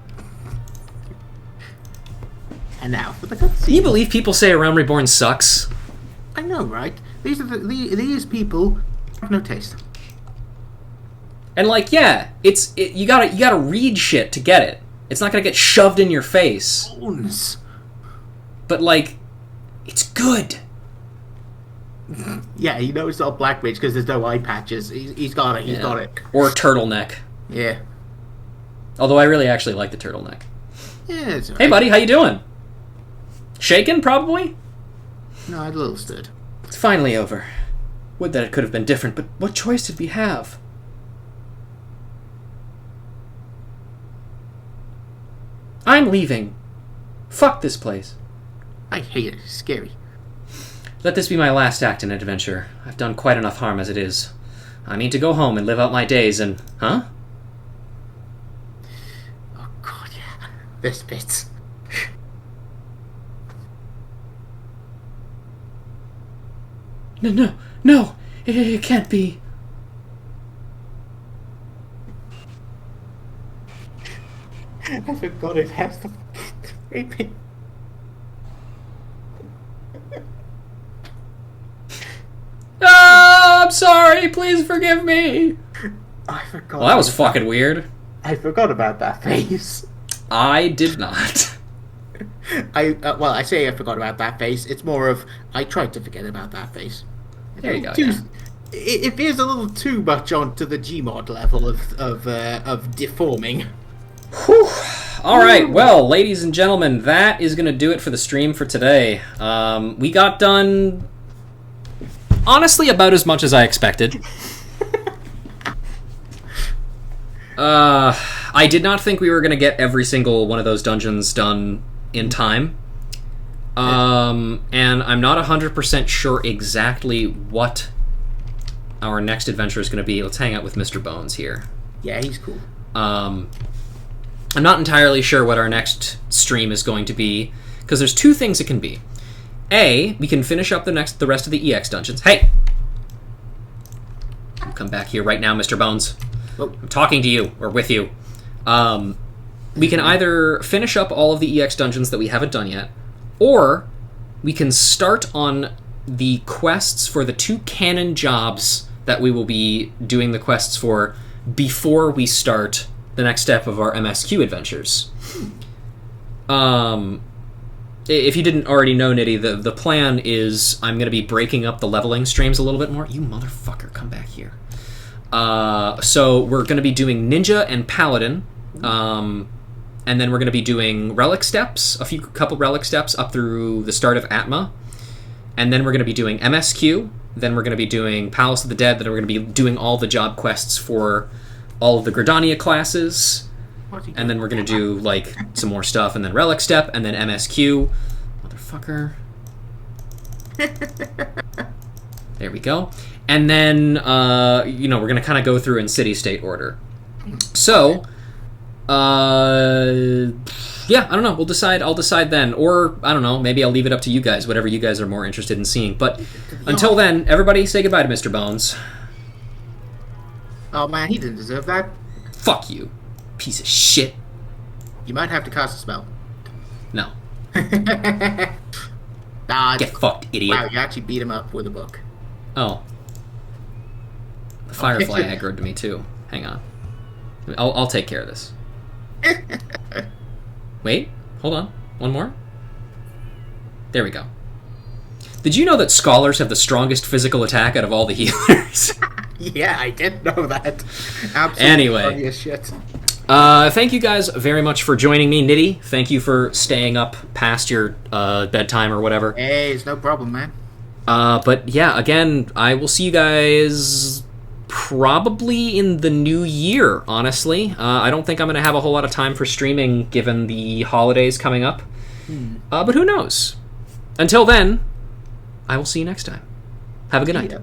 And now for the cutscene. Can you believe people say A Realm Reborn sucks? I know, right? These people have no taste. And like, yeah, you gotta read shit to get it. It's not gonna get shoved in your face. Bones. But like, it's good. Yeah, he knows it's all black mage because there's no eye patches. He's got it. He's got it. Or turtleneck. Yeah. Although I really actually like the turtleneck. Yeah, it's alright. Hey, buddy, how you doing? Shaken, probably? No, I'm a little stood. It's finally over. Would that it could have been different, but what choice did we have? I'm leaving. Fuck this place. I hate it. It's scary. Let this be my last act in adventure. I've done quite enough harm as it is. I mean to go home and live out my days and... Huh? Oh, God, yeah. This bit. No! It can't be. I forgot it has to baby. I'm sorry. Please forgive me. I forgot. Well, that was fucking weird. I forgot about that face. I did not. I say I forgot about that face. It's more of I tried to forget about that face. There you go. It feels a little too much onto the Gmod level of deforming. Whew. All right, well, ladies and gentlemen, that is going to do it for the stream for today. We got done, honestly, about as much as I expected. I did not think we were going to get every single one of those dungeons done in time. And I'm not 100% sure exactly what our next adventure is going to be. Let's hang out with Mr. Bones here. Yeah, he's cool. I'm not entirely sure what our next stream is going to be, because there's two things it can be. A, we can finish up the rest of the EX dungeons. Hey! Come back here right now, Mr. Bones. Oh. I'm talking to you, or with you. We can either finish up all of the EX dungeons that we haven't done yet, or we can start on the quests for the two canon jobs that we will be doing the quests for before we start the next step of our MSQ adventures. If you didn't already know, Nitty, the plan is I'm going to be breaking up the leveling streams a little bit more. You motherfucker, come back here. So we're going to be doing Ninja and Paladin, and then we're going to be doing Relic Steps, couple Relic Steps up through the start of Atma, and then we're going to be doing MSQ, then we're going to be doing Palace of the Dead, then we're going to be doing all the job quests for all of the Gridania classes, and then we're going to do, like, some more stuff, and then Relic Step, and then MSQ. Motherfucker. There we go. And then, we're going to kind of go through in city-state order. So, yeah, I don't know. I'll decide then. Or, I don't know, maybe I'll leave it up to you guys, whatever you guys are more interested in seeing. But until then, everybody say goodbye to Mr. Bones. Oh man, he didn't deserve that. Fuck you, piece of shit. You might have to cast a spell. No. Nah, get fucked, idiot. Wow, you actually beat him up with a book. Oh. The Firefly aggroed to me too. Hang on. I'll take care of this. Wait, hold on. One more. There we go. Did you know that scholars have the strongest physical attack out of all the healers? Yeah, I did know that. Absolutely. Anyway. Funny as shit. Thank you guys very much for joining me, Nitty. Thank you for staying up past your bedtime or whatever. Hey, it's no problem, man. But yeah, again, I will see you guys probably in the new year, honestly. I don't think I'm going to have a whole lot of time for streaming given the holidays coming up. But who knows? Until then, I will see you next time. Have a good night. Yeah.